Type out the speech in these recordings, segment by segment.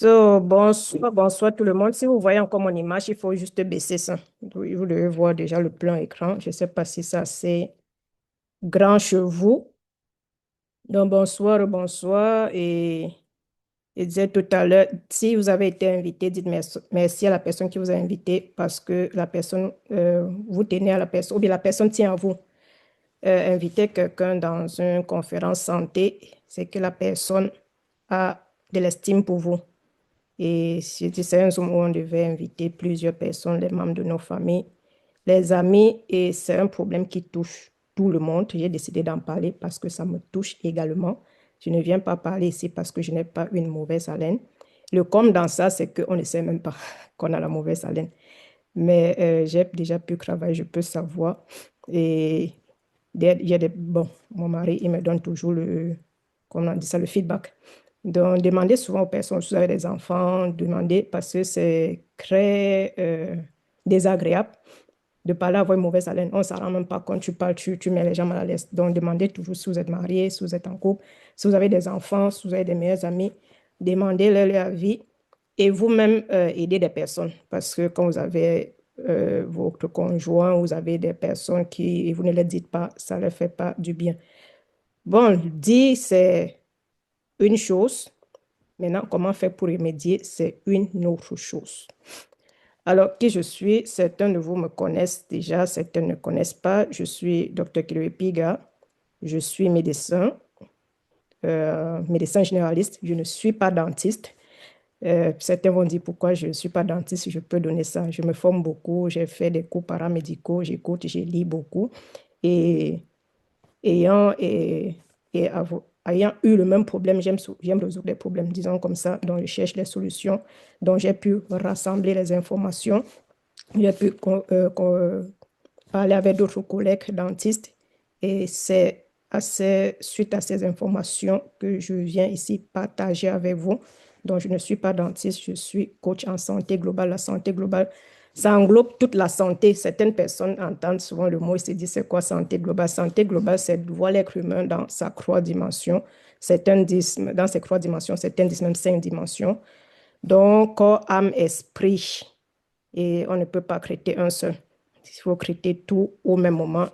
Bonsoir tout le monde. Si vous voyez encore mon image, il faut juste baisser ça. Vous devez voir déjà le plan écran. Je ne sais pas si ça c'est grand chez vous. Donc bonsoir. Et disais tout à l'heure, si vous avez été invité, dites merci à la personne qui vous a invité parce que la personne, vous tenez à la personne, ou bien la personne tient à vous. Inviter quelqu'un dans une conférence santé, c'est que la personne a de l'estime pour vous. Et c'est un Zoom où on devait inviter plusieurs personnes, les membres de nos familles, les amis, et c'est un problème qui touche tout le monde. J'ai décidé d'en parler parce que ça me touche également. Je ne viens pas parler ici parce que je n'ai pas une mauvaise haleine. Le comme dans ça, c'est qu'on ne sait même pas qu'on a la mauvaise haleine. Mais j'ai déjà pu travailler, je peux savoir. Et il y a bon, mon mari, il me donne toujours comment on dit ça, le feedback. Donc, demandez souvent aux personnes si vous avez des enfants, demandez parce que c'est très désagréable de parler avoir une mauvaise haleine. On ne s'en rend même pas compte, tu parles, tu mets les gens mal à l'aise. Donc, demandez toujours si vous êtes marié, si vous êtes en couple, si vous avez des enfants, si vous avez des meilleurs amis, demandez-leur avis et vous-même aidez des personnes parce que quand vous avez votre conjoint, vous avez des personnes qui, et vous ne les dites pas, ça ne leur fait pas du bien. Bon, dire, c'est une chose. Maintenant, comment faire pour remédier, c'est une autre chose. Alors, qui je suis, certains de vous me connaissent déjà, certains ne connaissent pas. Je suis Dr. Kiloe Piga. Je suis médecin généraliste. Je ne suis pas dentiste. Certains vont dire pourquoi je ne suis pas dentiste, je peux donner ça. Je me forme beaucoup, j'ai fait des cours paramédicaux, j'écoute, je lis beaucoup. Et ayant, et, ayant eu le même problème, j'aime résoudre des problèmes, disons comme ça, dont je cherche les solutions, dont j'ai pu rassembler les informations, j'ai pu parler avec d'autres collègues dentistes et c'est suite à ces informations que je viens ici partager avec vous. Donc, je ne suis pas dentiste, je suis coach en santé globale. La santé globale, ça englobe toute la santé. Certaines personnes entendent souvent le mot et se disent, c'est quoi santé globale? Santé globale, c'est de voir l'être humain dans sa trois dimensions. Certains disent, dans ces trois dimensions, certains disent même cinq dimensions. Donc, corps, âme, esprit. Et on ne peut pas traiter un seul. Il faut traiter tout au même moment.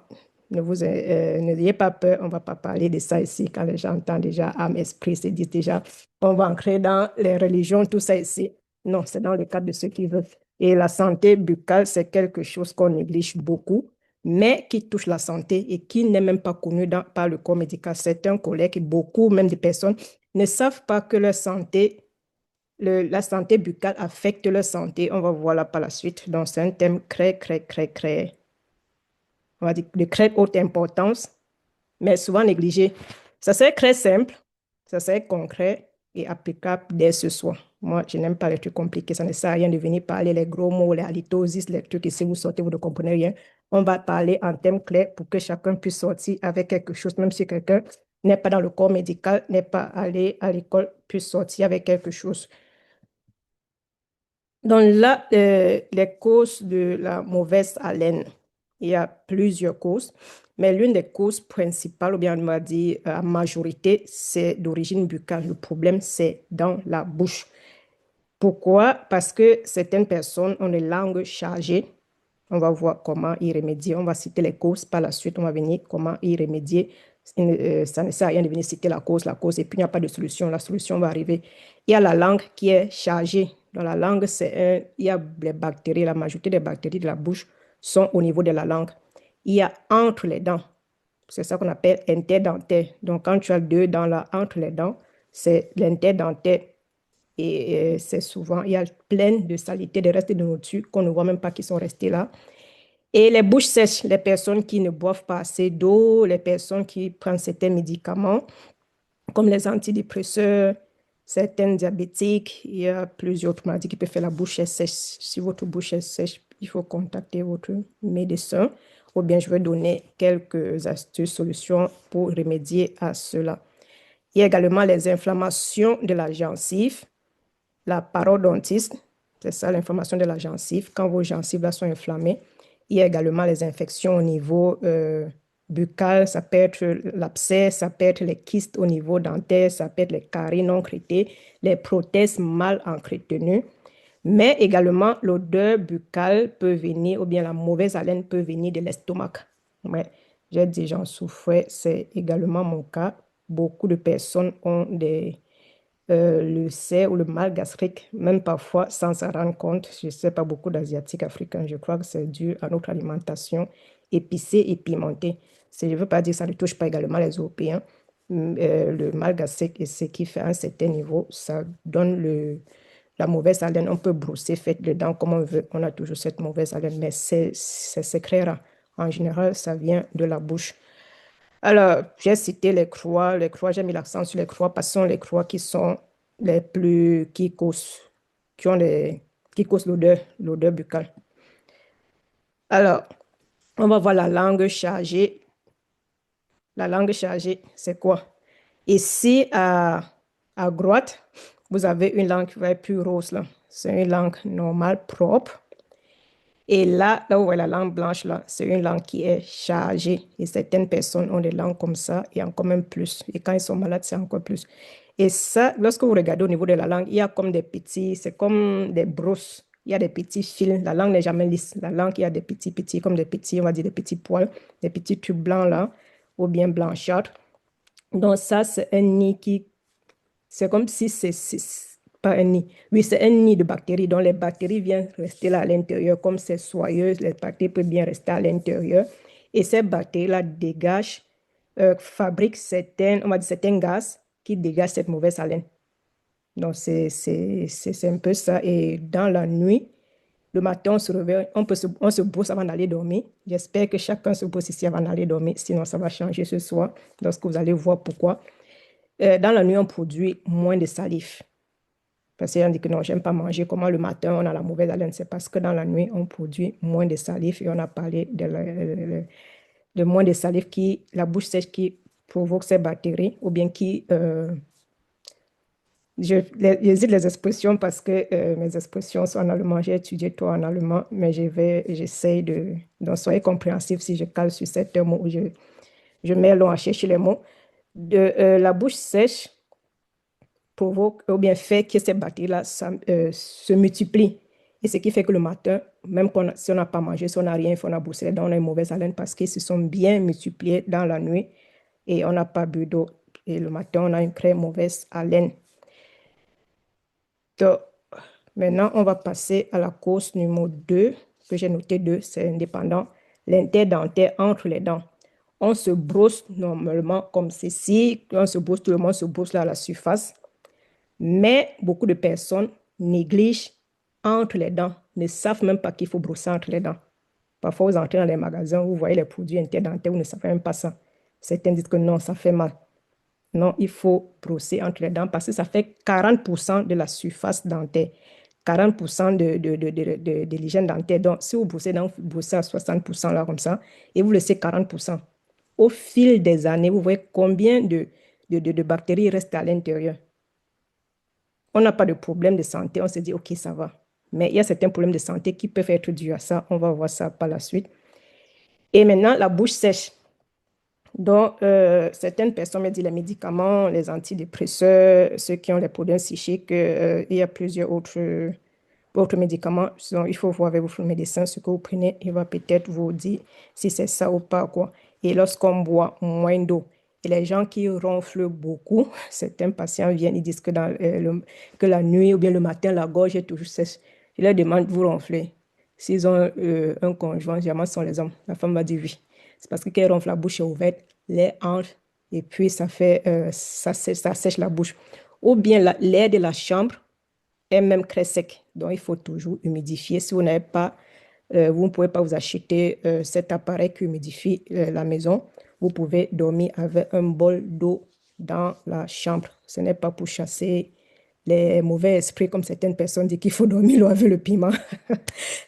N'ayez pas peur, on ne va pas parler de ça ici. Quand les gens entendent déjà âme, esprit, se disent déjà, on va entrer dans les religions, tout ça ici. Non, c'est dans le cadre de ce qu'ils veulent. Et la santé buccale, c'est quelque chose qu'on néglige beaucoup, mais qui touche la santé et qui n'est même pas connu par le corps médical. Certains collègues, beaucoup même de personnes, ne savent pas que leur santé la santé buccale affecte leur santé. On va voir là par la suite. Donc, c'est un thème on va dire, de très haute importance, mais souvent négligé. Ça serait très simple, ça serait concret et applicable dès ce soir. Moi, je n'aime pas les trucs compliqués. Ça ne sert à rien de venir parler les gros mots, les halitosis, les trucs. Et si vous sortez, vous ne comprenez rien. On va parler en thème clair pour que chacun puisse sortir avec quelque chose, même si quelqu'un n'est pas dans le corps médical, n'est pas allé à l'école, puisse sortir avec quelque chose. Donc là, les causes de la mauvaise haleine, il y a plusieurs causes, mais l'une des causes principales, ou bien on va dire en majorité, c'est d'origine buccale. Le problème, c'est dans la bouche. Pourquoi? Parce que certaines personnes ont des langues chargées. On va voir comment y remédier. On va citer les causes. Par la suite, on va venir comment y remédier. Ça ne sert à rien de venir citer la cause, et puis il n'y a pas de solution. La solution va arriver. Il y a la langue qui est chargée. Dans la langue, il y a les bactéries. La majorité des bactéries de la bouche sont au niveau de la langue. Il y a entre les dents. C'est ça qu'on appelle interdentaire. Donc, quand tu as deux dents là, entre les dents, c'est l'interdentaire. Et c'est souvent, il y a plein de saletés, de restes de nourriture qu'on ne voit même pas qui sont restés là. Et les bouches sèches, les personnes qui ne boivent pas assez d'eau, les personnes qui prennent certains médicaments, comme les antidépresseurs, certains diabétiques, il y a plusieurs autres maladies qui peuvent faire la bouche sèche. Si votre bouche est sèche, il faut contacter votre médecin ou bien je vais donner quelques astuces, solutions pour remédier à cela. Il y a également les inflammations de la gencive, la parodontite, c'est ça l'inflammation de la gencive. Quand vos gencives là sont inflammées, il y a également les infections au niveau buccal, ça peut être l'abcès, ça peut être les kystes au niveau dentaire, ça peut être les caries non traitées, les prothèses mal entretenues. Mais également, l'odeur buccale peut venir, ou bien la mauvaise haleine peut venir de l'estomac. Ouais, j'ai dit, j'en souffrais, c'est également mon cas. Beaucoup de personnes ont le C ou le mal gastrique, même parfois sans s'en rendre compte. Je ne sais pas, beaucoup d'Asiatiques africains, je crois que c'est dû à notre alimentation épicée et pimentée. Je ne veux pas dire que ça ne touche pas également les Européens. Le mal gastrique, et ce qui fait à un certain niveau, ça donne la mauvaise haleine. On peut brosser, faire dedans comme on veut. On a toujours cette mauvaise haleine, mais c'est secret rare. En général, ça vient de la bouche. Alors, j'ai cité les croix. Les croix, j'ai mis l'accent sur les croix parce que ce sont les croix qui sont les plus, qui causent, qui ont qui causent l'odeur buccale. Alors, on va voir la langue chargée. La langue chargée, c'est quoi? Ici, à droite, vous avez une langue qui va être plus rose, là. C'est une langue normale, propre. Et là où vous voyez la langue blanche, là, c'est une langue qui est chargée. Et certaines personnes ont des langues comme ça et encore même plus. Et quand ils sont malades, c'est encore plus. Et ça, lorsque vous regardez au niveau de la langue, il y a comme des petits, c'est comme des brosses. Il y a des petits fils. La langue n'est jamais lisse. La langue, il y a des petits, comme des petits, on va dire des petits poils, des petits tubes blancs là, ou bien blanchâtres. Donc ça, c'est un nid qui c'est comme si c'est pas un nid. Oui, c'est un nid de bactéries. Donc, les bactéries viennent rester là à l'intérieur. Comme c'est soyeux, les bactéries peuvent bien rester à l'intérieur. Et ces bactéries-là dégagent, fabriquent on va dire certains gaz qui dégagent cette mauvaise haleine. Donc, c'est un peu ça. Et dans la nuit, le matin, on se réveille, on se brosse avant d'aller dormir. J'espère que chacun se brosse ici avant d'aller dormir. Sinon, ça va changer ce soir, lorsque vous allez voir pourquoi. Dans la nuit, on produit moins de salive. Parce qu'on dit que non, j'aime pas manger. Comment le matin, on a la mauvaise haleine? C'est parce que dans la nuit, on produit moins de salive. Et on a parlé de moins de salive la bouche sèche qui provoque ces bactéries ou bien j'hésite les expressions parce que mes expressions sont en allemand. J'ai étudié tout en allemand, mais j'essaie donc soyez compréhensif si je cale sur certains mots ou je mets long à chercher les mots. La bouche sèche provoque ou bien fait que ces bactéries-là se multiplient. Et ce qui fait que le matin, même si on n'a pas mangé, si on n'a rien, si on a boussé les dents, on a une mauvaise haleine parce qu'ils se sont bien multipliés dans la nuit et on n'a pas bu d'eau. Et le matin, on a une très mauvaise haleine. Donc, maintenant, on va passer à la cause numéro 2, que j'ai noté 2, c'est indépendant. L'interdentaire entre les dents. On se brosse normalement comme ceci. On se brosse, tout le monde se brosse là à la surface. Mais beaucoup de personnes négligent entre les dents, ne savent même pas qu'il faut brosser entre les dents. Parfois, vous entrez dans les magasins, vous voyez les produits interdentaires, vous ne savez même pas ça. Certains disent que non, ça fait mal. Non, il faut brosser entre les dents parce que ça fait 40% de la surface dentaire, 40% de l'hygiène dentaire. Donc, si vous brossez, donc, vous brossez à 60% là comme ça et vous laissez 40%. Au fil des années, vous voyez combien de bactéries restent à l'intérieur. On n'a pas de problème de santé, on se dit, OK, ça va. Mais il y a certains problèmes de santé qui peuvent être dus à ça. On va voir ça par la suite. Et maintenant, la bouche sèche. Donc, certaines personnes me disent les médicaments, les antidépresseurs, ceux qui ont les problèmes psychiques, il y a plusieurs autres médicaments. Donc, il faut voir avec votre médecin ce que vous prenez. Il va peut-être vous dire si c'est ça ou pas, quoi. Et lorsqu'on boit moins d'eau, et les gens qui ronflent beaucoup, certains patients viennent, ils disent que la nuit ou bien le matin, la gorge est toujours sèche. Je leur demande, vous ronflez. S'ils ont un conjoint, généralement, ce sont les hommes. La femme va dire oui. C'est parce que quand ils ronflent, la bouche est ouverte, les hanches, et puis ça sèche la bouche. Ou bien l'air de la chambre est même très sec. Donc, il faut toujours humidifier. Si vous n'avez pas, vous ne pouvez pas vous acheter cet appareil qui humidifie la maison. Vous pouvez dormir avec un bol d'eau dans la chambre. Ce n'est pas pour chasser les mauvais esprits, comme certaines personnes disent qu'il faut dormir l'eau avec le piment.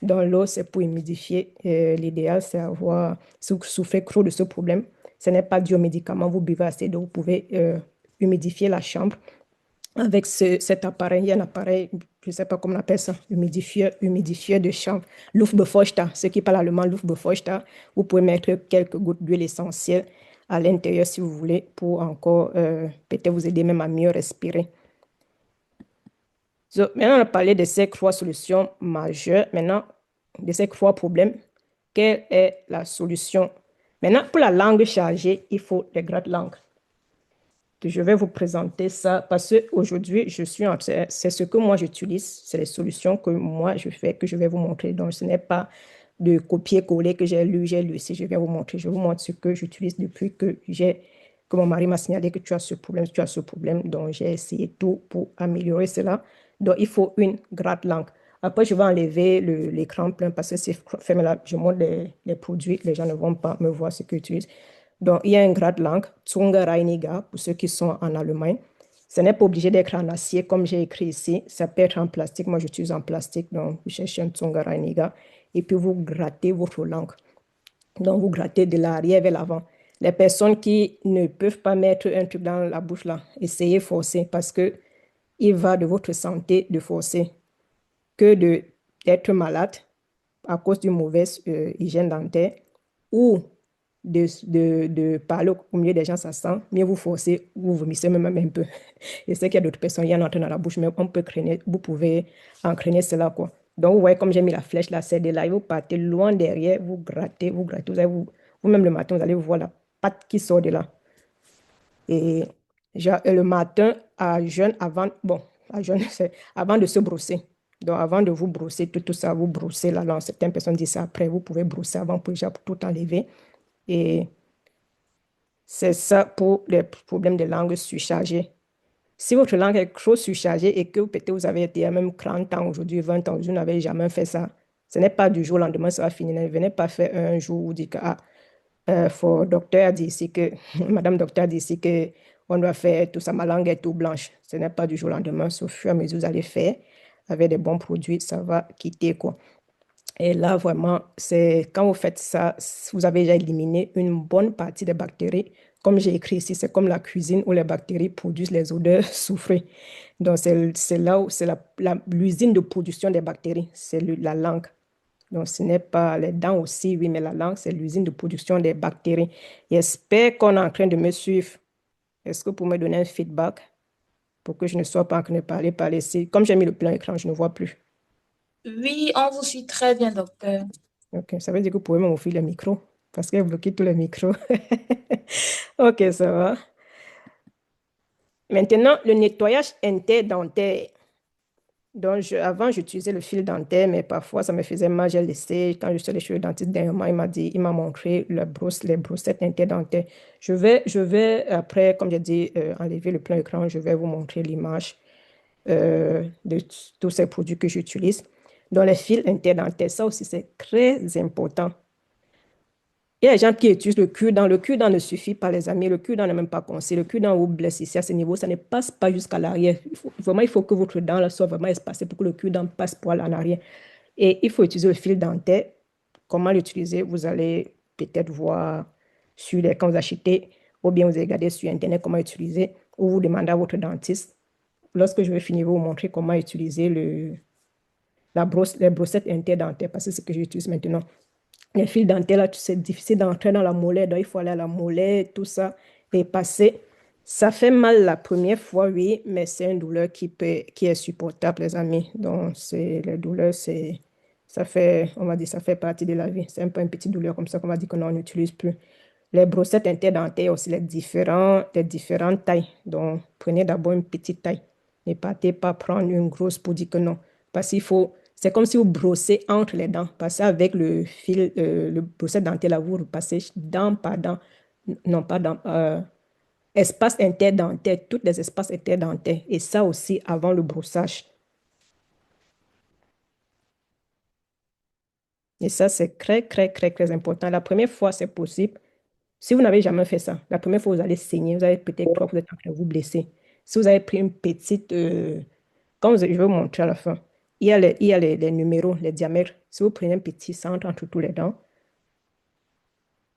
Dans l'eau, c'est pour humidifier. L'idéal, c'est avoir, si vous souffrez trop de ce problème, ce n'est pas dû aux médicaments, vous buvez assez d'eau, vous pouvez humidifier la chambre avec cet appareil. Il y a un appareil je ne sais pas comment on appelle ça, humidifieur de chambre, Luftbefeuchter, ceux qui parlent allemand, Luftbefeuchter. Vous pouvez mettre quelques gouttes d'huile essentielle à l'intérieur si vous voulez pour encore peut-être vous aider même à mieux respirer. Maintenant, on a parlé de ces trois solutions majeures. Maintenant, de ces trois problèmes, quelle est la solution? Maintenant, pour la langue chargée, il faut des gratte-langues. Je vais vous présenter ça parce qu'aujourd'hui, c'est ce que moi j'utilise, c'est les solutions que moi je fais, que je vais vous montrer. Donc, ce n'est pas de copier-coller que j'ai lu ici, je vais vous montrer. Je vous montre ce que j'utilise depuis que mon mari m'a signalé que tu as ce problème, tu as ce problème. Donc, j'ai essayé tout pour améliorer cela. Donc, il faut une gratte-langue. Après, je vais enlever l'écran plein parce que c'est fermé là. Je montre les produits, les gens ne vont pas me voir ce que j'utilise. Donc, il y a un gratte-langue, Zungenreiniger, pour ceux qui sont en Allemagne. Ce n'est pas obligé d'être en acier, comme j'ai écrit ici. Ça peut être en plastique. Moi, j'utilise en plastique. Donc, vous cherchez un Zungenreiniger et puis vous grattez votre langue. Donc, vous grattez de l'arrière vers l'avant. Les personnes qui ne peuvent pas mettre un truc dans la bouche là, essayez forcer parce que il va de votre santé de forcer que d'être malade à cause d'une mauvaise hygiène dentaire ou de parler au milieu des gens, ça sent, mieux vous forcez, vous vomissez même un peu. Je sais qu'il y a d'autres personnes, il y en a dans la bouche, mais on peut craigner, vous pouvez entraîner cela, quoi. Donc, vous voyez, comme j'ai mis la flèche là, c'est de là, et vous partez loin derrière, vous grattez, vous-même le matin, vous allez voir la patte qui sort de là. Et le matin, à jeûne, avant, bon, à jeûne, c'est avant de se brosser. Donc, avant de vous brosser, tout ça, vous brossez la langue. Certaines personnes disent ça après, vous pouvez brosser avant pour déjà tout enlever. Et c'est ça pour les problèmes de langue surchargée. Si votre langue est trop surchargée et que peut-être vous avez été à même 30 ans aujourd'hui, 20 ans, vous n'avez jamais fait ça, ce n'est pas du jour au lendemain, ça va finir. Ne venez pas faire un jour où vous dites que docteur a dit ici que, madame docteur a dit ici que on doit faire tout ça, ma langue est tout blanche. Ce n'est pas du jour au lendemain, c'est au fur et à mesure que vous allez faire avec des bons produits, ça va quitter quoi. Et là, vraiment, c'est quand vous faites ça, vous avez déjà éliminé une bonne partie des bactéries. Comme j'ai écrit ici, c'est comme la cuisine où les bactéries produisent les odeurs soufrées. Donc, c'est là où c'est l'usine de production des bactéries, c'est la langue. Donc, ce n'est pas les dents aussi, oui, mais la langue, c'est l'usine de production des bactéries. J'espère qu'on est en train de me suivre. Est-ce que vous pouvez me donner un feedback pour que je ne sois pas en train de parler par ici? Comme j'ai mis le plein écran, je ne vois plus. Oui, on vous suit très bien, docteur. Ok, ça veut dire que vous pouvez m'offrir le micro parce qu'elle bloqué tous les micros. Ok, ça va. Maintenant, le nettoyage interdentaire. Donc, avant, j'utilisais le fil dentaire, mais parfois, ça me faisait mal. J'ai laissé, quand je suis allée chez le dentiste dernièrement, il m'a montré les brossettes interdentaires. Je vais après, comme j'ai dit, enlever le plein écran. Je vais vous montrer l'image de tous ces produits que j'utilise. Dans les fils interdentaires, ça aussi, c'est très important. Il y a des gens qui utilisent le cure-dent. Le cure-dent ne suffit pas, les amis. Le cure-dent n'est même pas conseillé. Le cure-dent vous blesse ici à ce niveau. Ça ne passe pas jusqu'à l'arrière. Vraiment, il faut que votre dent là, soit vraiment espacée pour que le cure-dent passe pour aller en arrière. Et il faut utiliser le fil dentaire. Comment l'utiliser? Vous allez peut-être voir quand vous achetez, ou bien vous allez regarder sur Internet comment utiliser, ou vous demandez à votre dentiste. Lorsque je vais finir, je vais vous montrer comment utiliser les brossettes interdentaires, parce que c'est ce que j'utilise maintenant. Les fils dentaires, là, c'est difficile d'entrer dans la molaire, donc il faut aller à la molaire, tout ça, et passer. Ça fait mal la première fois, oui, mais c'est une douleur qui est supportable, les amis. Donc, les douleurs, ça fait, on va dire, ça fait partie de la vie. C'est un peu une petite douleur comme ça qu'on va dire qu'on n'en utilise plus. Les brossettes interdentaires aussi, les différentes tailles. Donc, prenez d'abord une petite taille. Ne partez pas prendre une grosse pour dire que non. Parce qu'il faut, c'est comme si vous brossez entre les dents. Parce qu'avec le fil, le brossette dentaire, là, vous repassez dent par dent. Non, pas dent. Espace interdentaire, tous les espaces interdentaires. Et ça aussi avant le brossage. Et ça, c'est très, très, très, très important. La première fois, c'est possible. Si vous n'avez jamais fait ça, la première fois, vous allez saigner, vous allez peut-être croire que vous êtes en train de vous blesser. Si vous avez pris une petite, je vais vous montrer à la fin, il y a les numéros, les diamètres. Si vous prenez un petit centre entre tous les dents,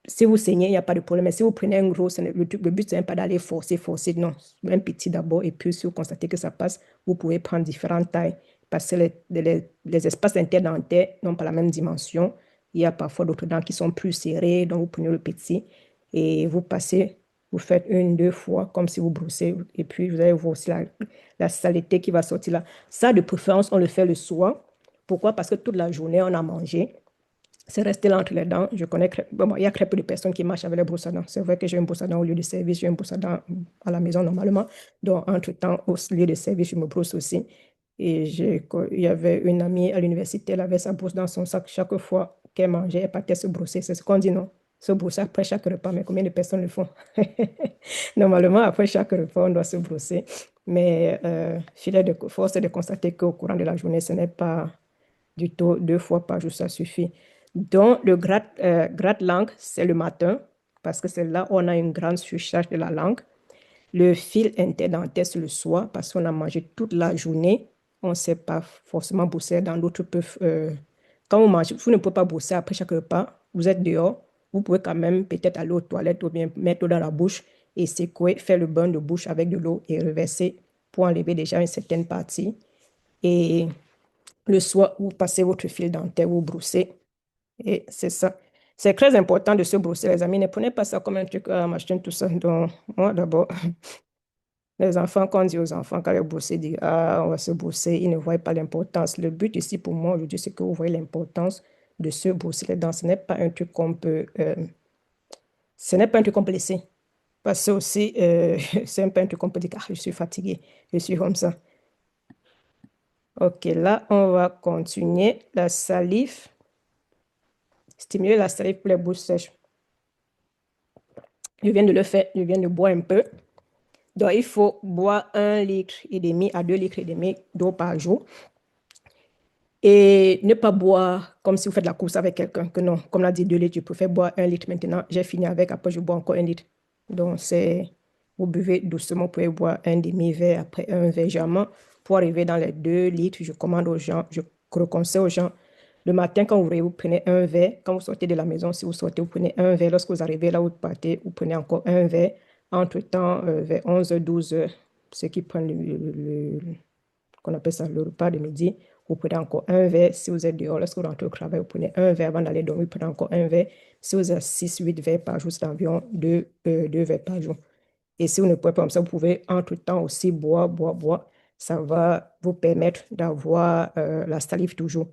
si vous saignez, il n'y a pas de problème. Mais si vous prenez un gros, le but, ce n'est pas d'aller forcer, forcer. Non, un petit d'abord. Et puis, si vous constatez que ça passe, vous pouvez prendre différentes tailles. parce que les espaces interdentaires n'ont pas la même dimension. Il y a parfois d'autres dents qui sont plus serrées, donc vous prenez le petit et vous passez, vous faites une, deux fois, comme si vous brossez, et puis vous allez voir aussi la saleté qui va sortir là. Ça, de préférence, on le fait le soir. Pourquoi? Parce que toute la journée, on a mangé. C'est resté là entre les dents. Je connais, bon, il y a très peu de personnes qui marchent avec les brosses à dents. C'est vrai que j'ai une brosse à dents au lieu de service, j'ai une brosse à dents à la maison normalement. Donc, entre-temps, au lieu de service, je me brosse aussi. Et il y avait une amie à l'université, elle avait sa brosse dans son sac. Chaque fois qu'elle mangeait, elle partait se brosser. C'est ce qu'on dit, non? Se brosser après chaque repas. Mais combien de personnes le font? Normalement, après chaque repas, on doit se brosser. Mais force est de constater qu'au courant de la journée, ce n'est pas du tout 2 fois par jour, ça suffit. Donc, le gratte-langue, c'est le matin, parce que c'est là où on a une grande surcharge de la langue. Le fil interdentaire, c'est le soir, parce qu'on a mangé toute la journée. On ne sait pas forcément bosser. Dans d'autres peuvent. Quand vous mangez, vous ne pouvez pas bosser après chaque repas. Vous êtes dehors. Vous pouvez quand même peut-être aller aux toilettes ou bien mettre l'eau dans la bouche et secouer, faire le bain de bouche avec de l'eau et reverser pour enlever déjà une certaine partie. Et le soir, vous passez votre fil dentaire, vous brossez. Et c'est ça. C'est très important de se brosser, les amis. Ne prenez pas ça comme un truc, machin, tout ça. Donc, moi, d'abord, les enfants, quand on dit aux enfants, quand ils brosser, disent, ah, on va se brosser, ils ne voient pas l'importance. Le but ici, pour moi, aujourd'hui, c'est que vous voyez l'importance de se brosser les dents. Ce n'est pas un truc qu'on peut, ce n'est pas un truc qu'on peut laisser. Parce que aussi, c'est pas un truc qu'on peut dire, ah, je suis fatigué, je suis comme ça. OK, là, on va continuer. La salive. Stimuler la salive pour les bouches sèches. Je viens de le faire, je viens de boire un peu. Donc, il faut boire 1,5 litre à 2,5 litres d'eau par jour. Et ne pas boire comme si vous faites la course avec quelqu'un. Que non, comme l'a dit 2 litres, je préfère boire 1 litre maintenant. J'ai fini avec, après je bois encore 1 litre. Donc, vous buvez doucement, vous pouvez boire un demi-verre, après un verre jamais. Pour arriver dans les 2 litres, je commande aux gens, je conseille aux gens, le matin, quand vous réveillez, vous prenez un verre. Quand vous sortez de la maison, si vous sortez, vous prenez un verre. Lorsque vous arrivez là où vous partez, vous prenez encore un verre. Entre-temps, vers 11h, 12h, ceux qui prennent qu'on appelle ça le repas de midi, vous prenez encore un verre. Si vous êtes dehors, lorsque vous rentrez au travail, vous prenez un verre avant d'aller dormir, vous prenez encore un verre. Si vous avez 6, 8 verres par jour, c'est environ 2 verres par jour. Et si vous ne pouvez pas comme ça, vous pouvez entre-temps aussi boire, boire, boire. Ça va vous permettre d'avoir la salive toujours.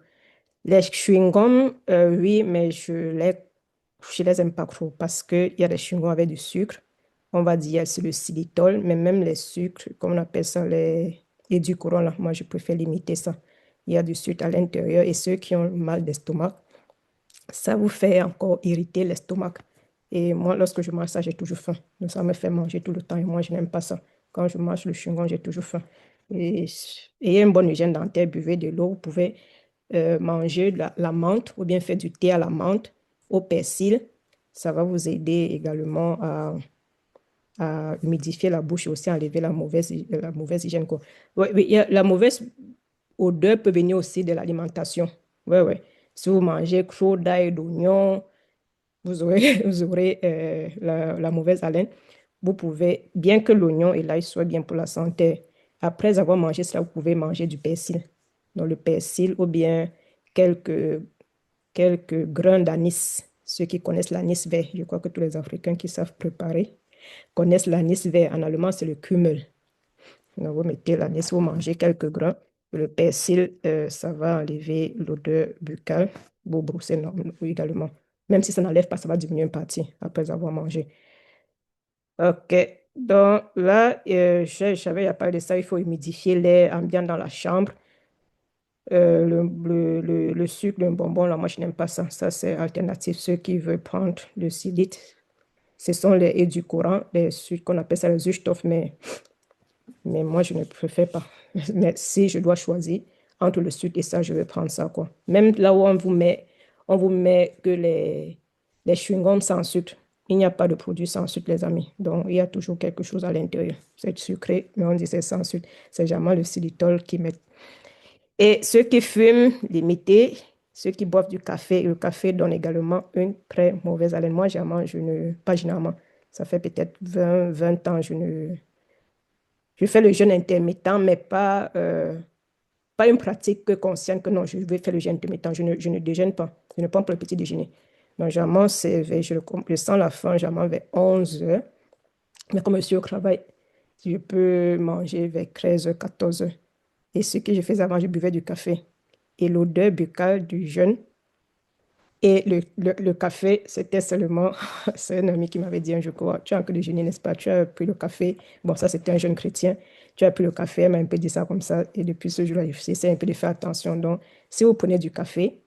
Les chewing-gums, oui, mais je les aime pas trop parce qu'il y a des chewing-gums avec du sucre. On va dire c'est le xylitol, mais même les sucres, comme on appelle ça, les édulcorants, là, moi je préfère limiter ça. Il y a du sucre à l'intérieur et ceux qui ont mal d'estomac, ça vous fait encore irriter l'estomac. Et moi, lorsque je mange ça, j'ai toujours faim. Donc, ça me fait manger tout le temps et moi, je n'aime pas ça. Quand je mange le chewing-gum, j'ai toujours faim. Et ayez une bonne hygiène dentaire, buvez de l'eau. Vous pouvez manger de la menthe ou bien faire du thé à la menthe, au persil. Ça va vous aider également à humidifier la bouche et aussi à enlever la mauvaise hygiène, quoi. Ouais, oui, la mauvaise odeur peut venir aussi de l'alimentation. Ouais, ouais. Si vous mangez trop d'ail, d'oignon, vous aurez la mauvaise haleine. Vous pouvez, bien que l'oignon et l'ail soient bien pour la santé, après avoir mangé cela, vous pouvez manger du persil. Donc, le persil ou bien quelques, quelques grains d'anis. Ceux qui connaissent l'anis vert, je crois que tous les Africains qui savent préparer connaissent l'anis vert. En allemand, c'est le Kümmel. Donc, vous mettez l'anis, vous mangez quelques grains. Le persil, ça va enlever l'odeur buccale. Vous brossez également. Même si ça n'enlève pas, ça va diminuer une partie après avoir mangé. OK. Donc là, j'avais parlé de ça, il faut humidifier l'air ambiant dans la chambre. Le sucre, le bonbon, là, moi, je n'aime pas ça. Ça, c'est alternatif. Ceux qui veulent prendre le xylite, ce sont les édulcorants, les sucres qu'on appelle ça les süßstoff, mais moi, je ne préfère pas. Mais si je dois choisir entre le sucre et ça, je vais prendre ça, quoi. Même là où on vous met que les chewing-gums sans sucre. Il n'y a pas de produit sans sucre, les amis. Donc, il y a toujours quelque chose à l'intérieur. C'est sucré, mais on dit c'est sans sucre. C'est jamais le xylitol qui met. Et ceux qui fument, limitez. Ceux qui boivent du café, le café donne également une très mauvaise haleine. Moi, généralement, pas généralement, ça fait peut-être 20 ans, je fais le jeûne intermittent, mais pas pas une pratique consciente que non, je vais faire le jeûne intermittent. Je ne déjeune pas. Je ne prends pas le petit déjeuner. Donc, généralement, je sens la faim, généralement vers 11 heures. Mais comme je suis au travail, je peux manger vers 13 heures, 14 heures. Et ce que je faisais avant, je buvais du café. Et l'odeur buccale du jeûne et le café, c'était seulement, c'est un ami qui m'avait dit un jour, quoi, tu as un peu déjeuné, n'est-ce pas? Tu as pris le café. Bon, ça, c'était un jeune chrétien. Tu as pris le café, elle m'a un peu dit ça comme ça. Et depuis ce jour-là, j'essaie un peu de faire attention. Donc, si vous prenez du café,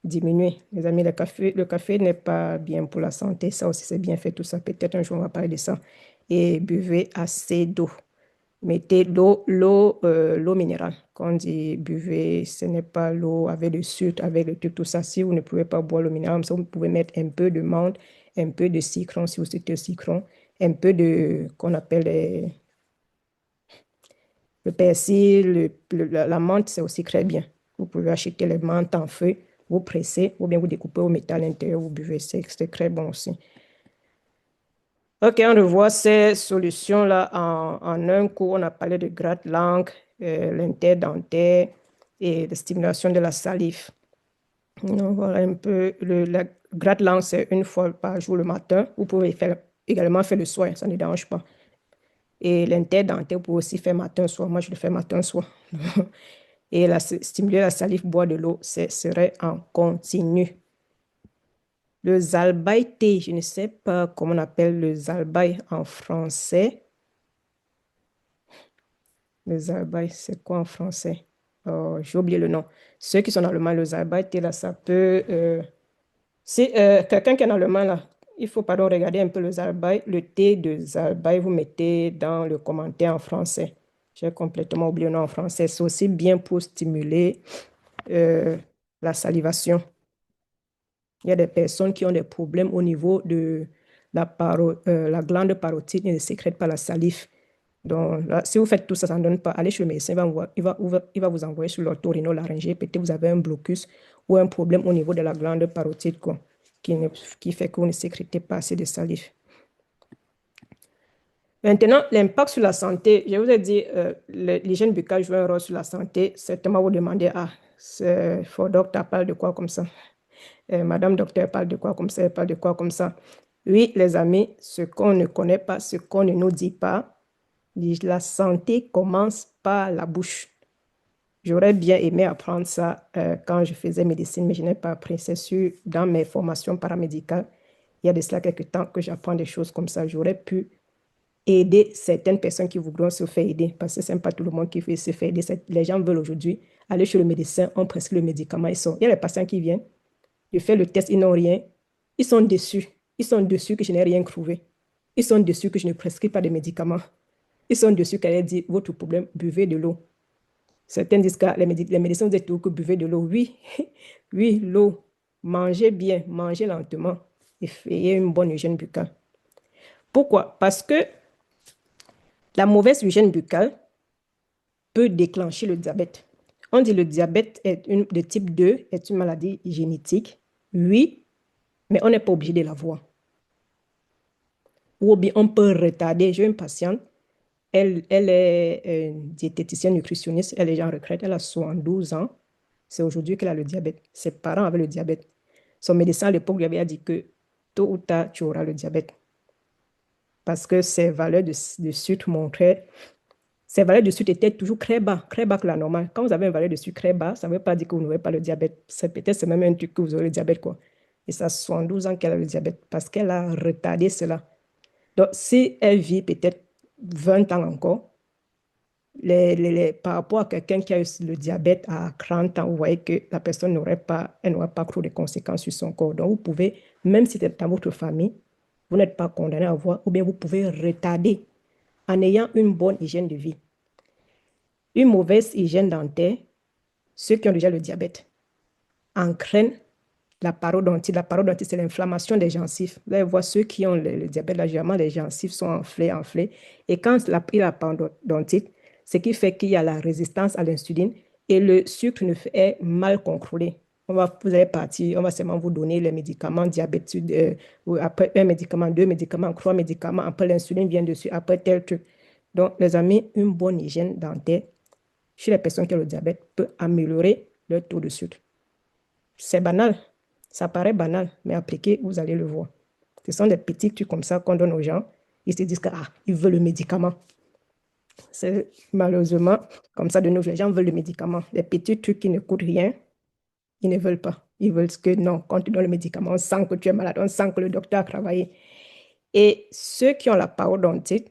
diminuez. Les amis, le café n'est pas bien pour la santé. Ça aussi, c'est bien fait, tout ça. Peut-être un jour, on va parler de ça. Et buvez assez d'eau. Mettez l'eau minérale. Quand on dit buvez, ce n'est pas l'eau avec le sucre, avec le truc, tout ça. Si vous ne pouvez pas boire l'eau minérale, vous pouvez mettre un peu de menthe, un peu de citron, si vous souhaitez le citron, un peu de, qu'on appelle le persil, la menthe, c'est aussi très bien. Vous pouvez acheter les menthes en feuilles, vous pressez, ou bien vous découpez, vous mettez à l'intérieur, vous buvez. C'est très bon aussi. Ok, on revoit ces solutions-là en un coup. On a parlé de gratte-langue, l'interdentaire et de stimulation de la salive. Donc, voilà un peu. La gratte-langue, c'est une fois par jour le matin. Vous pouvez également faire le soir, ça ne dérange pas. Et l'interdentaire, vous pouvez aussi faire matin-soir. Moi, je le fais matin-soir. Et stimuler la salive, boire de l'eau, ce serait en continu. Le salbei-thé, je ne sais pas comment on appelle le salbei en français. Le salbei, c'est quoi en français? Oh, j'ai oublié le nom. Ceux qui sont dans le mal, le salbei-thé, là, ça peut... si quelqu'un qui est dans le mal, là, il faut, pardon, regarder un peu le salbei. Le thé de salbei, vous mettez dans le commentaire en français. J'ai complètement oublié le nom en français. C'est aussi bien pour stimuler la salivation. Il y a des personnes qui ont des problèmes au niveau de la glande parotide et ne sécrète pas la salive. Donc, là, si vous faites tout ça, ça ne donne pas. Allez chez le médecin, il va vous envoyer sur l'otorhinolaryngée. Peut-être vous avez un blocus ou un problème au niveau de la glande parotide, quoi, qui fait que vous ne sécrétez pas assez de salive. Maintenant, l'impact sur la santé. Je vous ai dit, l'hygiène buccale joue un rôle sur la santé. Certainement, vous demandez, faut docteur parle de quoi comme ça? Madame docteur parle de quoi comme ça? Elle parle de quoi comme ça? Oui, les amis, ce qu'on ne connaît pas, ce qu'on ne nous dit pas, la santé commence par la bouche. J'aurais bien aimé apprendre ça quand je faisais médecine, mais je n'ai pas appris. C'est sûr, dans mes formations paramédicales, il y a de cela quelques temps que j'apprends des choses comme ça. J'aurais pu aider certaines personnes qui voudront se faire aider, parce que ce n'est pas tout le monde qui veut se faire aider. Les gens veulent aujourd'hui aller chez le médecin, on prescrit le médicament, ils sont. Il y a les patients qui viennent, je fais le test, ils n'ont rien. Ils sont déçus. Ils sont déçus que je n'ai rien trouvé. Ils sont déçus que je ne prescris pas de médicaments. Ils sont déçus qu'elle ait dit, votre problème, buvez de l'eau. Certains disent que les médecins disent tout que buvez de l'eau. Oui, oui, l'eau. Mangez bien, mangez lentement et ayez une bonne hygiène buccale. Pourquoi? Parce que la mauvaise hygiène buccale peut déclencher le diabète. On dit le diabète de type 2 est une maladie génétique. Oui, mais on n'est pas obligé de l'avoir. Ou bien on peut retarder. J'ai une patiente, elle est diététicienne nutritionniste, elle est déjà en retraite, elle a 72 ans. C'est aujourd'hui qu'elle a le diabète. Ses parents avaient le diabète. Son médecin à l'époque lui avait dit que tôt ou tard, tu auras le diabète. Parce que ses valeurs de sucre montraient, ses valeurs de sucre étaient toujours très bas que la normale. Quand vous avez une valeur de sucre très bas, ça ne veut pas dire que vous n'aurez pas le diabète. Peut-être c'est même un truc que vous aurez le diabète, quoi. Et ça a 72 ans qu'elle a le diabète parce qu'elle a retardé cela. Donc, si elle vit peut-être 20 ans encore, par rapport à quelqu'un qui a eu le diabète à 30 ans, vous voyez que la personne n'aurait pas trop de conséquences sur son corps. Donc, vous pouvez, même si c'est dans votre famille, vous n'êtes pas condamné à avoir, ou bien vous pouvez retarder en ayant une bonne hygiène de vie. Une mauvaise hygiène dentaire, ceux qui ont déjà le diabète, entraînent la parodontite. La parodontite, c'est l'inflammation des gencives. Là, on voit ceux qui ont le diabète, là, généralement, les gencives sont enflées. Et quand il y a la parodontite, ce qui fait qu'il y a la résistance à l'insuline et le sucre est mal contrôlé. Vous allez partir, on va seulement vous donner les médicaments diabétiques, après un médicament, deux médicaments, trois médicaments, après l'insuline vient dessus, après tel truc. Donc, les amis, une bonne hygiène dentaire chez les personnes qui ont le diabète peut améliorer leur taux de sucre. C'est banal. Ça paraît banal, mais appliqué, vous allez le voir. Ce sont des petits trucs comme ça qu'on donne aux gens. Ils se disent que, ils veulent le médicament. C'est malheureusement comme ça de nos jours. Les gens veulent le médicament. Les petits trucs qui ne coûtent rien, ils ne veulent pas. Ils veulent que non, quand tu donnes le médicament, on sent que tu es malade, on sent que le docteur a travaillé. Et ceux qui ont la parodontite,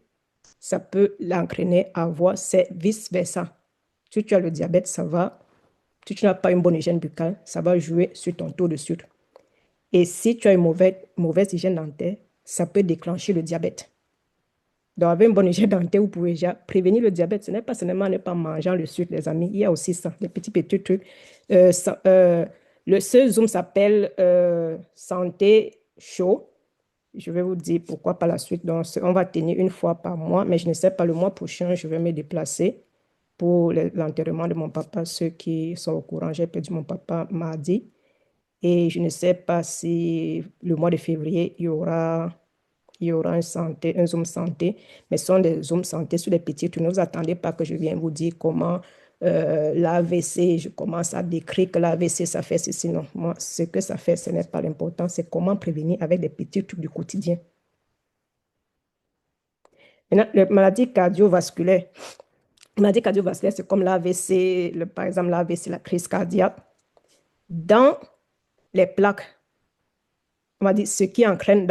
ça peut l'entraîner à avoir, c'est vice-versa. Si tu as le diabète, ça va. Si tu n'as pas une bonne hygiène buccale, ça va jouer sur ton taux de sucre. Et si tu as une mauvaise hygiène dentaire, ça peut déclencher le diabète. Donc, avec une bonne hygiène dentaire, vous pouvez déjà prévenir le diabète. Ce n'est pas seulement ne pas manger le sucre, les amis. Il y a aussi ça, des petits trucs. Ce Zoom s'appelle Santé Show. Je vais vous dire pourquoi par la suite. Donc, on va tenir une fois par mois, mais je ne sais pas, le mois prochain, je vais me déplacer pour l'enterrement de mon papa. Ceux qui sont au courant, j'ai perdu mon papa mardi. Et je ne sais pas si le mois de février, il y aura un Zoom santé, mais ce sont des Zooms santé sur les petits trucs. Ne vous attendez pas que je vienne vous dire comment l'AVC, je commence à décrire que l'AVC, ça fait ceci. Non, moi, ce que ça fait, ce n'est pas l'important, c'est comment prévenir avec des petits trucs du quotidien. Maintenant, les maladies cardiovasculaires. Les maladies cardiovasculaires, c'est comme l'AVC, par exemple l'AVC, la crise cardiaque. Dans les plaques, on va dire ce qui entraîne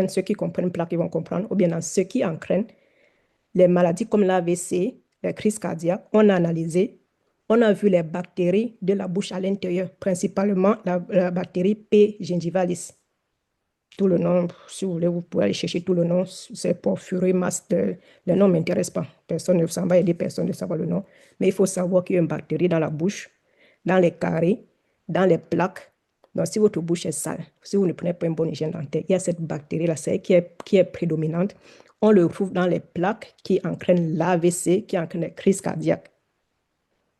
ceux qui comprennent plaques, ils vont comprendre, ou bien dans ce qui entraîne les maladies comme l'AVC, les crises cardiaques, on a analysé, on a vu les bactéries de la bouche à l'intérieur, principalement la bactérie P. gingivalis. Tout le nom, si vous voulez, vous pouvez aller chercher tout le nom, c'est Porphyrie mast, le nom ne m'intéresse pas. Personne ne s'en va aider personne de savoir le nom. Mais il faut savoir qu'il y a une bactérie dans la bouche, dans les caries, dans les plaques. Donc, si votre bouche est sale, si vous ne prenez pas une bonne hygiène dentaire, il y a cette bactérie-là qui est prédominante. On le trouve dans les plaques qui entraînent l'AVC, qui entraînent les crises cardiaques.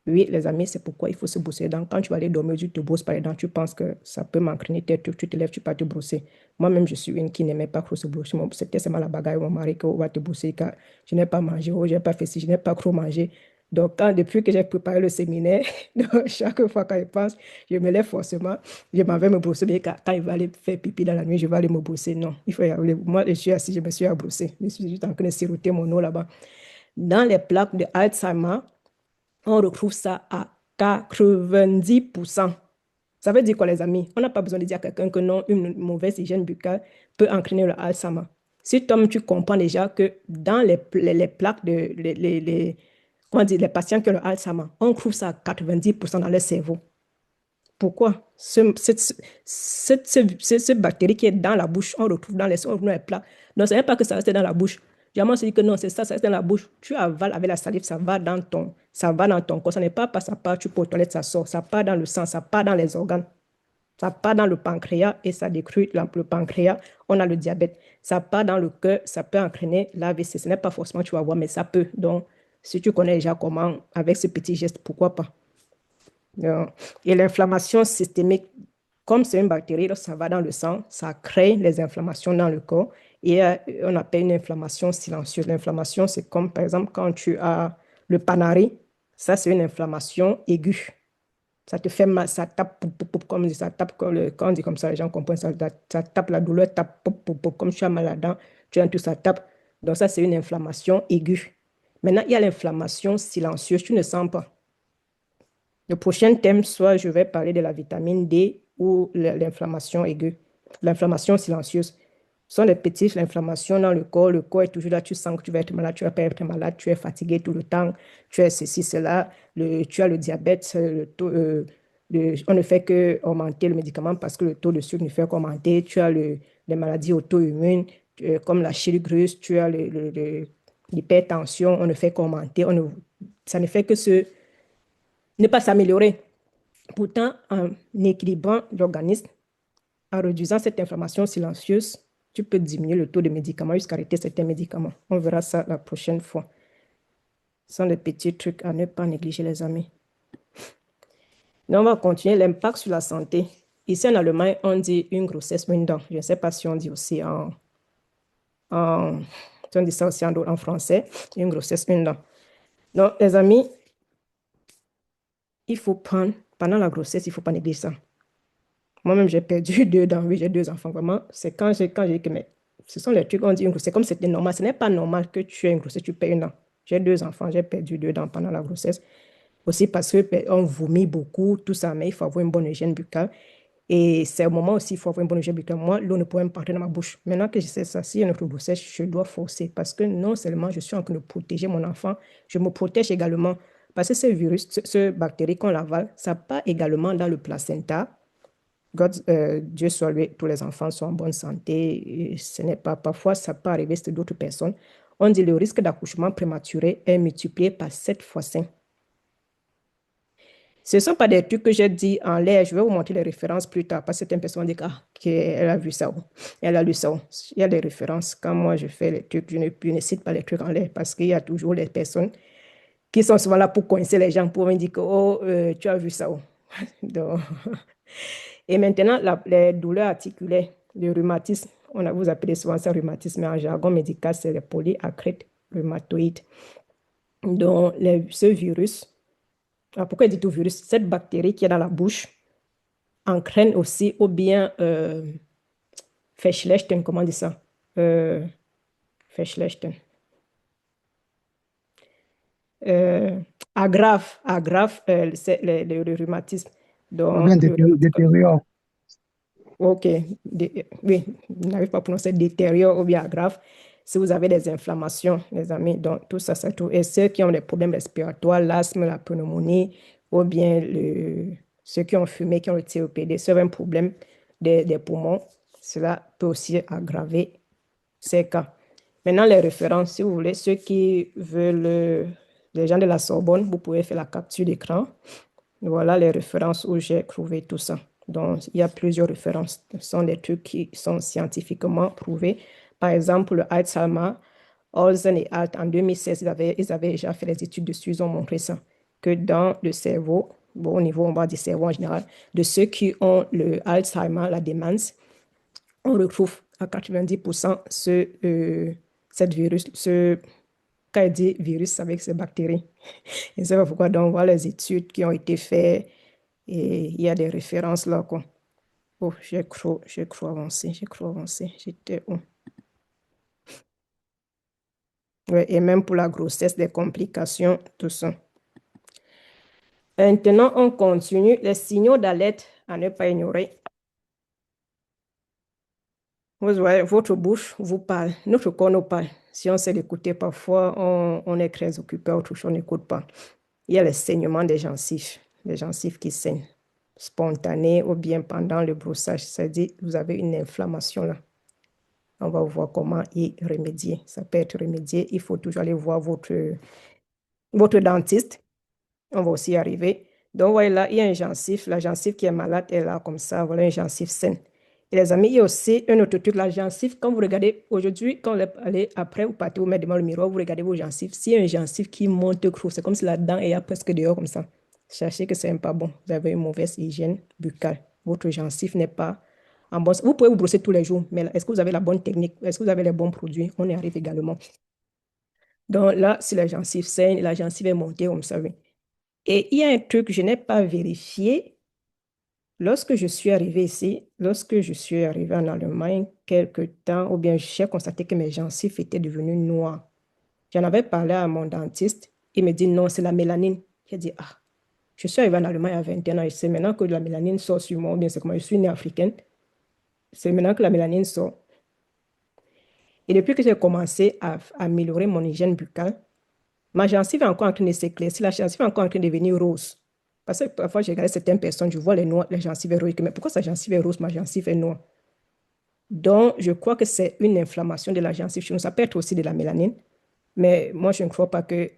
Oui, les amis, c'est pourquoi il faut se brosser les dents. Quand tu vas aller dormir, tu te brosses pas les dents, tu penses que ça peut m'entraîner, tu te lèves, tu peux te brosser. Moi-même, je suis une qui n'aimait pas trop se brosser. C'était seulement la bagarre avec mon mari qu'on va te brosser car je n'ai pas mangé, je n'ai pas fait ci, je n'ai pas trop mangé. Donc, depuis que j'ai préparé le séminaire, donc, chaque fois quand je pense, je me lève forcément, je m'en vais me brosser. Mais quand il va aller faire pipi dans la nuit, je vais aller me brosser. Non, il faut y aller. Moi, je suis assis, je me suis à brosser. Je suis juste en train de siroter mon eau là-bas. Dans les plaques de Alzheimer, on retrouve ça à 90%. Ça veut dire quoi, les amis? On n'a pas besoin de dire à quelqu'un que non, une mauvaise hygiène buccale peut entraîner le Alzheimer. Si toi, tu comprends déjà que dans les plaques comment dire, les patients qui ont le Alzheimer, on trouve ça à 90% dans leur cerveau. Pourquoi? Cette bactérie qui est dans la bouche, on retrouve dans les plaques. Donc, ce n'est pas que ça reste dans la bouche. Généralement, on se dit que non, c'est ça, ça reste dans la bouche. Tu avales avec la salive, ça va dans ton corps. Ça n'est pas ça part, tu peux aux toilettes, ça sort. Ça part dans le sang, ça part dans les organes. Ça part dans le pancréas et ça détruit le pancréas. On a le diabète. Ça part dans le cœur, ça peut entraîner l'AVC. Ce n'est pas forcément tu vas voir, mais ça peut. Donc, si tu connais déjà comment, avec ce petit geste, pourquoi pas? Et l'inflammation systémique, comme c'est une bactérie, ça va dans le sang, ça crée les inflammations dans le corps et on appelle une inflammation silencieuse. L'inflammation, c'est comme par exemple quand tu as le panari, ça c'est une inflammation aiguë. Ça te fait mal, ça tape, comme ça tape, quand on dit comme ça, les gens comprennent ça, ça tape la douleur, tape, comme tu as mal là-dedans, tu as tout ça tape. Donc ça c'est une inflammation aiguë. Maintenant, il y a l'inflammation silencieuse, tu ne sens pas. Le prochain thème, soit je vais parler de la vitamine D ou l'inflammation aiguë, l'inflammation silencieuse. Ce sont des petites inflammations dans le corps. Le corps est toujours là, tu sens que tu vas être malade, tu vas pas être malade, tu es fatigué tout le temps, tu es ceci, cela, tu as le diabète, on ne fait que augmenter le médicament parce que le taux de sucre ne fait qu'augmenter. Tu as les maladies auto-immunes comme la chiligrus, tu as l'hypertension, on ne fait qu'augmenter. Ça ne fait que ne pas s'améliorer. Pourtant, en équilibrant l'organisme, en réduisant cette inflammation silencieuse, tu peux diminuer le taux de médicaments jusqu'à arrêter certains médicaments. On verra ça la prochaine fois. Ce sont des petits trucs à ne pas négliger, les amis. Donc, on va continuer l'impact sur la santé. Ici, en Allemagne, on dit une grossesse, une dent. Je ne sais pas si on dit aussi on dit ça aussi en français, une grossesse, une dent. Donc, les amis, il faut prendre, pendant la grossesse, il ne faut pas négliger ça. Moi-même, j'ai perdu 2 dents, oui, j'ai 2 enfants, vraiment. C'est quand j'ai dit que, mais ce sont les trucs, on dit une grossesse, c'est comme c'était normal. Ce n'est pas normal que tu aies une grossesse, tu perds une dent. J'ai 2 enfants, j'ai perdu 2 dents pendant la grossesse. Aussi parce que ben, on vomit beaucoup, tout ça, mais il faut avoir une bonne hygiène buccale. Et c'est au moment aussi, il faut avoir une bonne hygiène buccale. Moi, l'eau ne pouvait me partir dans ma bouche. Maintenant que je sais ça, s'il y a une autre grossesse, je dois forcer parce que non seulement je suis en train de protéger mon enfant, je me protège également. Parce que ce virus, ce bactérie qu'on avale, ça part également dans le placenta. Dieu soit loué, tous les enfants sont en bonne santé. Et ce n'est pas, parfois, ça peut arriver, c'est d'autres personnes. On dit le risque d'accouchement prématuré est multiplié par 7 fois 5. Ce ne sont pas des trucs que j'ai dit en l'air. Je vais vous montrer les références plus tard parce que certaines personnes disent qu'elle a vu ça. Elle a lu ça. Il y a des références. Quand moi, je fais les trucs, je ne cite pas les trucs en l'air parce qu'il y a toujours les personnes qui sont souvent là pour coincer les gens, pour me dire que oh, tu as vu ça. Donc, et maintenant, les douleurs articulaires, le rhumatisme, vous appelez souvent ça rhumatisme, mais en jargon médical, c'est le polyarthrite rhumatoïde. Donc, ce virus, pourquoi il dit tout virus? Cette bactérie qui est dans la bouche entraîne aussi, ou bien Verschlechtern, comment on dit ça? Euh, Verschlechtern. Euh, aggrave le rhumatisme. Ou Donc, bien le rhumatisme. détériore. Ok, oui, je n'arrive pas à prononcer détériore ou bien aggrave. Si vous avez des inflammations, les amis, donc tout ça, c'est tout. Et ceux qui ont des problèmes respiratoires, l'asthme, la pneumonie, ou bien ceux qui ont fumé, qui ont le COPD, ceux qui ont un problème des poumons, cela peut aussi aggraver ces cas. Maintenant, les références, si vous voulez, ceux qui veulent, les gens de la Sorbonne, vous pouvez faire la capture d'écran. Voilà les références où j'ai trouvé tout ça. Donc, il y a plusieurs références. Ce sont des trucs qui sont scientifiquement prouvés. Par exemple, le Alzheimer, Olsen et Alt, en 2016, ils avaient déjà fait des études dessus, ils ont montré ça, que dans le cerveau, bon, au niveau, on va dire cerveau en général, de ceux qui ont le Alzheimer, la démence, on retrouve à 90% cette virus, quand il dit virus avec ces bactéries. Et c'est pourquoi donc, on voit les études qui ont été faites et il y a des références là, quoi. Oh, j'ai cru avancer. J'étais où? Ouais, et même pour la grossesse, des complications, tout ça. Maintenant, on continue. Les signaux d'alerte à ne pas ignorer. Vous voyez, votre bouche vous parle, notre corps nous parle. Si on sait l'écouter, parfois, on est très occupé, autre chose, on n'écoute pas. Il y a les saignements des gencives, les gencives qui saignent, spontanées ou bien pendant le brossage. C'est-à-dire, vous avez une inflammation là. On va voir comment y remédier. Ça peut être remédié. Il faut toujours aller voir votre dentiste. On va aussi y arriver. Donc, voilà, là, il y a un gencive. La gencive qui est malade est là comme ça. Voilà une gencive saine. Et les amis, il y a aussi un autre truc, la gencive. Quand vous regardez aujourd'hui, quand vous allez après, vous partez, vous mettez devant le miroir, vous regardez vos gencives. S'il y a une gencive qui monte gros, c'est comme si la dent est presque dehors comme ça. Sachez que ce n'est pas bon. Vous avez une mauvaise hygiène buccale. Votre gencive n'est pas en bonne. Vous pouvez vous brosser tous les jours, mais est-ce que vous avez la bonne technique? Est-ce que vous avez les bons produits? On y arrive également. Donc là, si la gencive saigne, la gencive est montée, comme ça, oui. Et il y a un truc que je n'ai pas vérifié. Lorsque je suis arrivée ici, lorsque je suis arrivée en Allemagne, quelque temps, ou bien j'ai constaté que mes gencives étaient devenues noires. J'en avais parlé à mon dentiste. Il me dit non, c'est la mélanine. J'ai dit, ah, je suis arrivée en Allemagne à 21 ans et c'est maintenant que la mélanine sort sur moi, ou bien c'est comme je suis née africaine. C'est maintenant que la mélanine sort. Et depuis que j'ai commencé à améliorer mon hygiène buccale, ma gencive est encore en train de s'éclaircir, la gencive est encore en train de devenir rose. Parce que parfois, j'ai regardé certaines personnes, je vois les gencives roses, mais pourquoi sa gencive est rose, ma gencive est noire? Donc, je crois que c'est une inflammation de la gencive chez nous. Ça peut être aussi de la mélanine, mais moi, je ne crois pas que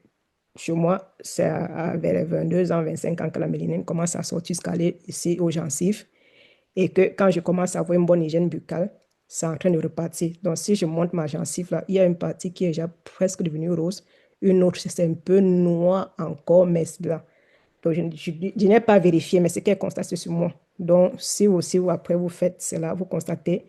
chez moi, c'est vers les 22 ans, 25 ans que la mélanine commence à sortir, jusqu'à aller ici aux gencives. Et que quand je commence à avoir une bonne hygiène buccale, c'est en train de repartir. Donc, si je monte ma gencive là, il y a une partie qui est déjà presque devenue rose, une autre, c'est un peu noir encore, mais c'est là. Donc, je n'ai pas vérifié, mais c'est qu'elle constate sur moi. Donc, si aussi, vous, après, vous faites cela, vous constatez,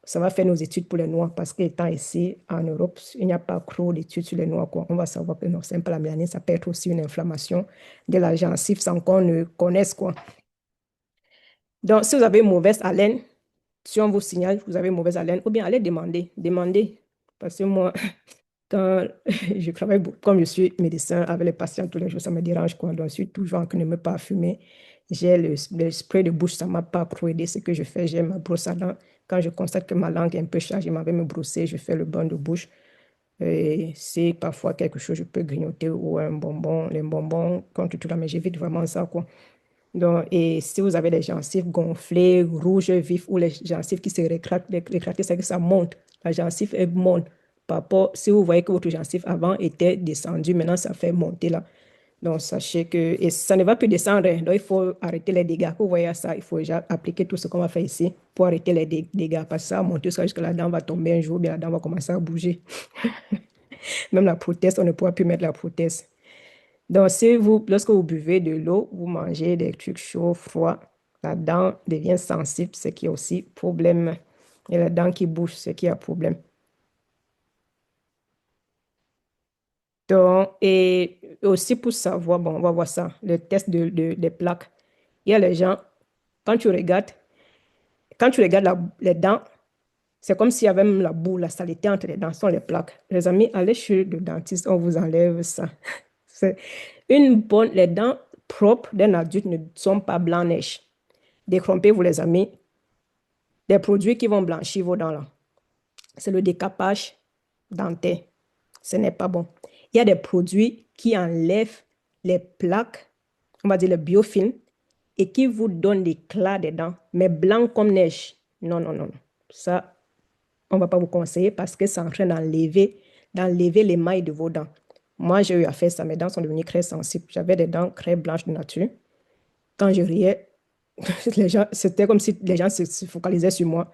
ça va faire nos études pour les Noirs parce qu'étant ici en Europe, il n'y a pas trop d'études sur les Noirs, quoi. On va savoir que non, c'est pas la mélanine, ça peut être aussi une inflammation de la gencive sans qu'on ne connaisse, quoi. Donc, si vous avez une mauvaise haleine, si on vous signale que vous avez une mauvaise haleine, ou bien allez demander, demandez. Parce que moi, quand je travaille, comme je suis médecin avec les patients tous les jours, ça me dérange, quoi. Donc, je suis toujours en train de ne pas fumer. J'ai le spray de bouche, ça ne m'a pas trop aidé. Ce que je fais, j'ai ma brosse à dents. Quand je constate que ma langue est un peu chargée, je m'en vais me brosser, je fais le bain de bouche. Et si parfois quelque chose, je peux grignoter ou un bonbon, les bonbons contre tout là, mais j'évite vraiment ça, quoi. Donc, et si vous avez des gencives gonflées, rouges, vifs, ou les gencives qui se rétractent, c'est que ça monte. La gencive, elle monte. Par rapport, si vous voyez que votre gencive avant était descendue, maintenant ça fait monter là. Donc, sachez que, et ça ne va plus descendre, hein. Donc il faut arrêter les dégâts. Vous voyez ça, il faut déjà appliquer tout ce qu'on va faire ici pour arrêter les dégâts. Parce que ça va monter jusqu'à la dent va tomber un jour, bien la dent va commencer à bouger. Même la prothèse, on ne pourra plus mettre la prothèse. Donc, si vous, lorsque vous buvez de l'eau, vous mangez des trucs chauds, froids, la dent devient sensible, ce qui est aussi problème. Et la dent qui bouge, ce qui est un problème. Donc, et aussi pour savoir, bon, on va voir ça, le test des plaques. Il y a les gens, quand tu regardes, quand tu regardes les dents, c'est comme s'il y avait même la boue, la saleté entre les dents, ce sont les plaques. Les amis, allez chez le dentiste, on vous enlève ça. C'est les dents propres d'un adulte ne sont pas blanc-neige. Détrompez-vous, les amis. Des produits qui vont blanchir vos dents là, c'est le décapage dentaire. Ce n'est pas bon. Il y a des produits qui enlèvent les plaques, on va dire le biofilm, et qui vous donnent l'éclat des dents, mais blanc comme neige. Non, non, non, non. Ça, on ne va pas vous conseiller parce que c'est en train d'enlever l'émail de vos dents. Moi, j'ai eu à faire ça. Mes dents sont devenues très sensibles. J'avais des dents très blanches de nature. Quand je riais, c'était comme si les gens se focalisaient sur moi.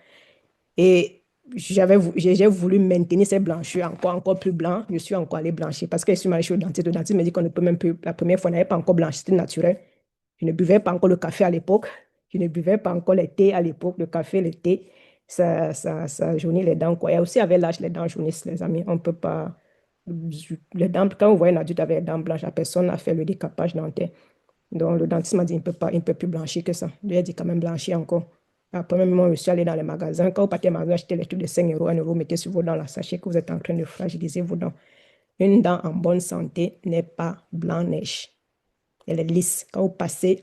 Et j'ai voulu maintenir ces blanchures encore plus blancs. Je suis encore allée blanchir parce que je suis allée chez le dentiste. Le dentiste me dit qu'on ne peut même plus. La première fois, on n'avait pas encore blanchi, c'était naturel. Je ne buvais pas encore le café à l'époque. Je ne buvais pas encore le thé à l'époque. Le café, le thé, ça jaunit les dents, quoi. Et aussi, avec l'âge, les dents jaunissent, les amis. On ne peut pas. Les dents, quand vous voyez un adulte avec les dents blanches, la personne a fait le décapage dentaire. Donc, le dentiste m'a dit, il ne peut plus blanchir que ça. Lui a dit quand même blanchir encore. Après, même moi, je suis allé dans les magasins. Quand vous partez au magasin, achetez les trucs de 5 euros, 1 euro, mettez sur vos dents là. Sachez que vous êtes en train de fragiliser vos dents. Une dent en bonne santé n'est pas blanc-neige. Elle est lisse. Quand vous passez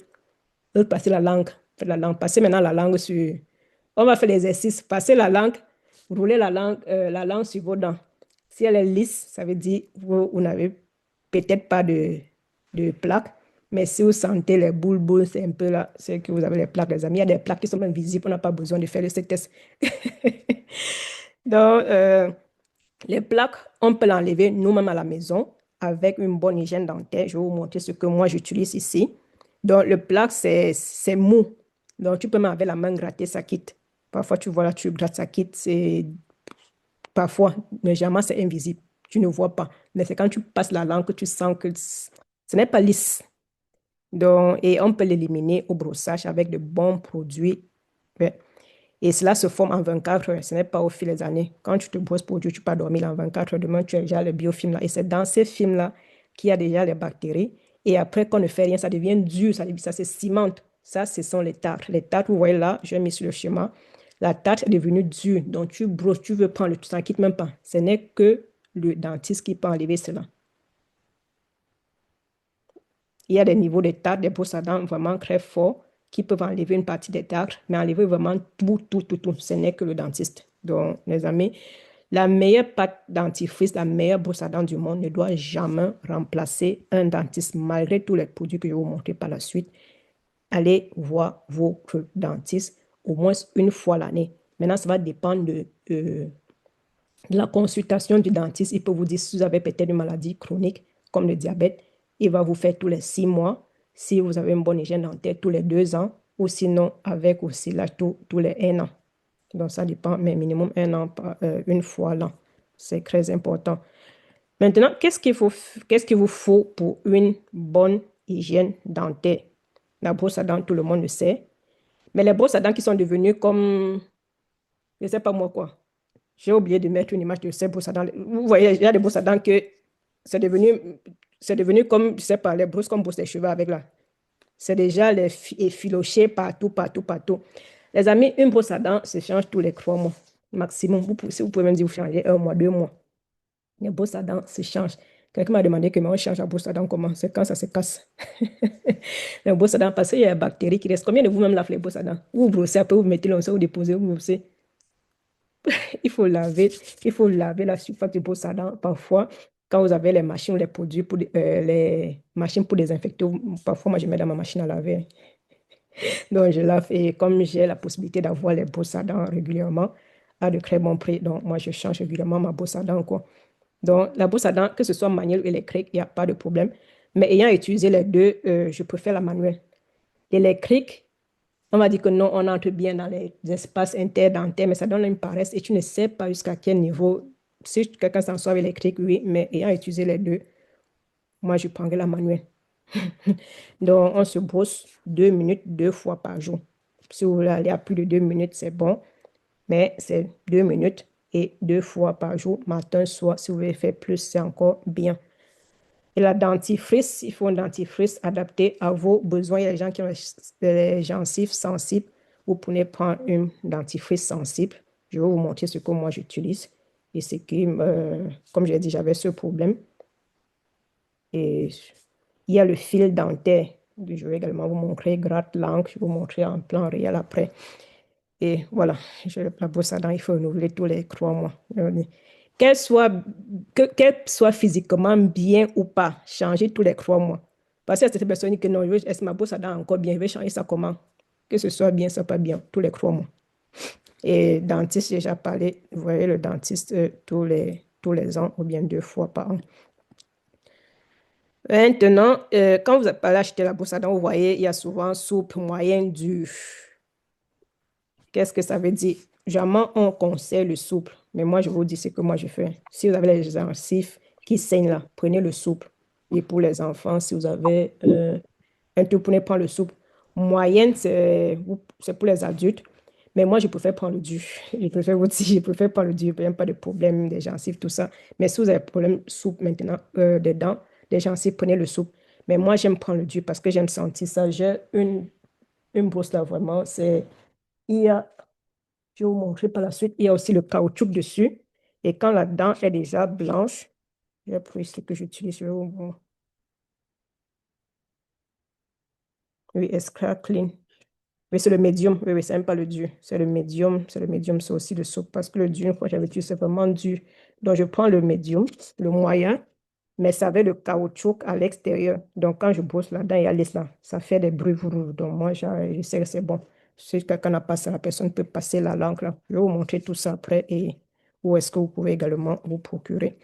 la langue, faites la langue. Passez maintenant la langue sur. On va faire l'exercice. Passez la langue, roulez la langue sur vos dents. Si elle est lisse, ça veut dire que vous n'avez peut-être pas de plaques. Mais si vous sentez les boules, c'est un peu là, c'est que vous avez les plaques, les amis. Il y a des plaques qui sont même visibles, on n'a pas besoin de faire ce test. Donc, les plaques, on peut l'enlever nous-mêmes à la maison avec une bonne hygiène dentaire. Je vais vous montrer ce que moi j'utilise ici. Donc, le plaque, c'est mou. Donc, tu peux même avec la main gratter, ça quitte. Parfois, tu vois là, tu grattes, ça quitte. Parfois, mais généralement, c'est invisible. Tu ne vois pas. Mais c'est quand tu passes la langue que tu sens que ce n'est pas lisse. Donc, et on peut l'éliminer au brossage avec de bons produits. Ouais. Et cela se forme en 24 heures. Ce n'est pas au fil des années. Quand tu te brosses pour Dieu, tu peux dormir en 24 heures. Demain, tu as déjà le biofilm là. Et c'est dans ces films-là qu'il y a déjà les bactéries. Et après qu'on ne fait rien, ça devient dur, ça se cimente. Ça, ce sont les tartres. Les tartres, vous voyez là, j'ai mis sur le schéma. La tarte est devenue dure. Donc, tu brosses, tu veux prendre le tout, ça ne quitte même pas. Ce n'est que le dentiste qui peut enlever cela. Il y a des niveaux de tartre, des brosses à dents vraiment très forts qui peuvent enlever une partie des tartres, mais enlever vraiment tout. Ce n'est que le dentiste. Donc, les amis, la meilleure pâte dentifrice, la meilleure brosse à dents du monde ne doit jamais remplacer un dentiste, malgré tous les produits que je vais vous montrer par la suite. Allez voir votre dentiste au moins une fois l'année. Maintenant, ça va dépendre de la consultation du dentiste. Il peut vous dire si vous avez peut-être une maladie chronique comme le diabète. Il va vous faire tous les 6 mois. Si vous avez une bonne hygiène dentaire, tous les 2 ans. Ou sinon, avec aussi là, tous les 1 an. Donc, ça dépend, mais minimum 1 an, une fois l'an. C'est très important. Maintenant, qu'est-ce qu'il vous faut pour une bonne hygiène dentaire? La brosse à dents, tout le monde le sait. Mais les brosses à dents qui sont devenues comme Je ne sais pas moi quoi. J'ai oublié de mettre une image de ces brosses à dents. Vous voyez, il y a des brosses à dents que c'est devenu, c'est devenu comme, je sais pas, les brosses qu'on brosse les cheveux avec là. C'est déjà les effiloché partout, partout, partout. Les amis, une brosse à dents se change tous les 3 mois maximum. Si vous pouvez même dire vous changez 1 mois, 2 mois. Les brosses à dents se changent. Quelqu'un m'a demandé comment on change la brosse à dents, comment? C'est quand ça se casse. Les brosses à dents, parce qu'il y a des bactéries qui restent. Combien de vous-même lavez les brosses à dents? Vous brossez, après vous mettez l'once, vous déposez, vous brossez. Il faut laver, il faut laver la surface du brosse à dents. Parfois, quand vous avez les machines, les produits, les machines pour désinfecter, parfois, moi, je mets dans ma machine à laver. Donc, je lave et comme j'ai la possibilité d'avoir les brosses à dents régulièrement à de très bons prix, donc moi, je change régulièrement ma brosse à dents, quoi. Donc, la brosse à dents, que ce soit manuelle ou électrique, il n'y a pas de problème. Mais ayant utilisé les deux, je préfère la manuelle. L'électrique, on va dire que non, on entre bien dans les espaces interdentaires, mais ça donne une paresse et tu ne sais pas jusqu'à quel niveau. Si quelqu'un s'en sort avec l'électrique, oui, mais ayant utilisé les deux, moi, je prendrais la manuelle. Donc, on se brosse 2 minutes, 2 fois par jour. Si vous voulez aller à plus de 2 minutes, c'est bon, mais c'est 2 minutes et 2 fois par jour, matin, soir. Si vous voulez faire plus, c'est encore bien. Et la dentifrice, il faut un dentifrice adapté à vos besoins. Il y a des gens qui ont les gencives sensibles. Vous pouvez prendre une dentifrice sensible. Je vais vous montrer ce que moi j'utilise. Et c'est qui, comme j'ai dit, j'avais ce problème. Et il y a le fil dentaire. Je vais également vous montrer gratte-langue. Je vais vous montrer en plan réel après. Et voilà, la brosse à dents, il faut renouveler tous les 3 mois. Qu'elle soit, qu'elle soit physiquement bien ou pas, changer tous les 3 mois. Parce qu'il y a certaines personnes qui disent que non, est-ce que ma brosse à dents est encore bien? Je vais changer ça comment? Que ce soit bien, ça pas bien, tous les 3 mois. Et dentiste, j'ai déjà parlé, vous voyez le dentiste tous les ans ou bien 2 fois par an. Maintenant, quand vous allez acheter la brosse à dents, vous voyez, il y a souvent souple, moyenne, dure. Qu'est-ce que ça veut dire? Jamais on conseille le souple, mais moi, je vous dis ce que moi je fais. Si vous avez les gencives qui saignent là, prenez le souple. Et pour les enfants, si vous avez un tout, prenez prendre le souple. Moyenne, c'est pour les adultes, mais moi, je préfère prendre le dur. Je préfère vous dire, je préfère prendre le dur, il n'y a pas de problème des gencives, tout ça. Mais si vous avez problème souple maintenant, des dents, des gencives, prenez le souple. Mais moi, j'aime prendre le dur parce que j'aime sentir ça. J'ai une brosse là, vraiment, il y a je vais vous montrer par la suite. Il y a aussi le caoutchouc dessus. Et quand la dent est déjà blanche, j'ai pris ce que j'utilise. Oui, Escra Clean. Oui, c'est le médium. Oui, oui, c'est même pas le dur. C'est le médium. C'est le médium, c'est aussi le soupe. Parce que le dur, une fois que j'avais utilisé, c'est vraiment dur. Donc, je prends le médium, le moyen, mais ça avait le caoutchouc à l'extérieur. Donc, quand je brosse la dent, il y a ça. Ça fait des bruits. Donc, moi, je sais que c'est bon. Si quelqu'un n'a pas ça, la personne peut passer la langue là. Je vais vous montrer tout ça après et où est-ce que vous pouvez également vous procurer.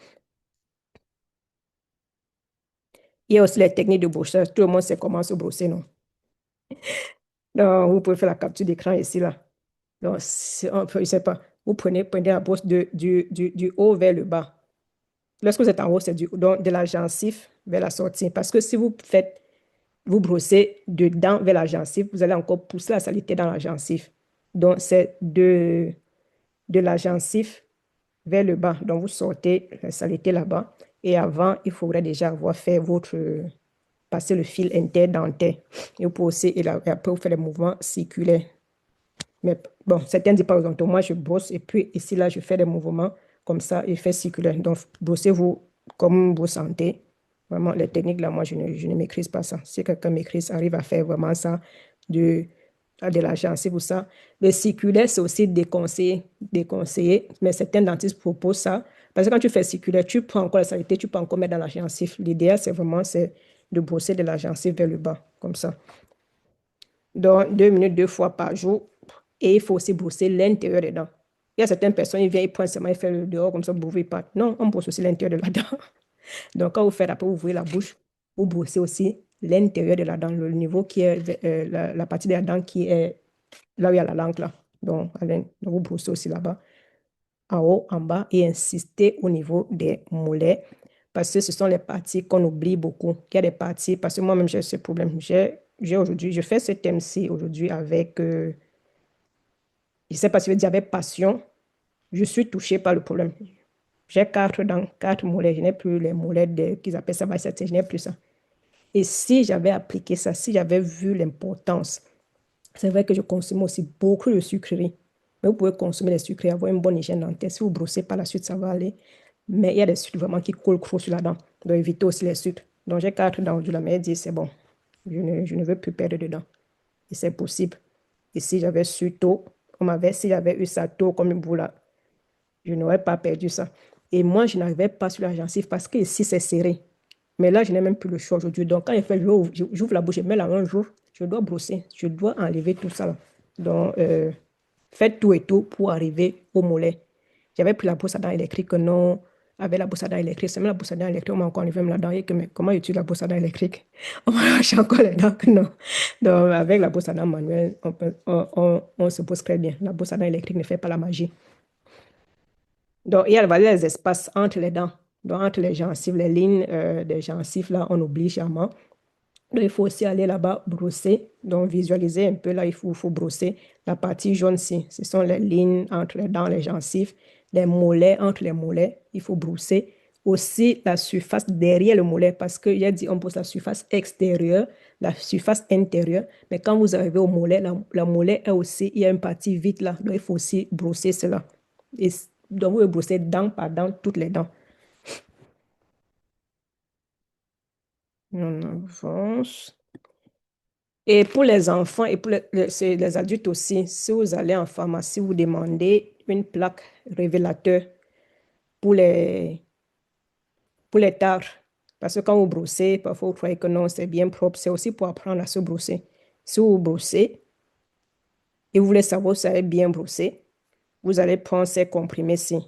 Il y a aussi les techniques de brossage. Tout le monde sait comment se brosser, non? Donc, vous pouvez faire la capture d'écran ici, là. Donc, je ne sais pas. Vous prenez la brosse du haut vers le bas. Lorsque vous êtes en haut, c'est donc de la gencive vers la sortie. Parce que si vous brossez dedans vers la gencive, vous allez encore pousser la saleté dans la gencive. Donc, c'est de la gencive vers le bas. Donc, vous sortez la saleté là-bas. Et avant, il faudrait déjà avoir fait passer le fil interdentaire. Et vous pouvez aussi, et après, vous faites les mouvements circulaires. Mais bon, certains disent par exemple, moi, je brosse et puis ici, là, je fais des mouvements comme ça, effet circulaire. Donc, brossez-vous comme vous sentez. Vraiment, les techniques, là, moi, je ne maîtrise pas ça. Si quelqu'un maîtrise, arrive à faire vraiment ça, de, de la gencive ou ça. Le circulaire, c'est aussi déconseillé, mais certains dentistes proposent ça. Parce que quand tu fais circulaire, tu prends encore la saleté, tu peux encore mettre dans la gencive. L'idéal, c'est de brosser de la gencive vers le bas, comme ça. Donc, 2 minutes, 2 fois par jour. Et il faut aussi brosser l'intérieur des dents. Il y a certaines personnes, ils viennent, ils prennent seulement, ils font le dehors, comme ça, vous ne bouvez pas. Non, on brosse aussi l'intérieur de la dent. Donc, quand vous faites, après, vous ouvrez la bouche, vous brossez aussi l'intérieur de la dent, le niveau qui est, la partie de la dent qui est là où il y a la langue, là. Donc, vous brossez aussi là-bas, en haut, en bas, et insistez au niveau des mollets, parce que ce sont les parties qu'on oublie beaucoup. Il y a des parties, parce que moi-même, j'ai ce problème. J'ai aujourd'hui, je fais ce thème-ci aujourd'hui avec, je ne sais pas si je veux dire avec passion, Je suis touchée par le problème. J'ai quatre dents, quatre mollets. Je n'ai plus les mollets qu'ils appellent ça, je n'ai plus ça. Et si j'avais appliqué ça, si j'avais vu l'importance, c'est vrai que je consomme aussi beaucoup de sucreries. Mais vous pouvez consommer les sucreries, avoir une bonne hygiène dentaire. Si vous brossez par la suite, ça va aller. Mais il y a des sucres vraiment qui collent trop sur la dent. Donc, évitez aussi les sucres. Donc, j'ai quatre dents aujourd'hui. La mère dit, c'est bon. Je ne veux plus perdre de dents. Et c'est possible. Et si j'avais su tôt, si j'avais eu ça tôt comme une boule, je n'aurais pas perdu ça. Et moi, je n'arrivais pas sur la gencive parce que ici, c'est serré. Mais là, je n'ai même plus le choix aujourd'hui. Donc, quand il fait, j'ouvre la bouche, je mets la main, un jour, je dois brosser, je dois enlever tout ça là. Donc, faites tout et tout pour arriver au mollet. J'avais pris la brosse à dents électrique, non. Avec la brosse à dents électrique, c'est même la brosse à dents électrique, on m'a encore enlevé la dent. Et que, mais comment utilise la brosse à dents électrique? On m'a lâché encore les dents, que non. Donc, avec la brosse à dents manuelle, on se pose très bien. La brosse à dents électrique ne fait pas la magie. Donc, il y a les espaces entre les dents, donc entre les gencives, les lignes des gencives, là, on oublie jamais. Donc, il faut aussi aller là-bas brosser. Donc, visualiser un peu, là, il faut brosser la partie jaune-ci. Ce sont les lignes entre les dents, les gencives, les mollets, entre les mollets. Il faut brosser aussi la surface derrière le mollet parce qu'il y a dit on brosse la surface extérieure, la surface intérieure. Mais quand vous arrivez au mollet, la mollet est aussi, il y a une partie vide là. Donc, il faut aussi brosser cela. Et donc, vous brosser dent par dent, toutes les dents. On avance. Et pour les enfants et pour les adultes aussi, si vous allez en pharmacie, vous demandez une plaque révélateur pour les tares. Parce que quand vous brossez, parfois vous croyez que non, c'est bien propre. C'est aussi pour apprendre à se brosser. Si vous brossez et vous voulez savoir si vous avez bien brossé, vous allez prendre ces comprimés-ci.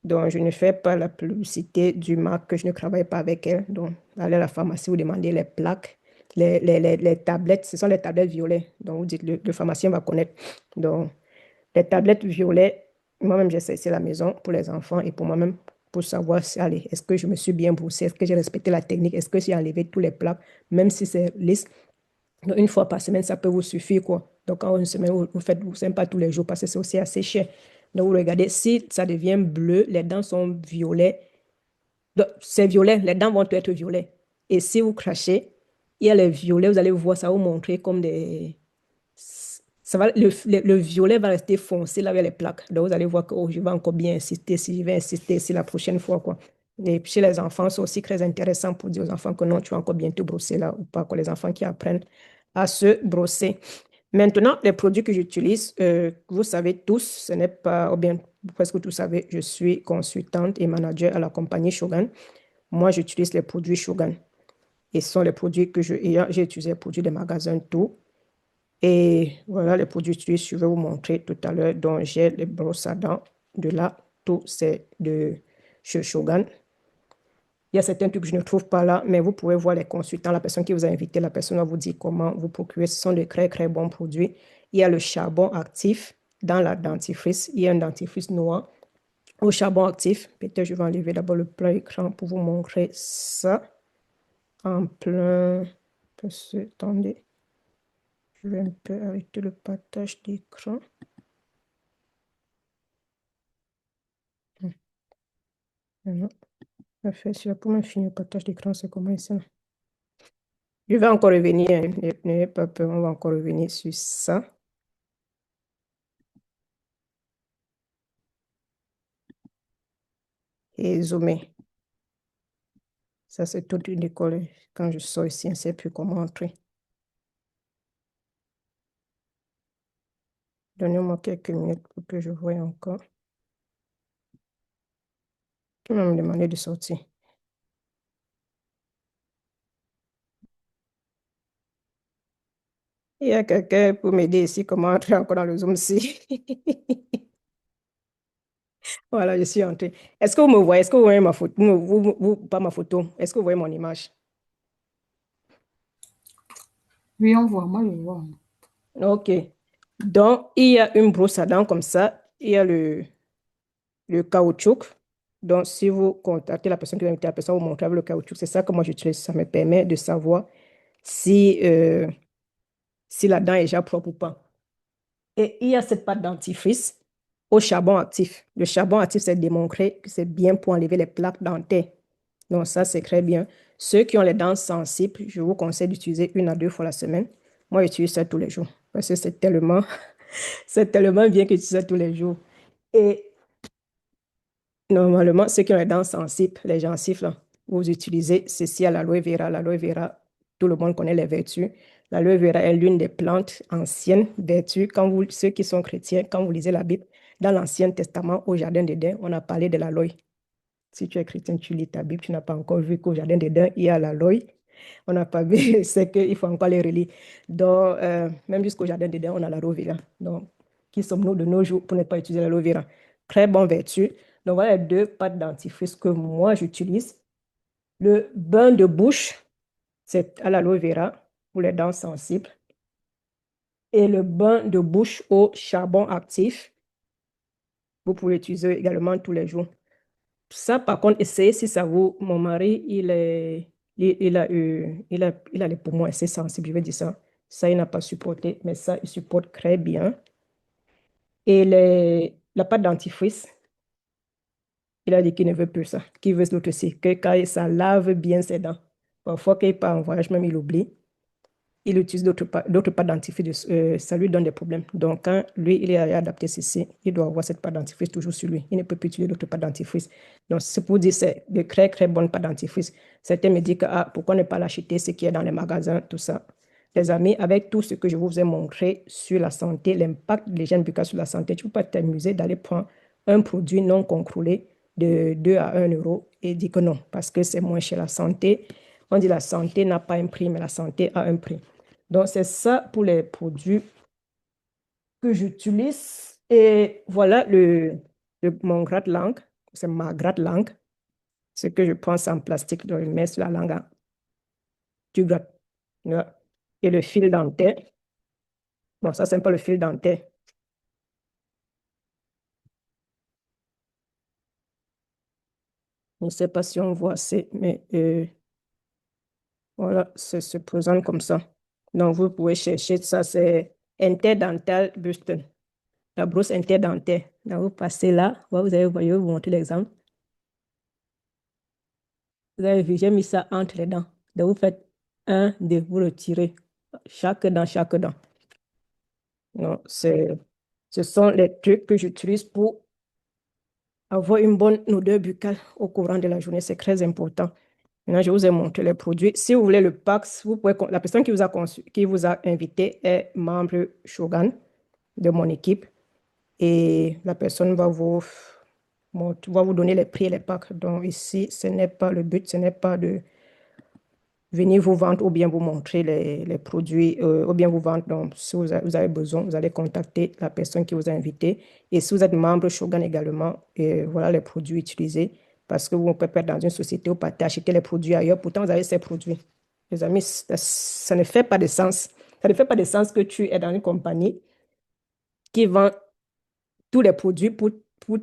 Donc, je ne fais pas la publicité du marque, que je ne travaille pas avec elle. Donc, allez à la pharmacie, vous demandez les plaques, les tablettes. Ce sont les tablettes violettes. Donc, vous dites, le pharmacien va connaître. Donc, les tablettes violettes, moi-même, j'essaie ici à la maison pour les enfants et pour moi-même, pour savoir si, allez, est-ce que je me suis bien brossé, est-ce que j'ai respecté la technique, est-ce que j'ai enlevé tous les plaques, même si c'est lisse. Donc, une fois par semaine, ça peut vous suffire, quoi. Donc, en une semaine, vous faites, vous n'aimez pas tous les jours parce que c'est aussi assez cher. Donc, vous regardez, si ça devient bleu, les dents sont violets. Donc, c'est violet, les dents vont être violets. Et si vous crachez, il y a les violets, vous allez voir, ça va vous montrer comme des... Ça va, le violet va rester foncé là avec les plaques. Donc, vous allez voir que oh, je vais encore bien insister, si je vais insister, si la prochaine fois, quoi. Et puis, chez les enfants, c'est aussi très intéressant pour dire aux enfants que non, tu vas encore bientôt brosser là ou pas, quoi. Les enfants qui apprennent à se brosser. Maintenant, les produits que j'utilise, vous savez tous, ce n'est pas, ou bien presque tout savez, je suis consultante et manager à la compagnie Shogun. Moi, j'utilise les produits Shogun. Et ce sont les produits que j'ai utilisé les produits des magasins tout. Et voilà les produits que je vais vous montrer tout à l'heure. Donc, j'ai les brosses à dents de là. Tout, c'est de chez Shogun. Il y a certains trucs que je ne trouve pas là, mais vous pouvez voir les consultants, la personne qui vous a invité, la personne va vous dire comment vous procurer. Ce sont de très, très bons produits. Il y a le charbon actif dans la dentifrice. Il y a un dentifrice noir au charbon actif. Peut-être je vais enlever d'abord le plein écran pour vous montrer ça en plein. Attendez, je vais un peu arrêter le partage d'écran. Non, parfait. Si la pour me finir le partage d'écran, c'est comment ici? Je vais encore revenir, hein. N'ayez pas peur, on va encore revenir sur ça. Et zoomer. Ça, c'est toute une école. Quand je sors ici, on ne sait plus comment entrer. Donnez-moi quelques minutes pour que je voie encore. Qui va me demander de sortir? Il y a quelqu'un pour m'aider ici, comment entrer encore dans le Zoom-ci. Voilà, je suis entrée. Est-ce que vous me voyez? Est-ce que vous voyez ma photo? Pas ma photo. Est-ce que vous voyez mon image? Oui, on voit, moi je vois. OK. Donc, il y a une brosse à dents comme ça. Il y a le caoutchouc. Donc, si vous contactez la personne qui va inviter la personne, vous montrez avec le caoutchouc. C'est ça que moi j'utilise. Ça me permet de savoir si, si la dent est déjà propre ou pas. Et il y a cette pâte dentifrice. au charbon actif. Le charbon actif, c'est démontré que c'est bien pour enlever les plaques dentaires. Donc, ça, c'est très bien. Ceux qui ont les dents sensibles, je vous conseille d'utiliser 1 à 2 fois la semaine. Moi, j'utilise ça tous les jours parce que c'est tellement bien que j'utilise ça tous les jours. Et normalement, ceux qui ont les dents sensibles, les gencives, là, vous utilisez ceci à l'aloe vera. L'aloe vera, tout le monde connaît les vertus. L'aloe vera est l'une des plantes anciennes vertus. Ceux qui sont chrétiens, quand vous lisez la Bible, dans l'Ancien Testament, au Jardin d'Éden, on a parlé de l'aloe. Si tu es chrétien, tu lis ta Bible, tu n'as pas encore vu qu'au Jardin d'Éden, il y a l'aloe. On n'a pas vu, c'est qu'il faut encore les relire. Donc, même jusqu'au Jardin d'Éden, on a l'aloe vera. Donc, qui sommes-nous de nos jours pour ne pas utiliser l'aloe vera? Très bonne vertu. Donc, voilà les 2 pâtes dentifrice que moi, j'utilise. Le bain de bouche, c'est à l'aloe vera pour les dents sensibles. Et le bain de bouche au charbon actif, vous pouvez l'utiliser également tous les jours. Ça, par contre, essayez si ça vous... Mon mari, il a les poumons assez sensibles, je vais dire ça. Ça, il n'a pas supporté, mais ça, il supporte très bien. Et la pâte dentifrice, il a dit qu'il ne veut plus ça, qu'il veut l'autre aussi, que quand ça lave bien ses dents. Parfois, quand il part en voyage, même il oublie. Il utilise d'autres pâtes dentifrice, ça lui donne des problèmes. Donc, quand lui, il est adapté ceci, il doit avoir cette pâte dentifrice toujours sur lui. Il ne peut plus utiliser d'autres pâtes dentifrice. Donc, c'est pour dire c'est de très, très bonnes pâtes dentifrice. Certains me disent que, pourquoi ne pas l'acheter, ce qui est dans les magasins, tout ça. Les amis, avec tout ce que je vous ai montré sur la santé, l'impact de l'hygiène buccale sur la santé, tu ne peux pas t'amuser d'aller prendre un produit non contrôlé de 2 à 1 euro et dire que non, parce que c'est moins cher. La santé, on dit la santé n'a pas un prix, mais la santé a un prix. Donc, c'est ça pour les produits que j'utilise. Et voilà mon gratte-langue. C'est ma gratte-langue. Ce que je prends, c'est en plastique, donc je mets sur la langue. Tu grattes. Voilà. Et le fil dentaire. Bon, ça, c'est pas le fil dentaire. Je ne sais pas si on voit assez, mais voilà, ça se présente comme ça. Donc, vous pouvez chercher ça, c'est Interdental Buston. La brosse interdentaire. Donc, vous passez là, vous allez, je vais vous montrer l'exemple. Vous avez vu, j'ai mis ça entre les dents. Donc, vous faites un, deux, vous retirez chaque dent, chaque dent. Non, ce sont les trucs que j'utilise pour avoir une bonne odeur buccale au courant de la journée. C'est très important. Maintenant, je vous ai montré les produits. Si vous voulez le Pax, la personne qui vous a invité est membre Shogun de mon équipe et la personne va vous donner les prix et les packs. Donc ici, ce n'est pas le but, ce n'est pas de venir vous vendre ou bien vous montrer les produits ou bien vous vendre. Donc, si vous avez besoin, vous allez contacter la personne qui vous a invité. Et si vous êtes membre Shogun également, et voilà les produits utilisés. Parce que vous pouvez pas être dans une société où partez acheter les produits ailleurs. Pourtant, vous avez ces produits. Les amis, ça ne fait pas de sens. Ça ne fait pas de sens que tu es dans une compagnie qui vend tous les produits pour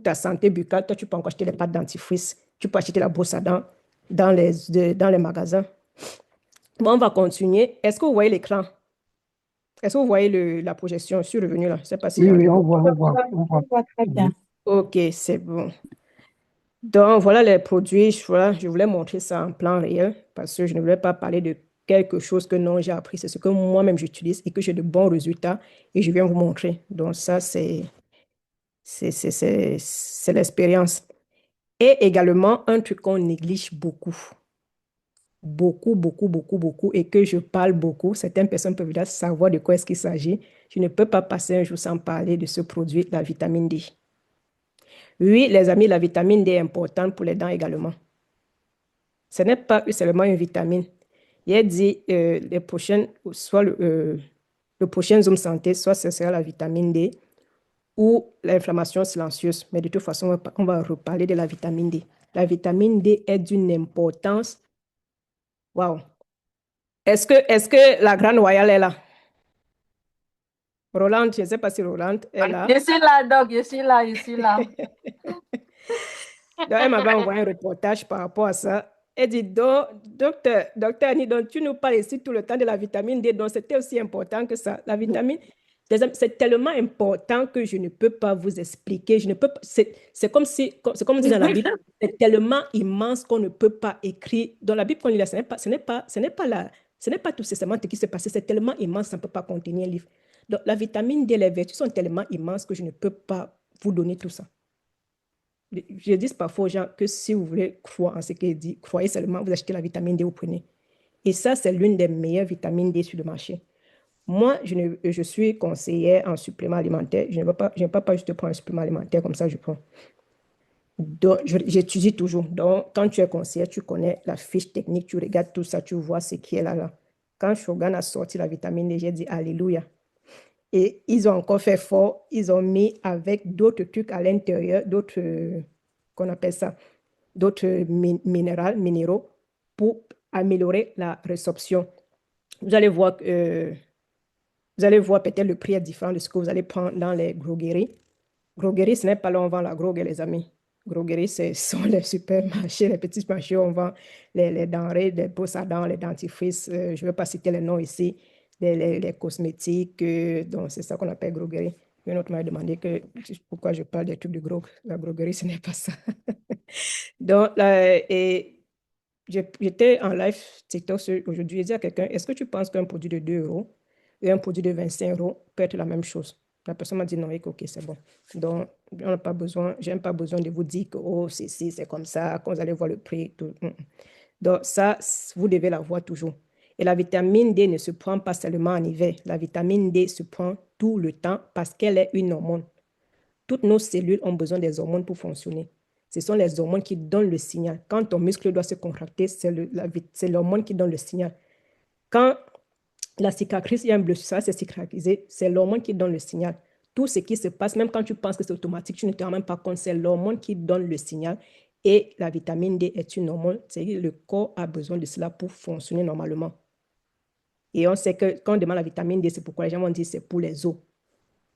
ta santé buccale. Toi, tu peux encore acheter les pâtes dentifrice. Tu peux acheter la brosse à dents dans les magasins. Bon, on va continuer. Est-ce que vous voyez l'écran? Est-ce que vous voyez la projection? Je suis revenu là. Je ne sais pas si Oui, oui, j'arrive. on voit, on voit, on On voit. voit très bien. Mhm. OK, c'est bon. Donc, voilà les produits. Voilà, je voulais montrer ça en plan réel parce que je ne voulais pas parler de quelque chose que non, j'ai appris. C'est ce que moi-même j'utilise et que j'ai de bons résultats et je viens vous montrer. Donc, ça, c'est l'expérience. Et également, un truc qu'on néglige beaucoup. Beaucoup, beaucoup, beaucoup, beaucoup, et que je parle beaucoup. Certaines personnes peuvent déjà savoir de quoi est-ce qu'il s'agit. Je ne peux pas passer un jour sans parler de ce produit, la vitamine D. Oui, les amis, la vitamine D est importante pour les dents également. Ce n'est pas seulement une vitamine. Il a dit les prochaines, soit le prochain Zoom Santé, soit ce sera la vitamine D ou l'inflammation silencieuse. Mais de toute façon, on va reparler de la vitamine D. La vitamine D est d'une importance. Waouh! Est-ce que la grande royale est là? Roland, je ne sais pas si Roland est là. Je suis là, Doc, je suis là, je suis là. Donc, elle m'avait envoyé un reportage par rapport à ça. Elle dit, docteur Annie, donc tu nous parles ici tout le temps de la vitamine D, donc c'était aussi important que ça. La vitamine, Les amis, c'est tellement important que je ne peux pas vous expliquer. Je ne peux pas, c'est comme si, c'est comme on dit dans la Bible, c'est tellement immense qu'on ne peut pas écrire. Dans la Bible qu'on lit là, ce n'est pas tout ce qui s'est passé. C'est tellement immense, ça ne peut pas contenir un livre. Donc, la vitamine D, les vertus sont tellement immenses que je ne peux pas vous donner tout ça. Je dis parfois aux gens que si vous voulez croire en ce qu'il dit, croyez seulement, vous achetez la vitamine D, vous prenez. Et ça, c'est l'une des meilleures vitamines D sur le marché. Moi, je suis conseillère en supplément alimentaire. Je ne vais pas juste prendre un supplément alimentaire comme ça, je prends. Donc, j'étudie toujours. Donc, quand tu es conseillère, tu connais la fiche technique, tu regardes tout ça, tu vois ce qui est là. Quand Shogun a sorti la vitamine D, j'ai dit Alléluia. Et ils ont encore fait fort, ils ont mis avec d'autres trucs à l'intérieur, d'autres, qu'on appelle ça, d'autres minéraux pour améliorer la résorption. Vous allez voir peut-être le prix est différent de ce que vous allez prendre dans les drogueries. Droguerie, ce n'est pas là où on vend la drogue, les amis. Droguerie, ce sont les supermarchés, les petits marchés où on vend les denrées, les brosses à dents, les dentifrices. Je ne vais pas citer les noms ici, les cosmétiques. Donc, c'est ça qu'on appelle droguerie. Un autre m'a demandé pourquoi je parle des trucs de drogue. La droguerie, ce n'est pas ça. Donc, j'étais en live TikTok aujourd'hui. J'ai dit à quelqu'un, est-ce que tu penses qu'un produit de 2 euros et un produit de 25 euros peut être la même chose? La personne m'a dit non, et que, ok, c'est bon. Donc, je n'ai pas besoin de vous dire que oh, c'est comme ça, quand vous allez voir le prix. Tout. Donc, ça, vous devez la voir toujours. Et la vitamine D ne se prend pas seulement en hiver. La vitamine D se prend tout le temps parce qu'elle est une hormone. Toutes nos cellules ont besoin des hormones pour fonctionner. Ce sont les hormones qui donnent le signal. Quand ton muscle doit se contracter, c'est l'hormone qui donne le signal. Quand la cicatrice, il y a un bleu, ça c'est cicatrisé, c'est l'hormone qui donne le signal. Tout ce qui se passe, même quand tu penses que c'est automatique, tu ne te rends même pas compte, c'est l'hormone qui donne le signal. Et la vitamine D est une hormone, c'est-à-dire le corps a besoin de cela pour fonctionner normalement. Et on sait que quand on demande la vitamine D, c'est pourquoi les gens vont dire c'est pour les os.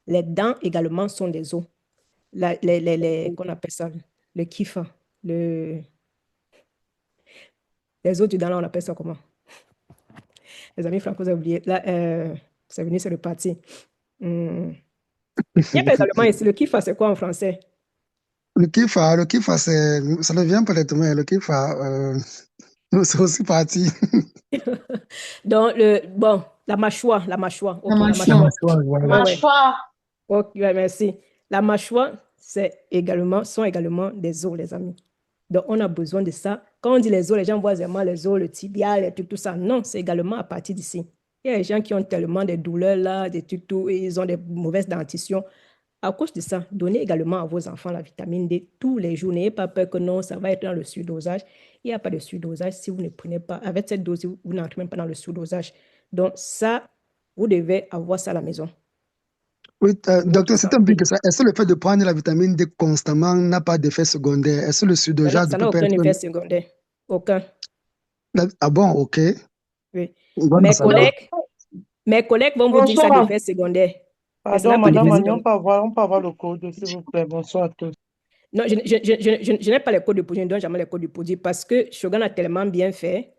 Les dents également sont des os. Qu'on appelle ça, le kifa, les os du dent, là, on appelle ça comment? Les amis franco, vous avez oublié. Là, c'est venu, c'est reparti. Il y a également ici, le kifa, c'est quoi en français? Le kifa, ça ne vient peut-être, mais le kifa, c'est aussi parti. Donc, la mâchoire. Ok, la La mâchoire. mâchoire, voilà. Ouais, ouais. Mâchoire. Ok, ouais, merci. La mâchoire, sont également des os, les amis. Donc, on a besoin de ça. Quand on dit les os, les gens voient vraiment les os, le tibia, les trucs, tout ça. Non, c'est également à partir d'ici. Il y a des gens qui ont tellement de douleurs là, des trucs, tout, et ils ont des mauvaises dentitions. À cause de ça, donnez également à vos enfants la vitamine D tous les jours. N'ayez pas peur que non, ça va être dans le surdosage. Il n'y a pas de surdosage si vous ne prenez pas. Avec cette dose, vous n'entrez même pas dans le surdosage. Donc, ça, vous devez avoir ça à la maison. Oui, docteur, c'est un peu que ça. Est-ce que le fait de prendre la vitamine D constamment n'a pas d'effet secondaire? Est-ce que le surdosage Ça peut n'a aucun être... effet secondaire. Aucun. Ah bon, ok. Oui. Bon à savoir. Mes collègues vont vous dire que ça a Bonsoir. des effets secondaires. Mais ça Pardon, n'a pas d'effet Madame Annie, secondaire. on peut avoir le code, s'il vous plaît. Bonsoir à tous. Non, je n'ai pas les codes de produit, je ne donne jamais les codes de produit parce que Shogun a tellement bien fait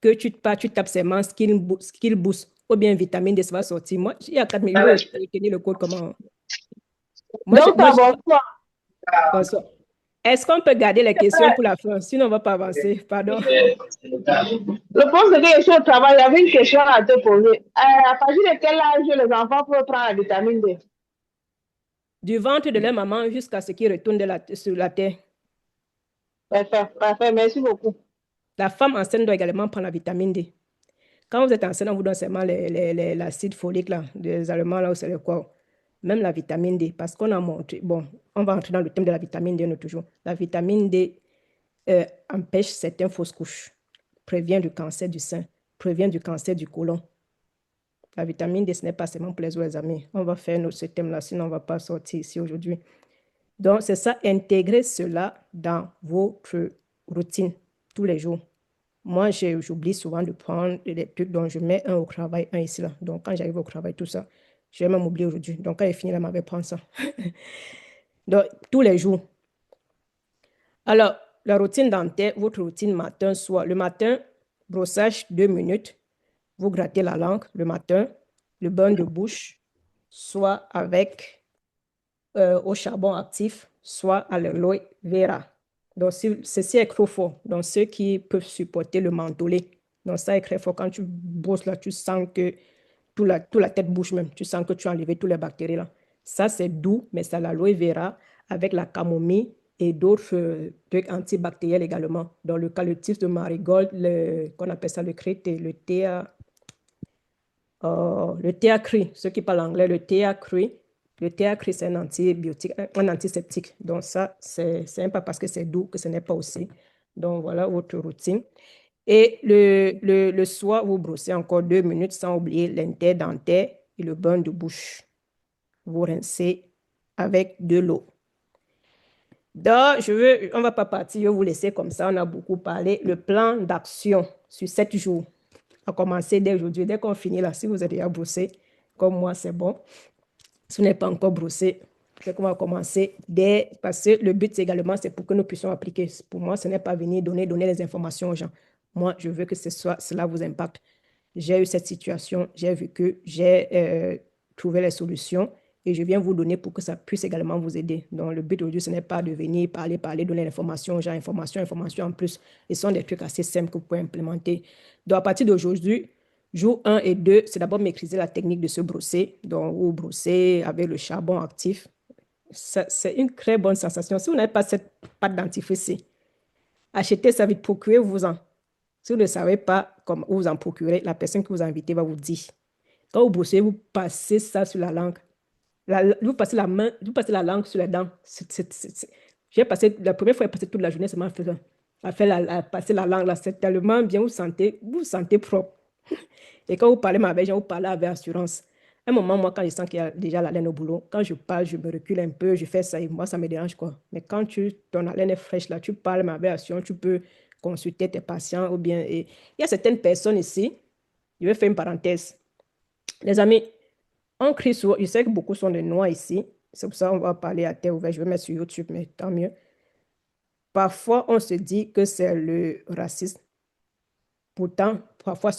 que tu tapes seulement skill boost ou bien vitamine D, ça va sortir. Moi, il y a 4 000 euros, je vais retenir le code comment. Moi, Bonsoir. bonsoir. Est-ce qu'on peut garder les questions pour la fin? Sinon, on ne va pas avancer. Pardon. Le problème, c'est que je suis au travail. J'avais une question à te poser. À partir de quel âge les enfants peuvent prendre la vitamine D? Du ventre de leur maman jusqu'à ce qu'ils retournent sur la terre. Parfait. Merci beaucoup. La femme enceinte doit également prendre la vitamine D. Quand vous êtes enceinte, on vous donne seulement l'acide folique, là, des Allemands, là, où c'est le quoi. Même la vitamine D, parce qu'on a montré, bon, on va entrer dans le thème de la vitamine D, nous, toujours. La vitamine D empêche certaines fausses couches, prévient du cancer du sein, prévient du cancer du côlon. La vitamine D, ce n'est pas seulement pour les autres amis. On va faire ce thème-là, sinon on ne va pas sortir ici aujourd'hui. Donc, c'est ça, intégrer cela dans votre routine tous les jours. Moi, j'oublie souvent de prendre des trucs dont je mets un au travail, un ici, là. Donc, quand j'arrive au travail, tout ça, je vais même oublier aujourd'hui. Donc, quand j'ai fini, là, je vais prendre ça. Donc, tous les jours. Alors, la routine dentaire, votre routine matin, soit le matin, brossage 2 minutes, vous grattez la langue le matin, le bain de bouche, soit avec au charbon actif, soit à l'aloe vera. Donc, ceci est trop fort. Donc, ceux qui peuvent supporter le mentholé, donc ça est très fort. Quand tu brosses là, tu sens que toute la tête bouge même. Tu sens que tu as enlevé toutes les bactéries là. Ça, c'est doux, mais c'est l'aloe vera avec la camomille et d'autres trucs antibactériels également. Dans le eucalyptus de marigold, qu'on appelle ça le crété, le thé cru, ceux qui parlent anglais, le thé cru. Le thé cru, c'est un antibiotique, un antiseptique. Donc ça, c'est pas parce que c'est doux que ce n'est pas aussi. Donc voilà votre routine. Et le soir, vous brossez encore 2 minutes sans oublier l'interdentaire et le bain de bouche. Vous rincez avec de l'eau. Donc, on ne va pas partir, je vais vous laisser comme ça, on a beaucoup parlé. Le plan d'action sur 7 jours, à commencer dès aujourd'hui, dès qu'on finit là, si vous êtes déjà brossé, comme moi, c'est bon. Si vous n'êtes pas encore brossé, c'est qu'on va commencer parce que le but également, c'est pour que nous puissions appliquer. Pour moi, ce n'est pas venir donner les informations aux gens. Moi, je veux que cela vous impacte. J'ai eu cette situation, j'ai vécu, j'ai trouvé les solutions et je viens vous donner pour que ça puisse également vous aider. Donc, le but aujourd'hui, ce n'est pas de venir parler, donner l'information aux gens, information en plus. Ce sont des trucs assez simples que vous pouvez implémenter. Donc, à partir d'aujourd'hui, jour 1 et 2, c'est d'abord maîtriser la technique de se brosser. Donc, vous brossez avec le charbon actif. C'est une très bonne sensation. Si vous n'avez pas cette pâte dentifrice, achetez ça vite, procurez-vous-en. Si vous ne savez pas comment vous en procurer, la personne que vous invitez va vous dire. Quand vous brossez, vous passez ça sur la langue. Vous passez la langue sur les dents. J'ai passé, la première fois, j'ai passé toute la journée seulement à passer la langue là. C'est tellement bien, vous vous sentez propre. Et quand vous parlez avec les gens, vous parlez avec assurance. À un moment, moi, quand je sens qu'il y a déjà la laine au boulot, quand je parle, je me recule un peu, je fais ça et moi, ça me dérange quoi. Mais quand ton haleine est fraîche là, tu parles mais avec assurance, tu peux consulter tes patients ou bien. Et il y a certaines personnes ici, je vais faire une parenthèse. Les amis, on crie souvent, je sais que beaucoup sont des noirs ici, c'est pour ça qu'on va parler à terre ouverte, je vais mettre sur YouTube, mais tant mieux. Parfois, on se dit que c'est le racisme. Pourtant, parfois,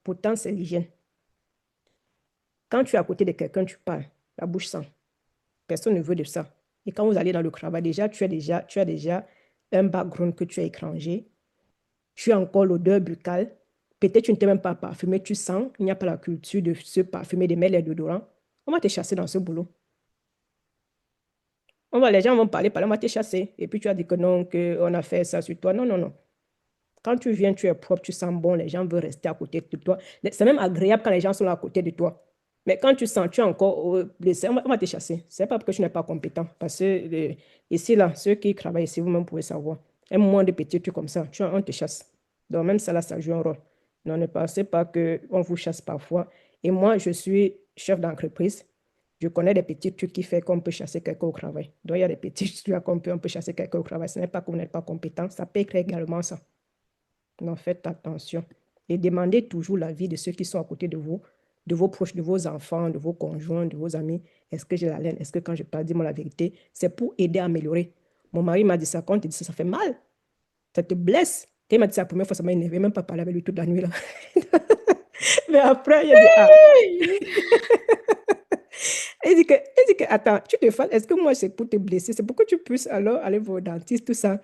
pourtant, c'est l'hygiène. Quand tu es à côté de quelqu'un, tu parles, la bouche sent. Personne ne veut de ça. Et quand vous allez dans le travail, déjà, tu as déjà un background que tu es étranger. Tu as encore l'odeur buccale. Peut-être tu ne t'es même pas parfumé, tu sens. Il n'y a pas la culture de se parfumer, de mettre les déodorants. On va te chasser dans ce boulot. Les gens vont parler, on va te chasser. Et puis tu as dit que non, qu'on a fait ça sur toi. Non, non, non. Quand tu viens, tu es propre, tu sens bon, les gens veulent rester à côté de toi. C'est même agréable quand les gens sont là à côté de toi. Mais quand tu sens, tu es encore blessé, on va te chasser. Ce n'est pas parce que tu n'es pas compétent. Parce que ici, là, ceux qui travaillent ici, vous-même pouvez savoir. Un moins de petits trucs comme ça, on te chasse. Donc même ça, là, ça joue un rôle. Donc ne pensez pas qu'on vous chasse parfois. Et moi, je suis chef d'entreprise. Je connais des petits trucs qui font qu'on peut chasser quelqu'un au travail. Donc il y a des petits trucs qu'on peut chasser quelqu'un au travail. Ce n'est pas que vous n'êtes pas compétent. Ça peut créer également ça. Donc faites attention. Et demandez toujours l'avis de ceux qui sont à côté de vous, de vos proches, de vos enfants, de vos conjoints, de vos amis. Est-ce que j'ai la laine? Est-ce que quand je parle, dis-moi la vérité? C'est pour aider à améliorer. Mon mari m'a dit ça, quand il dit ça, ça fait mal. Ça te blesse. Quand il m'a dit ça la première fois, ça m'a énervé, même pas parler avec lui toute la nuit là. Mais après, il a dit, ah. Il dit que, attends, tu te fais, est-ce que moi c'est pour te blesser? C'est pour que tu puisses alors aller voir le dentiste, tout ça.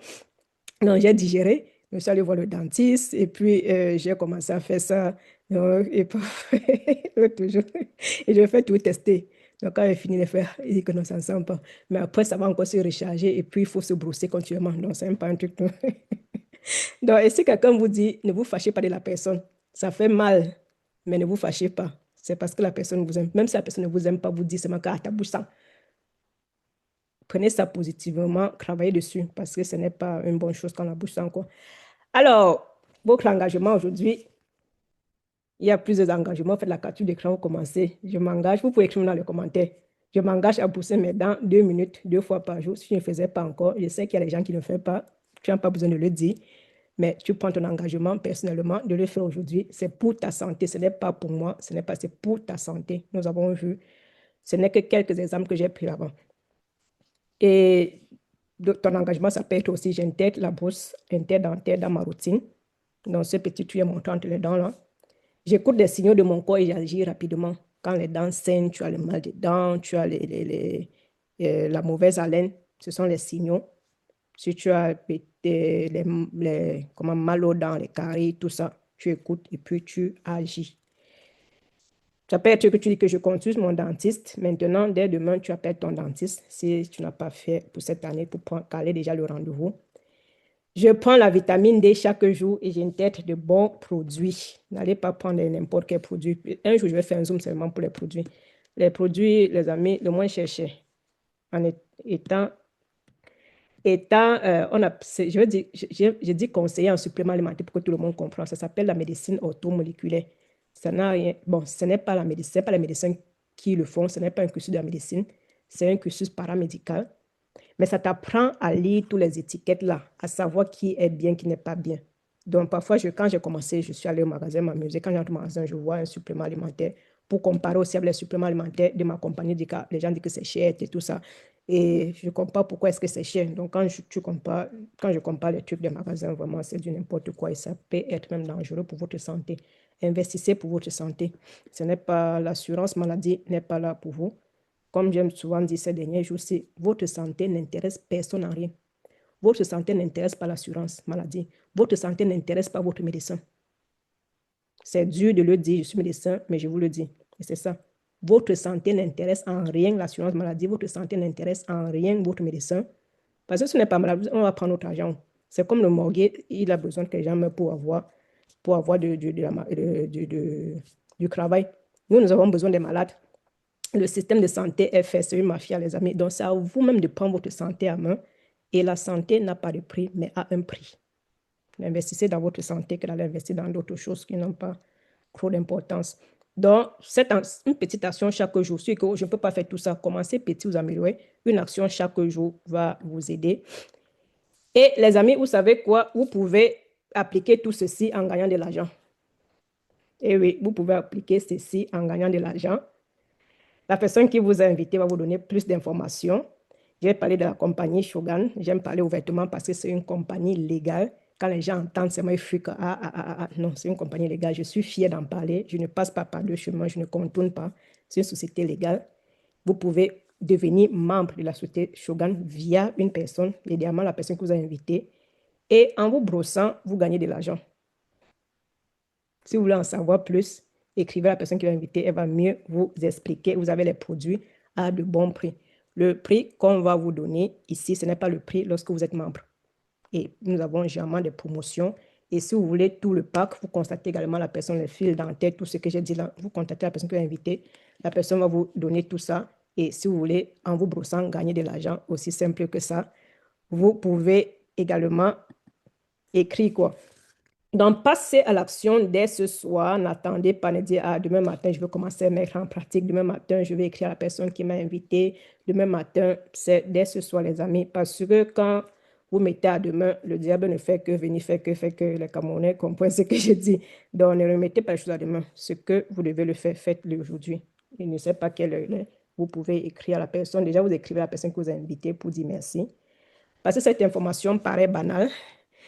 Non, j'ai digéré. Je suis allée voir le dentiste et puis j'ai commencé à faire ça. Donc, et toujours. Et je fais tout tester. Donc, quand j'ai fini de faire, il dit que non, ça ne sent pas. Mais après, ça va encore se recharger et puis il faut se brosser continuellement. Donc, c'est même pas un truc. Donc, et si quelqu'un vous dit, ne vous fâchez pas de la personne, ça fait mal, mais ne vous fâchez pas. C'est parce que la personne vous aime. Même si la personne ne vous aime pas, vous dit seulement qu'à ta bouche sent. Prenez ça positivement, travaillez dessus, parce que ce n'est pas une bonne chose quand la bouche sent encore. Alors, votre engagement aujourd'hui, il y a plusieurs engagements. Faites la capture d'écran, vous commencez. Je m'engage, vous pouvez écrire dans les commentaires. Je m'engage à brosser mes dents 2 minutes, 2 fois par jour. Si je ne faisais pas encore, je sais qu'il y a des gens qui ne le font pas. Tu n'as pas besoin de le dire. Mais tu prends ton engagement personnellement de le faire aujourd'hui. C'est pour ta santé. Ce n'est pas pour moi. Ce n'est pas, c'est pour ta santé. Nous avons vu. Ce n'est que quelques exemples que j'ai pris avant. Et ton engagement, ça peut être aussi, j'intègre la brosse interdentaire dans ma routine. Donc, ce petit tuyau montant entre les dents là. J'écoute des signaux de mon corps et j'agis rapidement. Quand les dents saignent, tu as le mal des dents, tu as la mauvaise haleine, ce sont les signaux. Si tu as comment, mal aux dents, les caries, tout ça, tu écoutes et puis tu agis. Ça peut être que tu dis que je consulte mon dentiste. Maintenant, dès demain, tu appelles ton dentiste si tu n'as pas fait pour cette année pour caler déjà le rendez-vous. Je prends la vitamine D chaque jour et j'ai une tête de bons produits. N'allez pas prendre n'importe quel produit. Un jour, je vais faire un zoom seulement pour les produits. Les produits, les amis, le moins cher, en étant je dis conseiller en supplément alimentaire pour que tout le monde comprenne. Ça s'appelle la médecine orthomoléculaire. Ça n'a rien. Bon, ce n'est pas la médecine, ce n'est pas les médecins qui le font, ce n'est pas un cursus de la médecine, c'est un cursus paramédical. Mais ça t'apprend à lire toutes les étiquettes là, à savoir qui est bien, qui n'est pas bien. Donc, parfois, quand j'ai commencé, je suis allée au magasin m'amuser. Quand j'entre au magasin, je vois un supplément alimentaire pour comparer aussi avec les suppléments alimentaires de ma compagnie. Les gens disent que c'est cher et tout ça. Et je ne comprends pas pourquoi est-ce que c'est cher. Donc, quand je compare les trucs des magasins, vraiment, c'est du n'importe quoi. Et ça peut être même dangereux pour votre santé. Investissez pour votre santé. Ce n'est pas l'assurance maladie, n'est pas là pour vous. Comme j'aime souvent dire ces derniers jours, votre santé n'intéresse personne en rien. Votre santé n'intéresse pas l'assurance maladie. Votre santé n'intéresse pas votre médecin. C'est dur de le dire, je suis médecin, mais je vous le dis. Et c'est ça. Votre santé n'intéresse en rien l'assurance maladie. Votre santé n'intéresse en rien votre médecin. Parce que ce n'est pas malade, on va prendre notre argent. C'est comme le morgue, il a besoin que les gens meurent pour avoir du travail. Nous avons besoin des malades. Le système de santé est fait, c'est une mafia, les amis. Donc, c'est à vous-même de prendre votre santé à main. Et la santé n'a pas de prix, mais a un prix. Investissez dans votre santé que d'aller investir dans d'autres choses qui n'ont pas trop d'importance. Donc, une petite action chaque jour. Si je ne peux pas faire tout ça, commencez petit, vous améliorez. Une action chaque jour va vous aider. Et les amis, vous savez quoi? Vous pouvez appliquer tout ceci en gagnant de l'argent. Et oui, vous pouvez appliquer ceci en gagnant de l'argent. La personne qui vous a invité va vous donner plus d'informations. Je vais parler de la compagnie Shogun. J'aime parler ouvertement parce que c'est une compagnie légale. Quand les gens entendent, c'est moi, non, c'est une compagnie légale. Je suis fière d'en parler. Je ne passe pas par deux chemins, je ne contourne pas. C'est une société légale. Vous pouvez devenir membre de la société Shogun via une personne, idéalement la personne que vous a invitée. Et en vous brossant, vous gagnez de l'argent. Si vous voulez en savoir plus, écrivez à la personne qui va inviter, elle va mieux vous expliquer. Vous avez les produits à de bons prix. Le prix qu'on va vous donner ici, ce n'est pas le prix lorsque vous êtes membre. Et nous avons généralement des promotions. Et si vous voulez tout le pack, vous constatez également la personne, les fils dentaires, tout ce que j'ai dit là. Vous contactez la personne qui va inviter. La personne va vous donner tout ça. Et si vous voulez, en vous brossant, gagner de l'argent, aussi simple que ça, vous pouvez également écrire quoi? Donc, passez à l'action dès ce soir. N'attendez pas, ne dites, demain matin, je vais commencer à mettre en pratique. Demain matin, je vais écrire à la personne qui m'a invité. Demain matin, c'est dès ce soir, les amis. Parce que quand vous mettez à demain, le diable ne fait que venir, fait que les Camerounais comprennent ce que je dis. Donc, ne remettez pas les choses à demain. Ce que vous devez le faire, faites-le aujourd'hui. Il ne sait pas quelle heure il est. Vous pouvez écrire à la personne. Déjà, vous écrivez à la personne qui vous a invité pour dire merci. Parce que cette information paraît banale.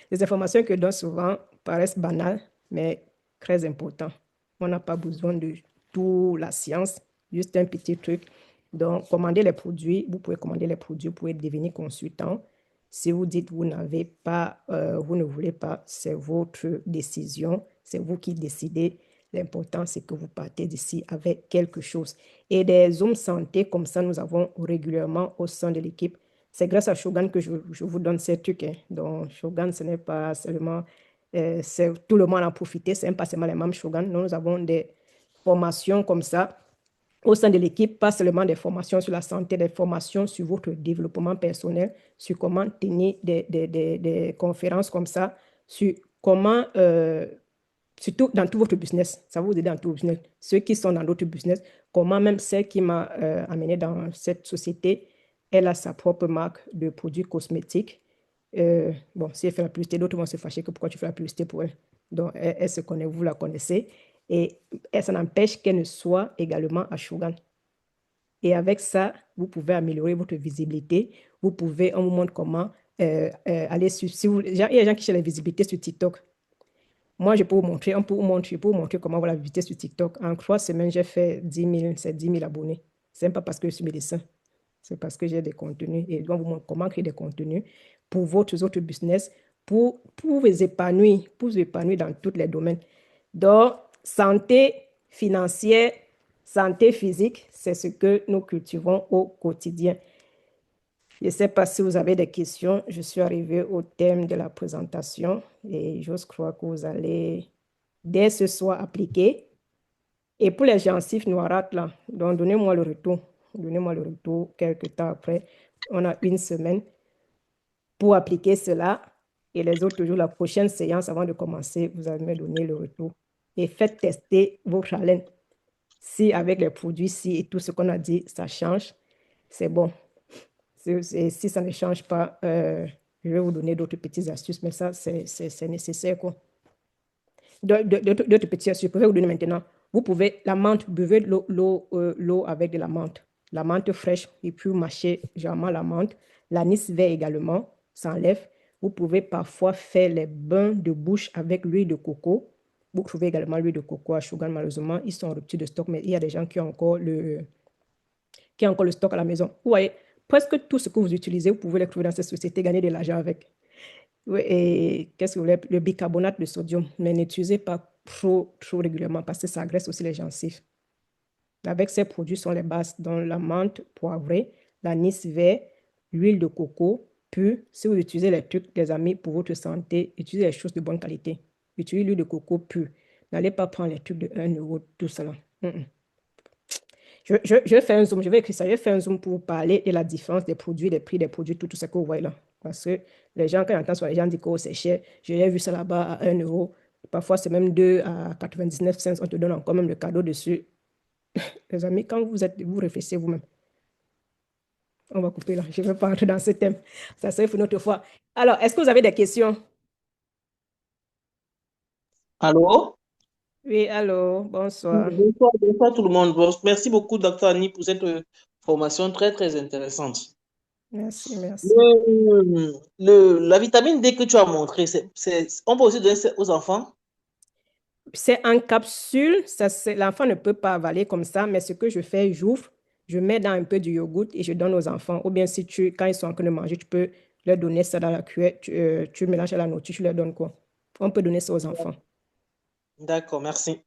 Les informations que je donne souvent paraissent banales, mais très importantes. On n'a pas besoin de toute la science, juste un petit truc. Donc, commandez les produits. Vous pouvez commander les produits, vous pouvez devenir consultant. Si vous dites vous n'avez pas, vous ne voulez pas, c'est votre décision. C'est vous qui décidez. L'important, c'est que vous partez d'ici avec quelque chose. Et des Zooms santé, comme ça, nous avons régulièrement au sein de l'équipe. C'est grâce à Shogun que je vous donne ces trucs. Hein. Donc, Shogun, ce n'est pas seulement... tout le monde en profiter, ce n'est pas seulement les membres Shogun. Nous avons des formations comme ça au sein de l'équipe, pas seulement des formations sur la santé, des formations sur votre développement personnel, sur comment tenir des conférences comme ça, sur comment... surtout dans tout votre business, ça va vous aider dans tout votre business. Ceux qui sont dans d'autres business, comment même celle qui m'a amené dans cette société, elle a sa propre marque de produits cosmétiques. Bon, si elle fait la publicité, d'autres vont se fâcher que pourquoi tu fais la publicité pour elle. Donc, elle se connaît, vous la connaissez. Et ça n'empêche qu'elle ne soit également à Shogun. Et avec ça, vous pouvez améliorer votre visibilité. Vous pouvez, on vous montre comment aller sur... il y a des gens qui cherchent la visibilité sur TikTok. Moi, je peux vous montrer, je peux vous montrer comment avoir la visiter sur TikTok. En 3 semaines, j'ai fait 10 000 abonnés. C'est pas parce que je suis médecin. C'est parce que j'ai des contenus et je dois vous montrer comment créer des contenus pour votre autres business, pour vous épanouir dans tous les domaines. Donc, santé financière, santé physique, c'est ce que nous cultivons au quotidien. Je ne sais pas si vous avez des questions. Je suis arrivée au thème de la présentation et j'ose croire que vous allez dès ce soir appliquer. Et pour les gencives noirâtres, là, donc donnez-moi le retour. Donnez-moi le retour quelques temps après. On a 1 semaine pour appliquer cela. Et les autres jours, la prochaine séance, avant de commencer, vous allez me donner le retour. Et faites tester vos challenges. Si avec les produits, si et tout ce qu'on a dit, ça change, c'est bon. Si ça ne change pas, je vais vous donner d'autres petites astuces, mais ça, c'est nécessaire, quoi. D'autres petites astuces, je peux vous donner maintenant. Vous pouvez, la menthe, buvez l'eau avec de la menthe. La menthe fraîche, et puis mâcher généralement la menthe. L'anis vert également s'enlève. Vous pouvez parfois faire les bains de bouche avec l'huile de coco. Vous trouvez également l'huile de coco à Sugar, malheureusement, ils sont en rupture de stock, mais il y a des gens qui ont encore le stock à la maison. Vous voyez, presque tout ce que vous utilisez, vous pouvez le trouver dans cette société, gagner de l'argent avec. Oui, et qu'est-ce que vous voulez? Le bicarbonate de sodium, mais n'utilisez pas trop régulièrement parce que ça agresse aussi les gencives. Avec ces produits sont les bases, dont la menthe poivrée, l'anis vert, l'huile de coco. Puis, si vous utilisez les trucs, les amis, pour votre santé, utilisez les choses de bonne qualité. Utilisez l'huile de coco pure. N'allez pas prendre les trucs de 1 euro, tout cela. Je vais faire un zoom, je vais écrire ça, je vais faire un zoom pour vous parler de la différence des produits, des prix des produits, tout ce que vous voyez là. Parce que les gens, quand ils entendent sur les gens disent que oh, c'est cher, j'ai vu ça là-bas à 1 euro, parfois c'est même 2 à 99 cents, on te donne encore même le cadeau dessus. Les amis, quand vous réfléchissez vous-même. On va couper là, je ne vais pas entrer dans ce thème. Ça serait pour une autre fois. Alors, est-ce que vous avez des questions? Allô? Oui, allô, bonsoir. Bonsoir, bonsoir tout le monde. Merci beaucoup, Dr. Annie, pour cette formation très, très intéressante. Merci, merci. La vitamine D que tu as montré, on peut aussi donner ça aux enfants? C'est en capsule, l'enfant ne peut pas avaler comme ça, mais ce que je fais, j'ouvre, je mets dans un peu du yogourt et je donne aux enfants. Ou bien si quand ils sont en train de manger, tu peux leur donner ça dans la cuillère, tu mélanges à la nourriture, tu leur donnes quoi? On peut donner ça aux enfants. D'accord, merci.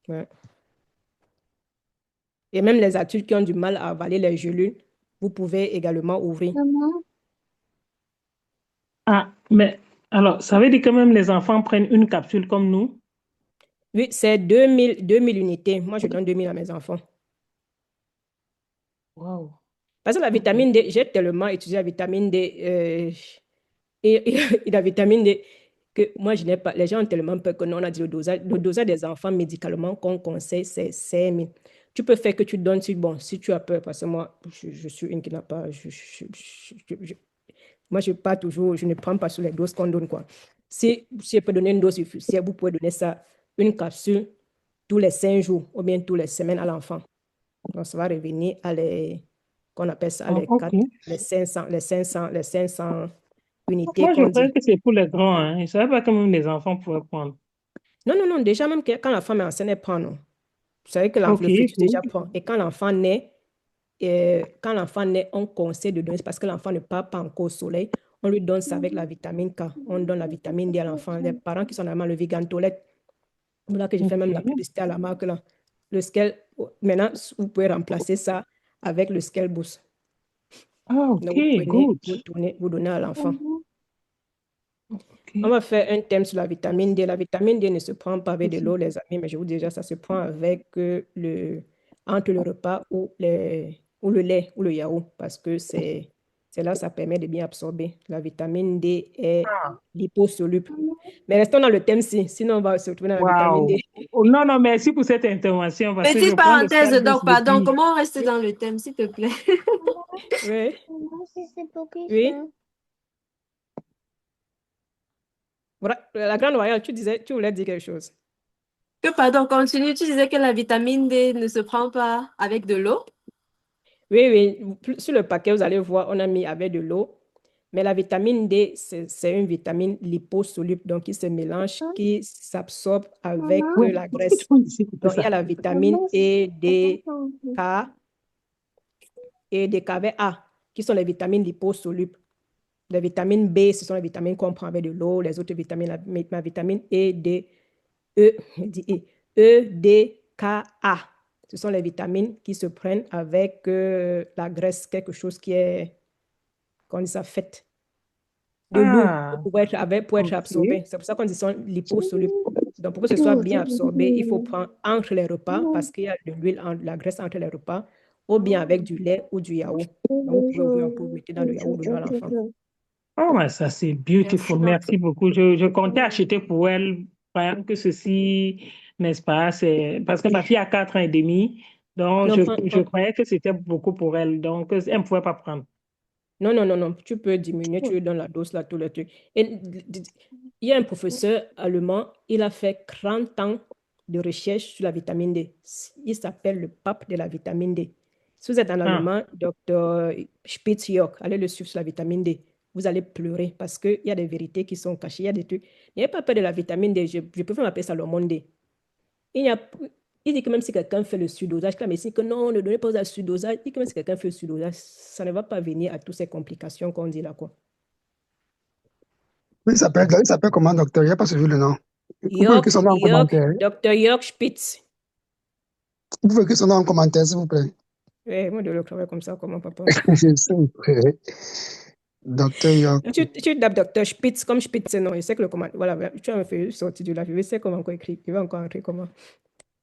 Ouais. Et même les adultes qui ont du mal à avaler les gélules, vous pouvez également ouvrir. Ah, mais alors, ça veut dire que même les enfants prennent une capsule comme nous? Oui, c'est 2000 unités. Moi, je donne 2000 à mes enfants. Wow. Parce que la vitamine D, j'ai tellement étudié la vitamine D et la vitamine D que moi, je n'ai pas. Les gens ont tellement peur que non, on a dit le dosage des enfants médicalement qu'on conseille, c'est 5000. Tu peux faire que tu donnes, si tu as peur, parce que moi, je suis une qui n'a pas. Moi, je ne prends pas sur les doses qu'on donne, quoi. Si je peux donner une dose suffisante, vous pouvez donner ça, une capsule, tous les 5 jours ou bien tous les semaines à l'enfant. Donc, ça va revenir à qu'on appelle ça, les 500 unités Moi, je qu'on croyais dit. que c'est pour les grands, hein. Je ne savais pas que même les enfants pouvaient prendre. Non, déjà même quand la femme est enceinte, elle prend, non. Vous savez que le fœtus déjà prend. Et quand l'enfant naît, on conseille de donner, parce que l'enfant ne part pas encore au soleil, on lui donne ça avec la vitamine K. On donne la vitamine D à l'enfant. Les parents qui sont normalement le Vigantolette, voilà que j'ai fait même la publicité à la marque là. Le Scale, maintenant, vous pouvez remplacer ça avec le Scale Boost. Ah, ok, Donc, vous good. vous donnez à l'enfant. Okay. On va faire un thème sur la vitamine D. La vitamine D ne se prend pas avec de l'eau, les amis, mais je vous dis déjà, ça se prend avec entre le repas ou le lait ou le yaourt, parce que c'est là ça permet de bien absorber. La vitamine D est liposoluble. Mais restons dans le thème-ci, sinon on va se retrouver dans la vitamine D. Oh, non, merci pour cette intervention. Parce que Petite je prends le parenthèse, Scalbus donc, pardon, depuis. comment rester dans le thème, s'il te plaît? Oui. Oui. Voilà. La grande royale, tu voulais dire quelque chose. Pardon, continue. Tu disais que la vitamine D ne se prend pas avec de l'eau? Oui. Sur le paquet, vous allez voir, on a mis avec de l'eau. Mais la vitamine D, c'est une vitamine liposoluble, donc qui se mélange, qui s'absorbe avec Ouais, la graisse. c'est Donc, il y ça. a la vitamine E, D, K et des KVA, qui sont les vitamines liposolubles. Les vitamines B, ce sont les vitamines qu'on prend avec de l'eau. Les autres vitamines, la vitamine E, D, E, E, D, K, A. Ce sont les vitamines qui se prennent avec la graisse, quelque chose qui est, qu'on dit ça, fait de l'eau pour être absorbé. C'est pour ça qu'on dit sont liposolubles. Donc, pour que ce soit bien absorbé, il faut prendre entre les repas parce qu'il y a de l'huile, la graisse entre les repas, ou bien avec du lait ou du yaourt. Donc, vous pouvez mettre dans le yaourt, donner à l'enfant. Oh, ouais, ça c'est beautiful. Merci beaucoup. Je comptais acheter pour elle, voyant que ceci, n'est-ce pas, c'est parce que ma fille a 4 ans et demi, donc Non, je croyais que c'était beaucoup pour elle, donc elle ne pouvait pas prendre. Non. Tu peux diminuer, tu lui donnes la dose, là, tout le truc. Et il y a un professeur allemand, il a fait 30 ans de recherche sur la vitamine D. Il s'appelle le pape de la vitamine D. Si vous êtes en allemand, Dr. Spitz-York, allez le suivre sur la vitamine D. Vous allez pleurer parce qu'il y a des vérités qui sont cachées, il y a des trucs. N'ayez pas peur de la vitamine D, je préfère m'appeler ça l'hormone D. Il dit que même si quelqu'un fait le surdosage, que la médecine que non, ne donnez pas le surdosage, il dit que même si quelqu'un fait le surdosage, ça ne va pas venir à toutes ces complications qu'on dit là, quoi. Oui, il s'appelle comment, docteur? Il n'y a pas suivi le nom. Vous pouvez York, écrire son nom en commentaire. Dr. York Spitz. Vous pouvez écrire son nom en commentaire, s'il vous plaît. Moi, de le travail comme ça, comment papa? S'il vous plaît. Docteur York. Tu tapes Dr. Spitz comme Spitz, non, je sais que le comment. Voilà, tu as fait sortir de la vie, je sais comment encore écrire. Il va encore écrire comment.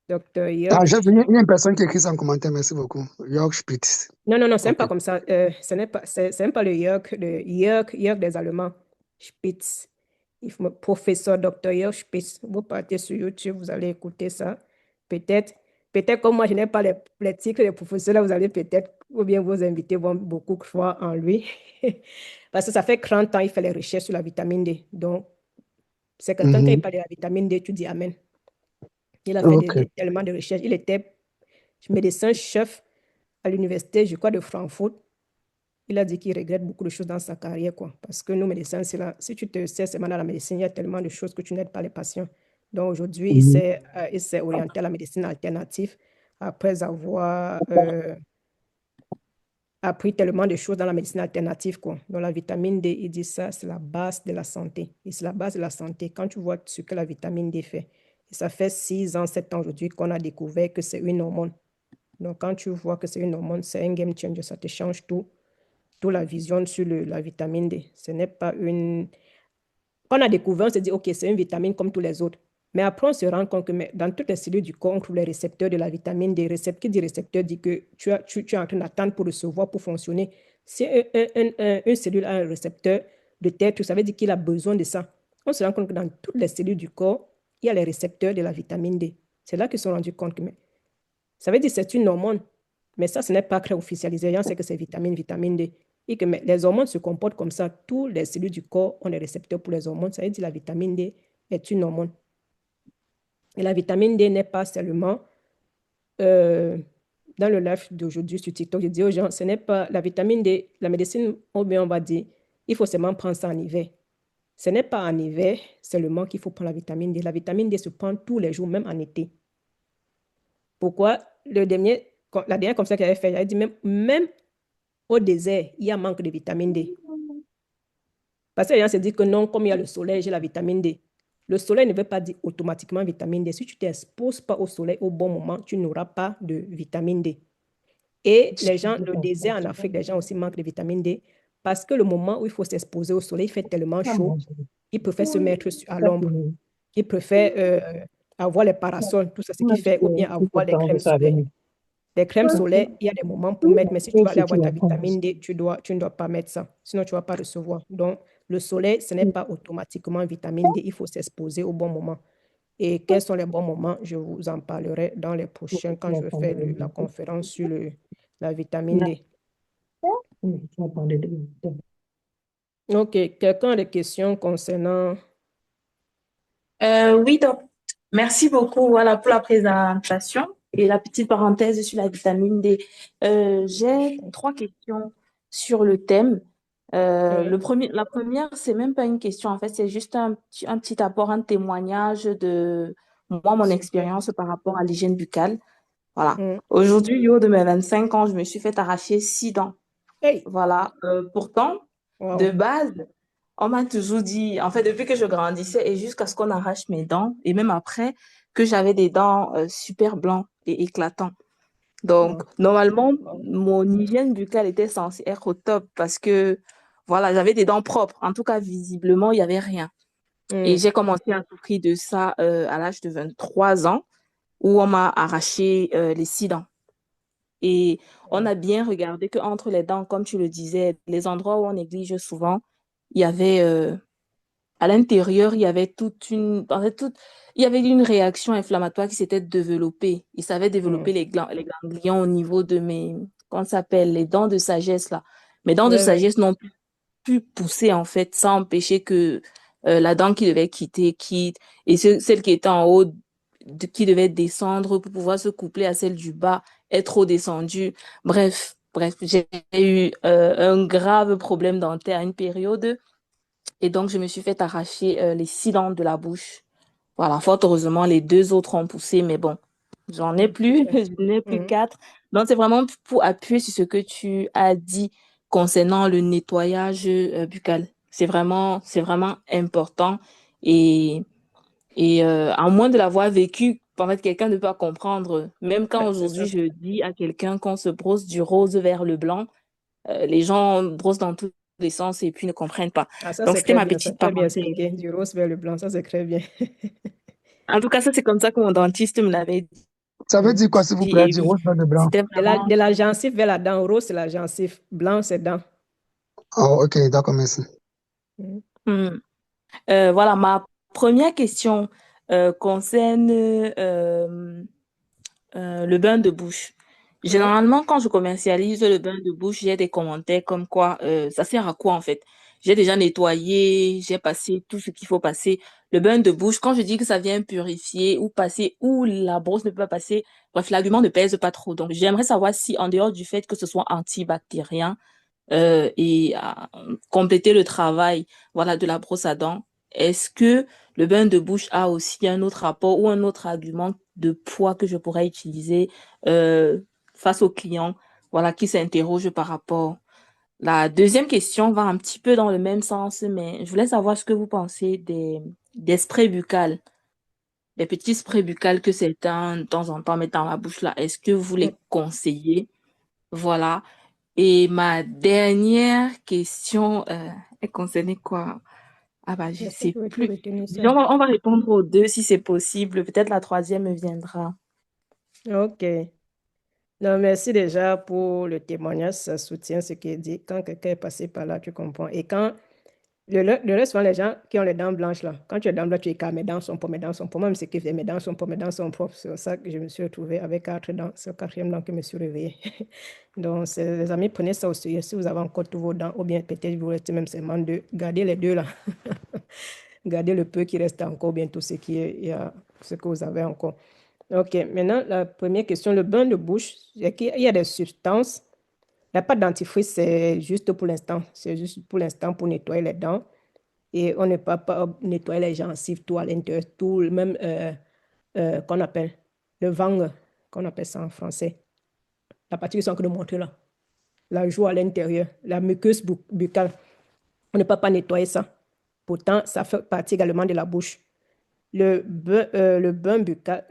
Dr. York. Il y a une personne qui écrit ça en commentaire, merci beaucoup. York Spitz. Non, c'est même pas comme ça. Ce n'est pas, c'est même pas le York des Allemands. Spitz. Professeur Dr. York Spitz. Vous partez sur YouTube, vous allez écouter ça. Peut-être comme moi, je n'ai pas les titres des professeurs, là, vous allez peut-être, ou bien vos invités vont beaucoup croire en lui. Parce que ça fait 30 ans, il fait les recherches sur la vitamine D. Donc, c'est quelqu'un qui parle de la vitamine D, tu dis Amen. Il a fait tellement de recherches. Il était médecin-chef à l'université, je crois, de Francfort. Il a dit qu'il regrette beaucoup de choses dans sa carrière, quoi. Parce que nous, médecins, c'est là. Si tu te sais seulement dans la médecine, il y a tellement de choses que tu n'aides pas les patients. Donc aujourd'hui, il s'est orienté à la médecine alternative après avoir appris tellement de choses dans la médecine alternative, quoi. Donc la vitamine D, il dit ça, c'est la base de la santé. Et c'est la base de la santé. Quand tu vois ce que la vitamine D fait, et ça fait 6 ans, 7 ans aujourd'hui qu'on a découvert que c'est une hormone. Donc quand tu vois que c'est une hormone, c'est un game changer, ça te change tout. Toute la vision sur la vitamine D. Ce n'est pas une... Quand on a découvert, on s'est dit, OK, c'est une vitamine comme tous les autres. Mais après, on se rend compte que dans toutes les cellules du corps, on trouve les récepteurs de la vitamine D. Qui dit récepteur dit que tu es en train d'attendre pour recevoir, pour fonctionner. Si une cellule a un récepteur de tête, ça veut dire qu'il a besoin de ça. On se rend compte que dans toutes les cellules du corps, il y a les récepteurs de la vitamine D. C'est là qu'ils se sont rendus compte que ça veut dire que c'est une hormone. Mais ça, ce n'est pas très officialisé. On sait que c'est vitamine D. Et que les hormones se comportent comme ça. Toutes les cellules du corps ont des récepteurs pour les hormones. Ça veut dire que la vitamine D est une hormone. Et la vitamine D n'est pas seulement dans le live d'aujourd'hui sur TikTok. Je dis aux gens, ce n'est pas la vitamine D, la médecine, ou bien on va dire, il faut seulement prendre ça en hiver. Ce n'est pas en hiver seulement qu'il faut prendre la vitamine D. La vitamine D se prend tous les jours, même en été. Pourquoi? La dernière comme ça qu'elle avait fait, elle a dit même au désert, il y a manque de vitamine D. Parce que les gens se disent que non, comme il y a le soleil, j'ai la vitamine D. Le soleil ne veut pas dire automatiquement vitamine D. Si tu ne t'exposes pas au soleil au bon moment, tu n'auras pas de vitamine D. Et les gens, le désert en Afrique, les gens aussi manquent de vitamine D parce que le moment où il faut s'exposer au soleil, il fait tellement chaud, ils préfèrent se mettre à l'ombre. Ils préfèrent avoir les parasols, tout ça, ce qui fait, ou bien avoir les crèmes solaires. Les crèmes solaires, il y a des moments pour mettre, mais si tu vas aller avoir ta vitamine D, tu ne dois pas mettre ça, sinon tu ne vas pas recevoir. Donc, le soleil, ce n'est pas automatiquement vitamine D, il faut s'exposer au bon moment. Et quels sont les bons moments? Je vous en parlerai dans les prochains, quand je vais faire la conférence sur la vitamine D. OK, quelqu'un a des questions concernant... Oui, donc, merci beaucoup voilà, pour la présentation et la petite parenthèse sur la vitamine D. J'ai 3 questions sur le thème. Oui. La première, c'est même pas une question, en fait, c'est juste un petit apport, un témoignage de moi, mon Super. expérience par rapport à l'hygiène buccale. Voilà. Mm. Aujourd'hui, du haut de mes 25 ans, je me suis fait arracher 6 dents. Hey, Voilà. Pourtant, de wow. base, on m'a toujours dit, en fait, depuis que je grandissais et jusqu'à ce qu'on arrache mes dents, et même après, que j'avais des dents super blancs et éclatants. Donc, Wow. normalement, mon hygiène buccale était censée être au top parce que, voilà, j'avais des dents propres. En tout cas, visiblement, il n'y avait rien. Et Mm. j'ai commencé à souffrir de ça à l'âge de 23 ans où on m'a arraché les 6 dents. Et on Wow. a bien regardé qu'entre les dents, comme tu le disais, les endroits où on néglige souvent, il y avait à l'intérieur, il y avait il y avait une réaction inflammatoire qui s'était développée. Il s'avait développé Mm. les ganglions au niveau de comment ça s'appelle, les dents de sagesse là. Mes dents de Ouais, ouais. sagesse n'ont plus pu pousser en fait, sans empêcher que la dent qui devait quitte, et celle qui était en haut, qui devait descendre pour pouvoir se coupler à celle du bas, est trop descendue. Bref, j'ai eu un grave problème dentaire à une période. Et donc, je me suis fait arracher les 6 dents de la bouche. Voilà, fort heureusement, les 2 autres ont poussé, mais bon, j'en ai plus, Super. j'en ai plus Mm. 4. Donc, c'est vraiment pour appuyer sur ce que tu as dit concernant le nettoyage buccal. C'est vraiment important. Et, à moins de l'avoir vécu, en fait, quelqu'un ne peut pas comprendre. Même quand C'est ça. aujourd'hui je dis à quelqu'un qu'on se brosse du rose vers le blanc, les gens brossent dans tous les sens et puis ne comprennent pas. Ah, ça, Donc, c'est c'était très ma bien. Ça, petite très bien parenthèse. expliqué. Du rose vers le blanc, ça, c'est très bien. En tout cas, ça, c'est comme ça que mon dentiste me l'avait Ça veut Mm. dire quoi, s'il vous plaît, dit. Et du oui, rose dans le blanc? c'était De vraiment. la gencive vers la dent. Rose, c'est la gencive. Blanc, c'est dent. Oh, ok, d'accord, merci. Mm. Hmm. Voilà, ma première question concerne le bain de bouche. Ouais. Généralement, quand je commercialise le bain de bouche, j'ai des commentaires comme quoi ça sert à quoi en fait? J'ai déjà nettoyé, j'ai passé tout ce qu'il faut passer. Le bain de bouche, quand je dis que ça vient purifier ou passer où la brosse ne peut pas passer, bref, l'argument ne pèse pas trop. Donc, j'aimerais savoir si, en dehors du fait que ce soit antibactérien et compléter le travail, voilà, de la brosse à dents, est-ce que le bain de bouche a aussi un autre rapport ou un autre argument de poids que je pourrais utiliser euh, face aux clients, voilà, qui s'interrogent par rapport. La deuxième question va un petit peu dans le même sens, mais je voulais savoir ce que vous pensez des sprays buccales, des petits sprays buccales que certains, de temps en temps, mettent dans la bouche là. Est-ce que vous Mm. les conseillez? Voilà. Et ma dernière question, elle concernait quoi? Ah bah, je Est-ce que tu sais veux tout plus. retenir ça? Disons, on va répondre aux deux si c'est possible. Peut-être la troisième me viendra. OK. Non, merci déjà pour le témoignage. Ça soutient ce qui est dit. Quand quelqu'un est passé par là, tu comprends. Et quand le reste, souvent, les gens qui ont les dents blanches, là, quand tu es dents blanches, tu es mes dents sont pas mes dents sont pas. Même ce qui fait mes dents sont pas mes dents sont propres. C'est pour ça que je me suis retrouvée avec 4 dents. C'est au 4e dent que je me suis réveillée. Donc, les amis, prenez ça au sérieux. Si vous avez encore tous vos dents, ou bien peut-être vous restez même seulement deux, gardez les deux là. Gardez le peu qui reste encore, bien tout ce qui est, ce que vous avez encore. OK, maintenant, la première question, le bain de bouche, il y a des substances. La pâte dentifrice, c'est juste pour l'instant. C'est juste pour l'instant pour nettoyer les dents. Et on ne peut pas nettoyer les gencives, tout à l'intérieur, tout, même qu'on appelle le vang, qu'on appelle ça en français. La partie qu'ils sont en train de montrer là. La joue à l'intérieur, la muqueuse buccale. On ne peut pas nettoyer ça. Pourtant, ça fait partie également de la bouche. Le bain buccal,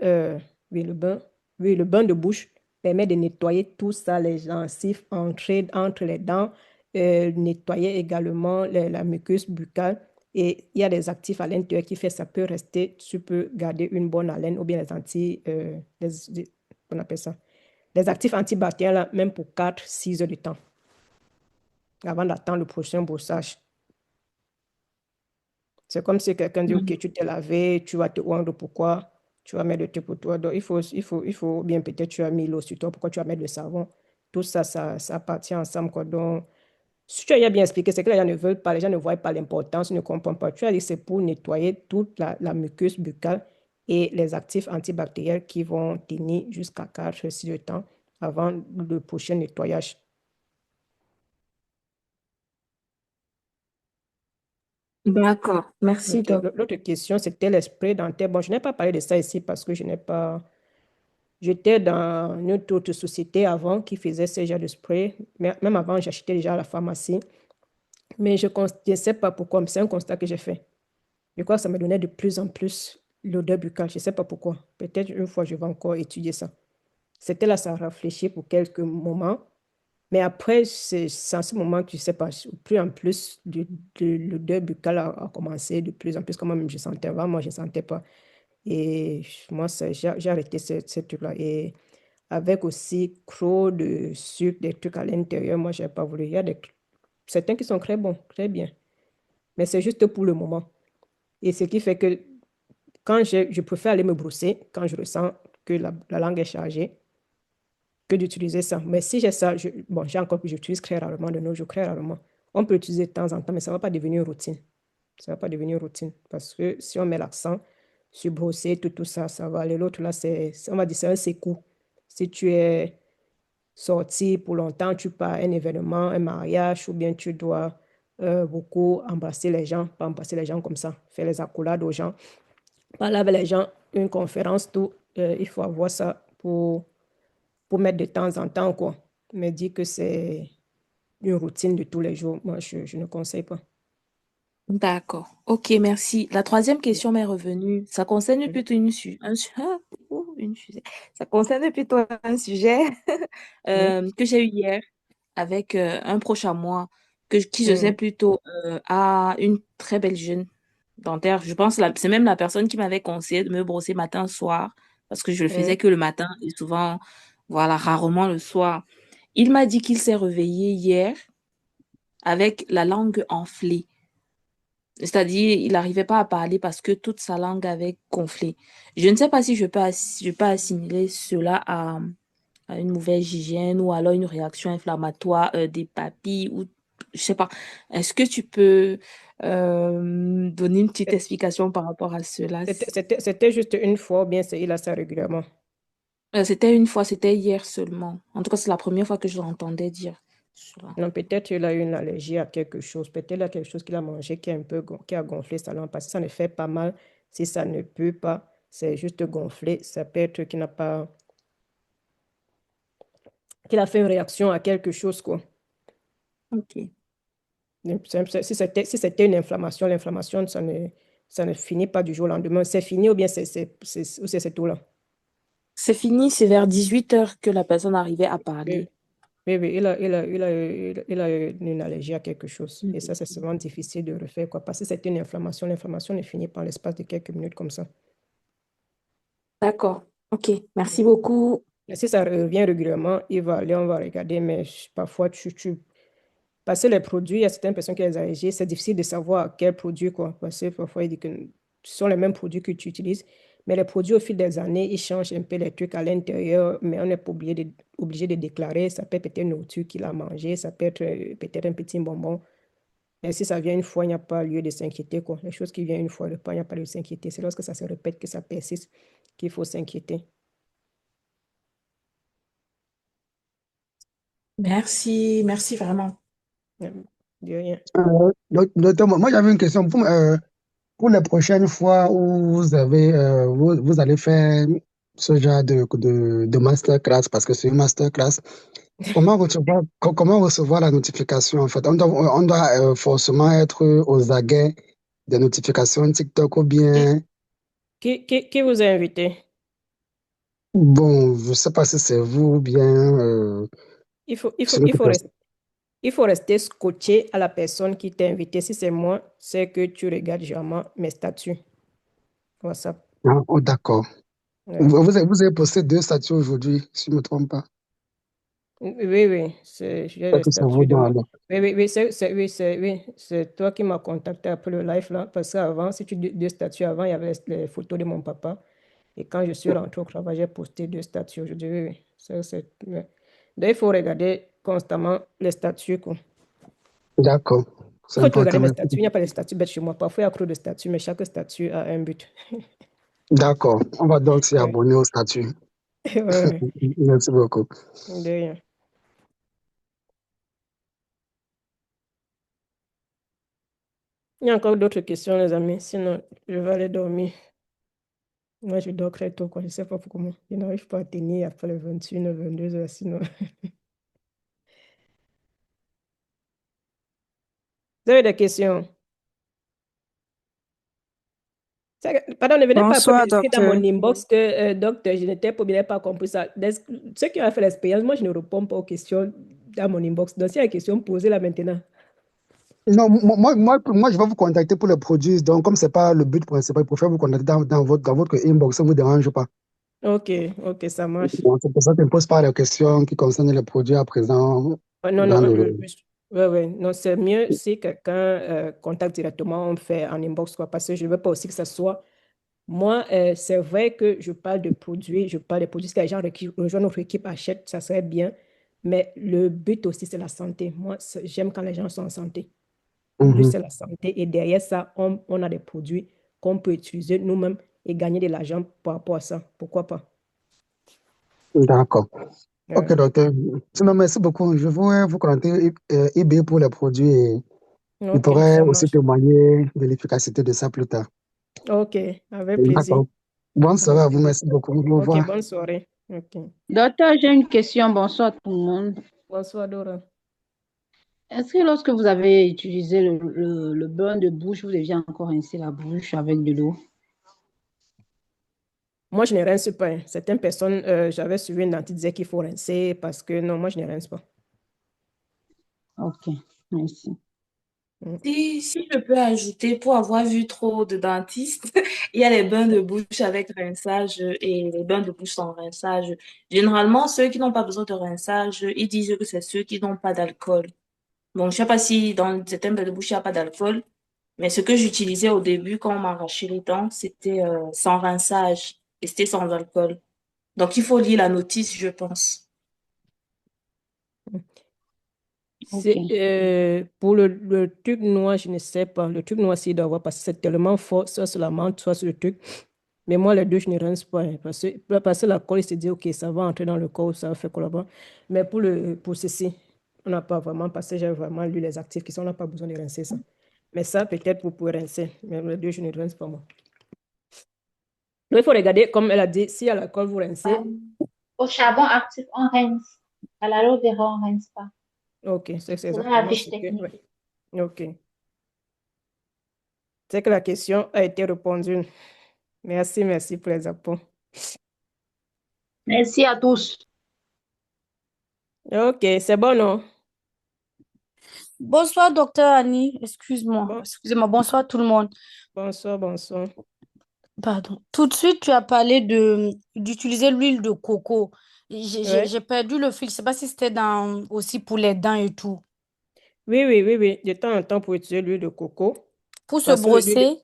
oui, le bain de bouche permet de nettoyer tout ça, les gencives entre les dents, nettoyer également la muqueuse buccale. Et il y a des actifs à l'intérieur qui fait ça peut rester, tu peux garder une bonne haleine ou bien on appelle ça, les actifs antibactériens, là, même pour 4 6 heures de temps avant d'attendre le prochain brossage. C'est comme si quelqu'un dit, OK, Mhm. tu t'es lavé, tu vas te rendre, pourquoi tu vas mettre le thé pour toi. Donc, bien peut-être tu as mis l'eau sur toi, pourquoi tu vas mettre le savon. Tout ça, ça appartient ensemble, quoi. Donc, si tu as bien expliqué, c'est que les gens ne veulent pas, les gens ne voient pas l'importance, ils ne comprennent pas. Tu as dit que c'est pour nettoyer toute la muqueuse buccale et les actifs antibactériels qui vont tenir jusqu'à 4 6 de temps avant le prochain nettoyage. D'accord. Merci, Ok. Doc. L'autre question, c'était les sprays dentaires. Bon, je n'ai pas parlé de ça ici parce que je n'ai pas. J'étais dans une autre société avant qui faisait ce genre de spray. Mais même avant, j'achetais déjà à la pharmacie. Mais je ne sais pas pourquoi, mais c'est un constat que j'ai fait. Je crois que ça me donnait de plus en plus l'odeur buccale. Je ne sais pas pourquoi. Peut-être une fois, je vais encore étudier ça. C'était là, ça a réfléchi pour quelques moments. Mais après, c'est en ce moment que je ne sais pas, plus en plus, l'odeur buccale a commencé de plus en plus. Comme même je sentais avant, moi, je ne sentais pas. Et moi, j'ai arrêté ce truc-là. Et avec aussi trop de sucre, des trucs à l'intérieur, moi, je n'ai pas voulu. Il y a certains qui sont très bons, très bien. Mais c'est juste pour le moment. Et ce qui fait que quand je préfère aller me brosser quand je ressens que la langue est chargée que d'utiliser ça. Mais si j'ai ça, bon, j'ai encore que j'utilise très rarement de nos jours, très rarement. On peut l'utiliser de temps en temps, mais ça ne va pas devenir une routine. Ça ne va pas devenir une routine. Parce que si on met l'accent sur brosser, tout ça, ça va aller. L'autre, là, on va dire, c'est un secours. Si tu es sorti pour longtemps, tu pars à un événement, un mariage, ou bien tu dois beaucoup embrasser les gens, pas embrasser les gens comme ça, faire les accolades aux gens, parler avec les gens, une conférence, tout, il faut avoir ça pour mettre de temps en temps, quoi. Mais dire que c'est une routine de tous les jours, moi, je ne conseille pas. D'accord. Ok, merci. La troisième question m'est revenue. Ça concerne Mhm. plutôt une sujet. Ça concerne plutôt un sujet Mhm. que j'ai eu hier avec un proche à moi, qui je sais Mhm. plutôt a une très belle jeune dentaire. Je pense que c'est même la personne qui m'avait conseillé de me brosser matin, soir, parce que je le faisais Mhm. que le matin et souvent, voilà, rarement le soir. Il m'a dit qu'il s'est réveillé hier avec la langue enflée. C'est-à-dire, il n'arrivait pas à parler parce que toute sa langue avait gonflé. Je ne sais pas si je peux assimiler cela à une mauvaise hygiène ou alors une réaction inflammatoire des papilles ou je sais pas. Est-ce que tu peux donner une petite explication par rapport à cela? C'était juste une fois, ou bien il a ça régulièrement. C'était une fois, c'était hier seulement. En tout cas, c'est la première fois que je l'entendais dire cela. Non, peut-être qu'il a eu une allergie à quelque chose. Peut-être il a quelque chose qu'il a mangé qui, qui a gonflé sa langue. Parce que ça ne fait pas mal si ça ne peut pas. C'est juste gonflé. Ça peut être qu'il a fait une réaction à quelque chose, quoi. Ok. Si c'était une inflammation, l'inflammation, ça ne finit pas du jour au lendemain. C'est fini ou bien c'est tout là. C'est fini, c'est vers 18 heures que la personne arrivait à Oui, parler. oui, oui, il a eu une allergie à quelque chose. Et ça, c'est souvent difficile de refaire, quoi. Parce que c'est une inflammation. L'inflammation ne finit pas en l'espace de quelques minutes comme ça. D'accord. Ok. Merci beaucoup. Et si ça revient régulièrement, il va aller, on va regarder, mais parfois, parce que les produits, il y a certaines personnes qui ont des allergies, c'est difficile de savoir quel produit, quoi. Parce que parfois, il dit que ce sont les mêmes produits que tu utilises, mais les produits, au fil des années, ils changent un peu les trucs à l'intérieur, mais on n'est pas obligé de déclarer. Ça peut être une nourriture qu'il a mangée, ça peut être peut-être un petit bonbon. Mais si ça vient une fois, il n'y a pas lieu de s'inquiéter, quoi. Les choses qui viennent une fois, il n'y a pas lieu de s'inquiéter. C'est lorsque ça se répète, que ça persiste, qu'il faut s'inquiéter. Merci, merci vraiment. Euh, De rien. Docteur, moi j'avais une question. Pour les prochaines fois où vous allez faire ce genre de masterclass, parce que c'est une masterclass, comment recevoir la notification en fait? On doit forcément être aux aguets des notifications TikTok ou Qui, bien, qui vous a invité? bon, je ne sais pas si c'est vous ou bien Il faut, il faut, c'est une il autre faut personne. rester, il faut rester scotché à la personne qui t'a invité. Si c'est moi, c'est que tu regardes jamais mes statuts WhatsApp. Ah, oh, d'accord. Ouais. Vous avez posté 2 statuts aujourd'hui, si je ne me trompe pas. Oui, oui, j'ai C'est les que c'est vous statuts de dans moi. alors. Oui, oui, oui, oui, c'est toi qui m'as contacté après le live là, parce qu'avant, si tu dis deux statuts avant, il y avait les photos de mon papa. Et quand je suis rentré au travail, j'ai posté deux statuts aujourd'hui. Oui, oui, ouais. Donc, il faut regarder constamment les statuts, quoi. D'accord. Il C'est faut te regarder important. mes statuts. Il n'y a pas de statut bête chez moi. Parfois, il y a trop de statuts, mais chaque statut a un but. D'accord. On va donc s'y Ouais. abonner au statut. Ouais, ouais. Merci beaucoup. De rien. Il y a encore d'autres questions, les amis. Sinon, je vais aller dormir. Moi, je dors très tôt, quoi. Je ne sais pas pourquoi. Je n'arrive pas à tenir après les 21 22 heures, sinon. Vous avez des questions? Pardon, ne venez pas après Bonsoir, m'écrire dans mon docteur. inbox que, docteur, je n'étais pas, bien pas compris ça. Ceux qui ont fait l'expérience, moi, je ne réponds pas aux questions dans mon inbox. Donc, s'il y a des questions, posez-la maintenant. Non, moi, je vais vous contacter pour les produits. Donc, comme ce n'est pas le but principal, je préfère vous contacter dans votre inbox, ça ne vous dérange pas. Ok, ok, ça marche. Donc, c'est pour ça que je ne pose pas les questions qui concernent les produits à présent Non, dans non, le... ouais, ouais. Non, c'est mieux si quelqu'un contacte directement, on fait en inbox, quoi, parce que je ne veux pas aussi que ça soit. Moi, c'est vrai que je parle de produits, je parle des produits que les gens qui rejoignent notre équipe achètent, ça serait bien, mais le but aussi, c'est la santé. Moi, j'aime quand les gens sont en santé. Le but, Mhm. c'est la santé. Et derrière ça, on a des produits qu'on peut utiliser nous-mêmes et gagner de l'argent par rapport à ça. Pourquoi pas? D'accord. Ok, Ouais. docteur. Sinon, merci beaucoup. Je vais vous contacter eBay pour les produits et je Ok, pourrai ça aussi marche. témoigner de l'efficacité de ça plus tard. Ok, avec plaisir. D'accord. Bonne soirée Avec à vous. plaisir. Merci beaucoup. Au Ok, revoir. bonne soirée. Ok. Docteur, j'ai une question. Bonsoir tout le monde. Bonsoir, Dora. Est-ce que lorsque vous avez utilisé le bain de bouche, vous deviez encore rincer la bouche avec de l'eau? Moi, je ne rince pas, hein. Certaines personnes, j'avais suivi une dentiste disait qu'il faut rincer parce que non, moi, je ne rince pas. Ok, merci. Mm. Si je peux ajouter, pour avoir vu trop de dentistes, il y a les bains de bouche avec rinçage et les bains de bouche sans rinçage. Généralement, ceux qui n'ont pas besoin de rinçage, ils disent que c'est ceux qui n'ont pas d'alcool. Bon, je ne sais pas si dans certains bains de bouche, il n'y a pas d'alcool, mais ce que j'utilisais au début quand on m'arrachait les dents, c'était sans rinçage et c'était sans alcool. Donc, il faut lire la notice, je pense. Ok. Pour le truc noir, je ne sais pas. Le truc noir, s'il doit avoir, parce que c'est tellement fort, soit sur la menthe, soit sur le truc. Mais moi, les deux, je ne rince pas, hein, parce que la colle, il se dit, OK, ça va entrer dans le corps, ça va faire quoi là-bas. Mais pour ceci, on n'a pas vraiment, parce que j'ai vraiment lu les actifs qui sont, on n'a pas besoin de rincer ça. Mais ça, peut-être, vous pouvez rincer. Mais les deux, je ne rince pas, moi. Donc, il faut regarder, comme elle a dit, si à la colle, vous rincez. Au charbon actif, on rince. À l'aloe vera, on rince pas. OK, c'est C'est dans la exactement fiche ce que... technique. ouais. OK. C'est que la question a été répondue. Merci, merci pour les apports. Merci à tous. OK, c'est bon, non? Bonsoir, docteur Annie. Excuse-moi. Bon, Excusez-moi. Bonsoir tout le monde. bonsoir, bonsoir. Pardon. Tout de suite, tu as parlé d'utiliser l'huile de coco. Ouais. J'ai perdu le fil. Je ne sais pas si c'était aussi pour les dents et tout. Oui, oui, oui, oui. De temps en temps, pour utiliser l'huile de coco. Pour se Parce que brosser,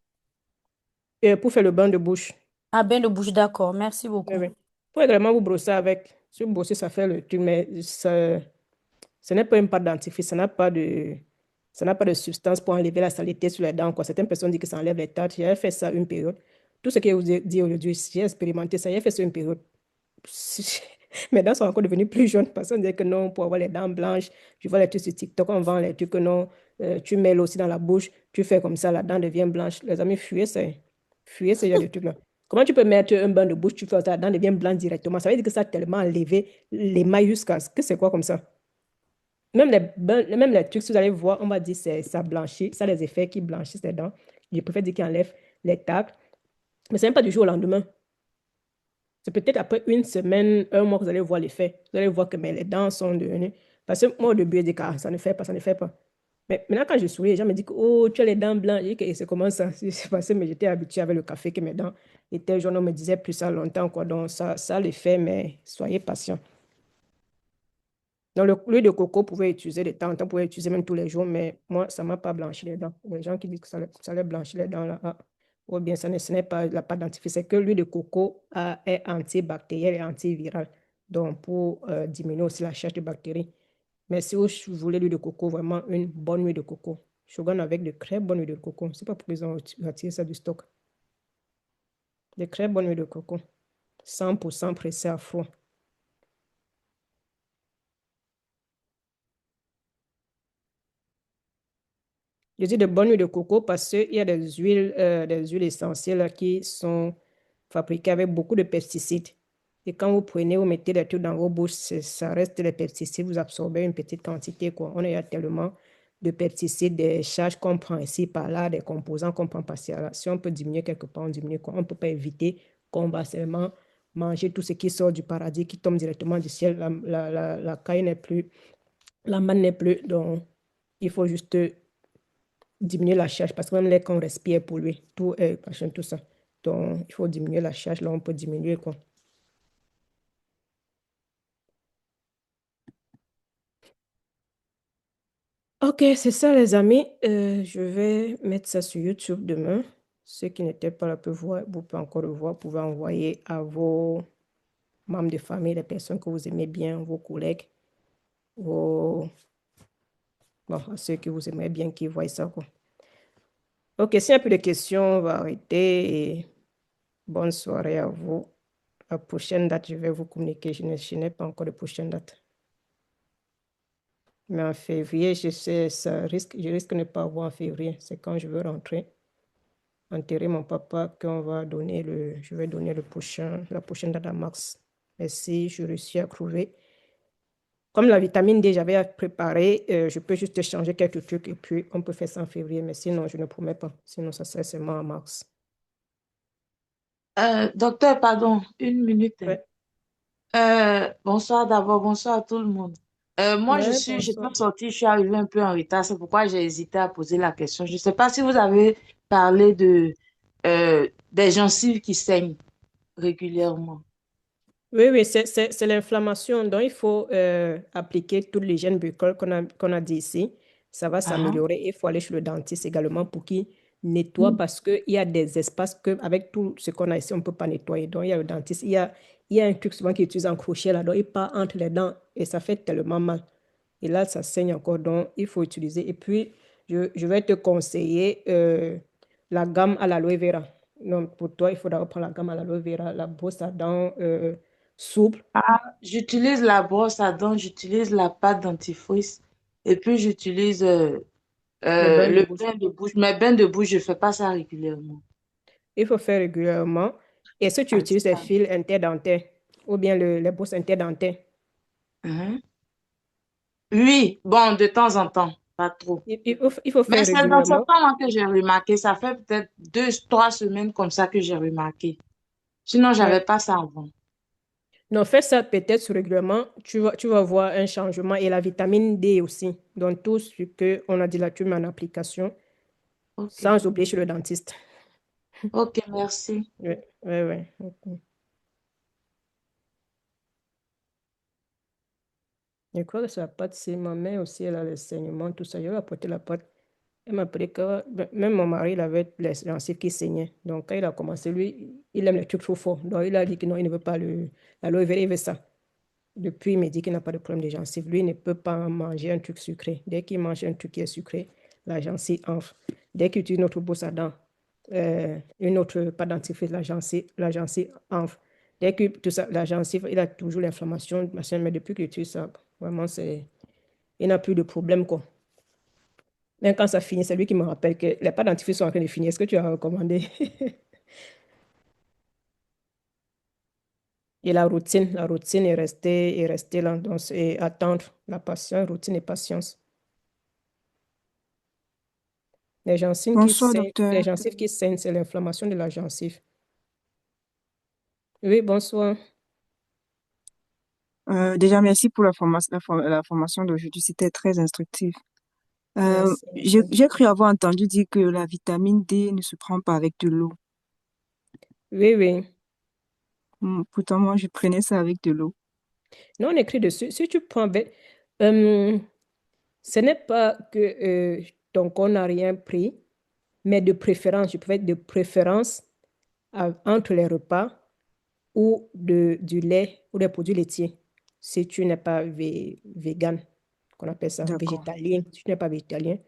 pour faire le bain de bouche. à bain de bouche, d'accord. Merci Oui, beaucoup. oui. Pour également vous brosser avec. Si vous brossez, ça fait le truc, mais ce n'est pas une pâte dentifrice. Ça n'a pas de substance pour enlever la saleté sur les dents, quoi. Certaines personnes disent que ça enlève les taches. J'avais fait ça une période. Tout ce que je vous ai dit aujourd'hui, j'ai expérimenté ça. J'ai fait ça une période. Mes dents sont encore devenues plus jaunes parce qu'on disait que non, pour avoir les dents blanches, je vois les trucs sur TikTok, on vend les trucs que non, tu mets l'eau aussi dans la bouche, tu fais comme ça, la dent devient blanche. Les amis, fuyez ce genre de trucs-là. Comment tu peux mettre un bain de bouche, tu fais ça, la dent devient blanche directement? Ça veut dire que ça a tellement enlevé les mailles jusqu'à ce que c'est quoi comme ça? Même les trucs, si vous allez voir, on va dire que ça blanchit, ça a des effets qui blanchissent les dents. Je préfère dire qu'ils enlèvent les tacs, mais ce n'est pas du jour au lendemain. C'est peut-être après une semaine, un mois que vous allez voir l'effet. Vous allez voir que mais les dents sont devenues. Parce que moi, au début, je dis que ça ne fait pas, ça ne fait pas. Mais maintenant, quand je souris, les gens me disent que oh, tu as les dents blanches. Je dis que c'est comment ça? C'est passé, mais j'étais habituée avec le café que mes dents étaient jaunes. On me disait plus ça longtemps, quoi. Donc, ça le fait, mais soyez patient. Donc, l'huile de coco, vous pouvez utiliser de temps en temps, vous pouvez utiliser même tous les jours, mais moi, ça ne m'a pas blanchi les dents. Les gens qui disent que ça les blanchit les dents, là, ou bien ce n'est pas la pâte dentifrice, c'est que l'huile de coco est antibactérienne et antivirale, donc pour diminuer aussi la charge de bactéries. Mais si vous voulez l'huile de coco, vraiment une bonne huile de coco, Shogun avec de très bonnes huiles de coco, je ne sais pas pourquoi ils ont retiré ça du stock. De très bonnes huiles de coco, 100% pressé à fond. Je dis de bonne huile de coco parce qu'il y a des huiles essentielles qui sont fabriquées avec beaucoup de pesticides. Et quand vous prenez, vous mettez les trucs dans vos bouches, ça reste des pesticides, vous absorbez une petite quantité, quoi. On a tellement de pesticides, des charges qu'on prend ici, par là, des composants qu'on prend par là. Si on peut diminuer quelque part, on diminue, quoi. On ne peut pas éviter qu'on va seulement manger tout ce qui sort du paradis, qui tombe directement du ciel. La caille n'est plus, la manne n'est plus. Donc, il faut juste diminuer la charge parce que même l'air qu'on respire est pollué, tout est machin, tout ça. Donc, il faut diminuer la charge. Là, on peut diminuer, quoi. Ok, c'est ça, les amis. Je vais mettre ça sur YouTube demain. Ceux qui n'étaient pas là peuvent voir, vous pouvez encore le voir. Vous pouvez envoyer à vos membres de famille, les personnes que vous aimez bien, vos collègues, vos... Bon, à ceux que vous aimez bien qui voient ça, quoi. Ok, s'il n'y a plus de questions, on va arrêter et bonne soirée à vous. La prochaine date, je vais vous communiquer. Je n'ai pas encore de prochaine date. Mais en février, je sais, je risque de ne pas avoir en février. C'est quand je veux rentrer, enterrer mon papa, je vais donner la prochaine date à mars. Et si je réussis à trouver, comme la vitamine D, j'avais préparé, je peux juste changer quelques trucs et puis on peut faire ça en février. Mais sinon, je ne promets pas. Sinon, ça serait seulement en mars. Docteur, pardon, une minute. Ouais, Bonsoir d'abord, bonsoir à tout le monde. Moi, ouais, j'ai bonsoir. pas sorti, je suis arrivée un peu en retard, c'est pourquoi j'ai hésité à poser la question. Je ne sais pas si vous avez parlé des gencives qui saignent régulièrement. Oui, c'est l'inflammation. Donc, il faut appliquer toute l'hygiène buccale qu'on a dit ici. Ça va Ah, s'améliorer. Il faut aller chez le dentiste également pour qu'il nettoie mm. parce qu'il y a des espaces que, avec tout ce qu'on a ici, on ne peut pas nettoyer. Donc, il y a le dentiste. Il y a un truc souvent qu'il utilise un crochet là, donc il part entre les dents et ça fait tellement mal. Et là, ça saigne encore. Donc, il faut utiliser. Et puis, je vais te conseiller la gamme à l'aloe vera. Donc, pour toi, il faudra prendre la gamme à l'aloe vera, la brosse à dents souple, J'utilise la brosse à dents, j'utilise la pâte dentifrice et puis j'utilise le bain de le bouche. bain de bouche. Mais bain de bouche, je ne fais pas ça régulièrement. Il faut faire régulièrement. Est-ce que tu Ah, utilises les fils interdentaires ou bien les brosses interdentaires? mhm. Oui, bon, de temps en temps, pas trop. Il faut Mais faire c'est dans ce régulièrement. temps-là que j'ai remarqué. Ça fait peut-être 2, 3 semaines comme ça que j'ai remarqué. Sinon, Ouais. j'avais pas ça avant. Non, fais ça peut-être régulièrement. Tu vas voir un changement et la vitamine D aussi. Donc, tout ce qu'on a dit là, tu mets en application Ok. sans oublier chez le dentiste. Ok, merci. Oui, oui, oui. Ok. Je crois que c'est la pâte, c'est ma mère aussi, elle a les saignements, tout ça. Je vais apporter la pâte. Elle m'a appris que même mon mari, il avait les gencives qui saignaient. Donc, quand il a commencé, lui, il aime les trucs trop forts. Donc, il a dit que non, il ne veut pas l'aloe vera, il veut ça. Depuis, il me dit qu'il n'a pas de problème de gencives. Lui, il ne peut pas manger un truc sucré. Dès qu'il mange un truc qui est sucré, la gencive enfle. Dès qu'il utilise notre brosse à dents, une autre pâte dentifrice, la gencive enfle. Dès que tout ça, la gencive, il a toujours l'inflammation, machin, mais depuis qu'il utilise ça, vraiment, il n'a plus de problème, quoi. Même quand ça finit, c'est lui qui me rappelle que les pâtes dentifrice sont en train de finir. Est-ce que tu as recommandé? Et la routine est restée là. Donc, c'est attendre la patience, routine et patience. Les gencives qui Bonsoir, saignent, les docteur. gencives qui saignent, c'est l'inflammation de la gencive. Oui, bonsoir. Déjà, merci pour la formation d'aujourd'hui. C'était très instructif. Merci. J'ai cru avoir entendu dire que la vitamine D ne se prend pas avec de l'eau. Oui, oui. Pourtant, moi, je prenais ça avec de l'eau. Non, on écrit dessus. Si tu prends, euh, ce n'est pas que ton corps n'a rien pris, mais de préférence, je peux être de préférence entre les repas ou du lait ou des produits laitiers. Si tu n'es pas vegan, qu'on appelle ça, D'accord. végétalien. Si tu n'es pas végétalien,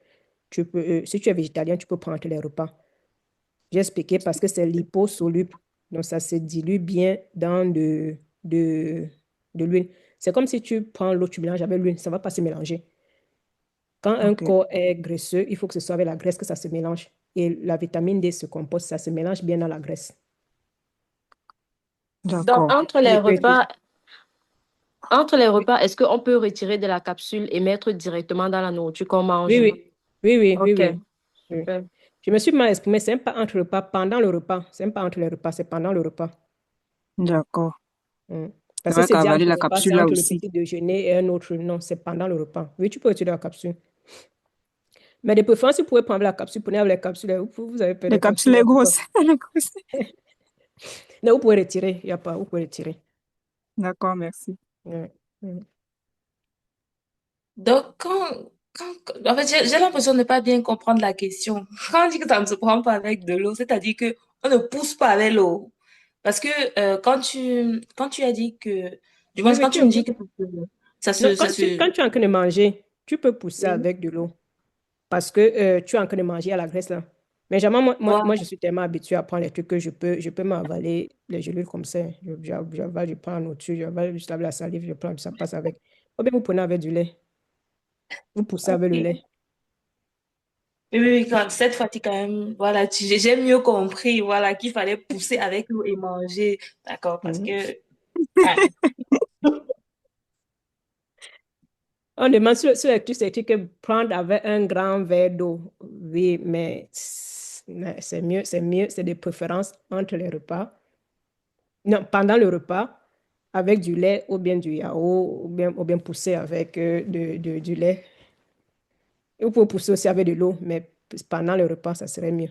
si tu es végétalien, tu peux prendre les repas. J'ai expliqué parce que c'est liposoluble. Donc, ça se dilue bien dans de l'huile. C'est comme si tu prends l'eau, tu mélanges avec l'huile. Ça ne va pas se mélanger. Quand un Ok, corps est graisseux, il faut que ce soit avec la graisse que ça se mélange. Et la vitamine D se compose, ça se mélange bien dans la graisse. Donc, d'accord. entre Il les peut être... repas, est-ce qu'on peut retirer de la capsule et mettre directement dans la nourriture qu'on mange? Oui, oui, oui, oui, Ok, oui. Oui. super. Je me suis mal exprimée, c'est même pas entre le repas, pendant le repas. C'est même pas entre les repas, c'est pendant le repas. D'accord. Mm. C'est Parce que vrai c'est dit qu'avaler entre le la repas, capsule c'est là entre le aussi. petit déjeuner et un autre. Non, c'est pendant le repas. Oui, tu peux retirer la capsule. Mais de préférence, si vous pouvez prendre la capsule, prenez avec les capsules. Vous avez peur Les des capsules, capsules. les Là, pourquoi? grosses. Les grosses. Non, vous pouvez retirer. Il n'y a pas, vous pouvez retirer. D'accord, merci. Ouais. Mm. Donc, en fait, j'ai l'impression de ne pas bien comprendre la question. Quand on dit que ça ne se prend pas avec de l'eau, c'est-à-dire que on ne pousse pas avec l'eau. Parce que quand tu as dit que, du Oui, moins, oui, quand tu me dis que non, ça se, quand tu es en train de manger, tu peux pousser oui, avec de l'eau. Parce que tu es en train de manger à la graisse là. Mais jamais, voilà. je suis tellement habituée à prendre les trucs que je peux m'avaler les gélules comme ça. J'avale, je prends la nourriture, j'avale, je lave la salive, je prends, ça passe avec. Ou bien vous prenez avec du lait. Vous poussez avec le Ok. lait. Oui, oui, oui, cette fois-ci, quand même, voilà, j'ai mieux compris, voilà, qu'il fallait pousser avec l'eau et manger. D'accord, parce Mhm. que, ah, On demande sur les trucs, c'est écrit que prendre avec un grand verre d'eau. Oui, mais c'est mieux, c'est des préférences entre les repas. Non, pendant le repas, avec du lait ou bien du yaourt, ou bien pousser avec du lait. Et vous pouvez pousser aussi avec de l'eau, mais pendant le repas, ça serait mieux.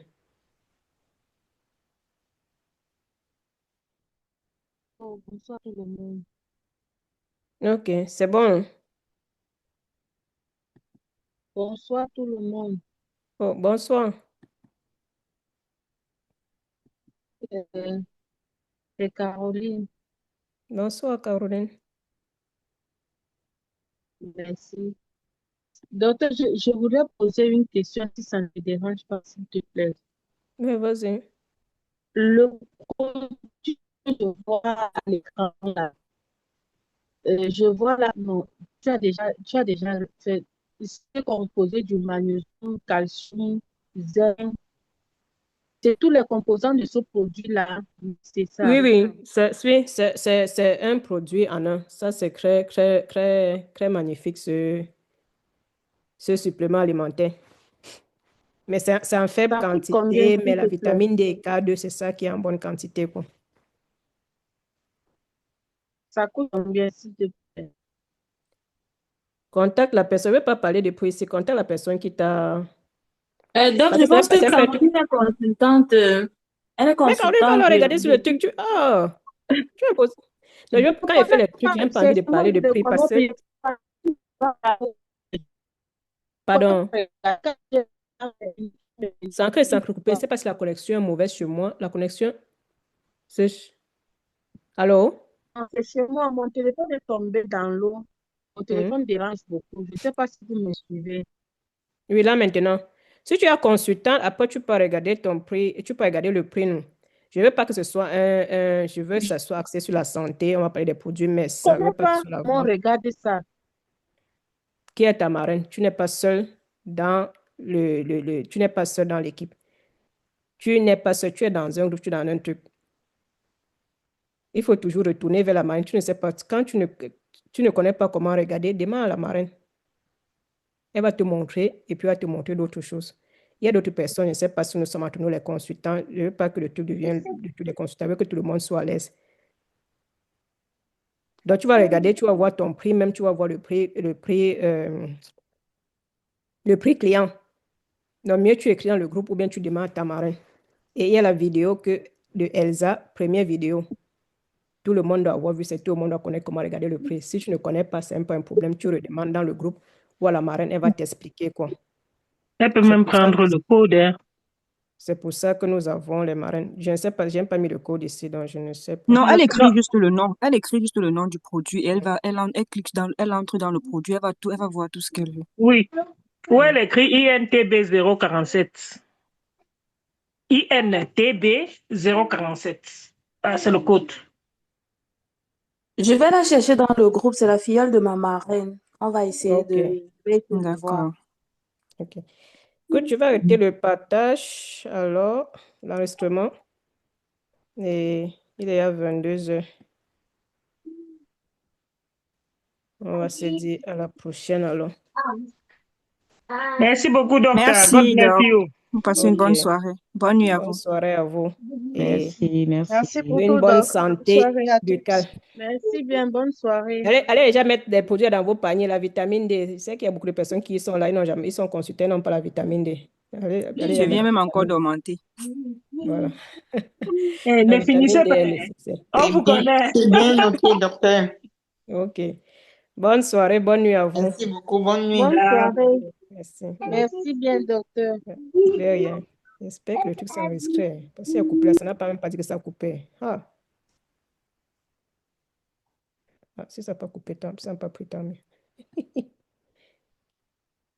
Oh, bonsoir tout le monde. Ok, c'est bon. Bonsoir tout le monde. Oh, bonsoir. Euh, c'est Caroline. Bonsoir, Caroline. Merci. Docteur, je voudrais poser une question si ça ne te dérange pas, s'il te plaît. Oui, vas-y. Le produit que je vois à l'écran là, je vois là, non, tu as déjà fait, c'est composé du magnésium, calcium, zinc, c'est tous les composants de ce produit-là, c'est ça. Oui, oui, oui, c'est un produit en un. Ça, c'est très, très, très, très magnifique, ce supplément alimentaire. Mais c'est en faible Ça coûte combien, quantité, mais s'il la te plaît? vitamine D et K2, c'est ça qui est en bonne quantité, quoi. Ça coûte combien, s'il te plaît? Contacte la personne, je ne vais pas parler de prix ici, contacte la personne qui t'a... donc, Parce je que pense que c'est un peu un truc... Caroline est consultante, elle est Mais Caroline va alors consultante. regarder sur le truc, tu me poses... Non, quand il fait les trucs, j'ai pas envie de C'est moi parler de de prix parce comment que... payer. Pardon, c'est en train de s'entrecouper, je ne sais pas si la connexion est mauvaise chez moi. La connexion, c'est... Allô? C'est chez moi, mon téléphone est tombé dans l'eau. Mon Hmm. téléphone dérange beaucoup. Je ne sais pas si vous me suivez. Oui, là maintenant. Si tu es consultant, après tu peux regarder ton prix, tu peux regarder le prix, non. Je veux pas que ce soit je veux que ça soit axé sur la santé, on va parler des produits, mais Je ça ne ne veut connais pas que ce pas. soit la Moi, vente. regardez ça. Qui est ta marraine? Tu n'es pas seul dans tu n'es pas seul dans l'équipe. Tu n'es pas seul, tu es dans un groupe, tu es dans un truc. Il faut toujours retourner vers la marraine. Tu ne sais pas, quand tu ne connais pas comment regarder, demande à la marraine. Elle va te montrer et puis elle va te montrer d'autres choses. Il y a d'autres personnes, je ne sais pas si nous sommes entre nous les consultants. Je ne veux pas que le truc devienne de tous les consultants, je veux que tout le monde soit à l'aise. Donc, tu vas regarder, tu vas voir ton prix, même tu vas voir le prix client. Donc, mieux tu écris dans le groupe ou bien tu demandes à ta marraine. Et il y a la vidéo de Elsa, première vidéo. Tout le monde doit avoir vu, c'est tout le monde doit connaître comment regarder le prix. Si tu ne connais pas, ce n'est pas un problème. Tu redemandes dans le groupe ou à la marraine, elle va t'expliquer quoi. Elle peut C'est même pour ça. prendre le code, hein. C'est pour ça que nous avons les marraines. Je ne sais pas, je n'ai pas mis le code ici, donc je ne sais pas. Non, elle Non, écrit juste le nom. Elle écrit juste le nom du produit et elle clique elle entre dans le produit. Elle va voir tout ce qu'elle veut. Oui. Où elle écrit INTB 047. INTB 047. Ah, c'est le code. Je vais la chercher dans le groupe, c'est la filleule de ma marraine. On va essayer Ok. de voir. D'accord. OK. Good, je vais arrêter le partage, alors, l'enregistrement. Et il est à 22 heures. On va se dire à la prochaine, alors. Merci beaucoup, docteur. God Merci, bless Doc. you. Passez une bonne OK. soirée. Bonne nuit à Bonne vous. soirée à vous. Et Merci Merci une beaucoup, bonne Doc. Bonne santé soirée à buccale. tous. Merci bien, bonne soirée. Allez déjà mettre des produits dans vos paniers, la vitamine D. Je sais qu'il y a beaucoup de personnes qui sont là, ils sont consultés, ils n'ont pas la vitamine D. Allez Je déjà viens mettre même la encore vitamine. d'augmenter. Voilà. Eh, La ne finissez vitamine D pas. est nécessaire. On vous connaît. C'est bien noté, docteur. OK. Bonne soirée, bonne nuit à vous. Merci beaucoup. Bonne nuit. Bonne soirée. Merci. Merci bien, docteur. De rien. J'espère que le truc s'est enregistré. Parce qu'il a coupé là, ça n'a pas même pas dit que ça a coupé. Ah, si ça n'a pas coupé, ça n'a pas pris tant mieux.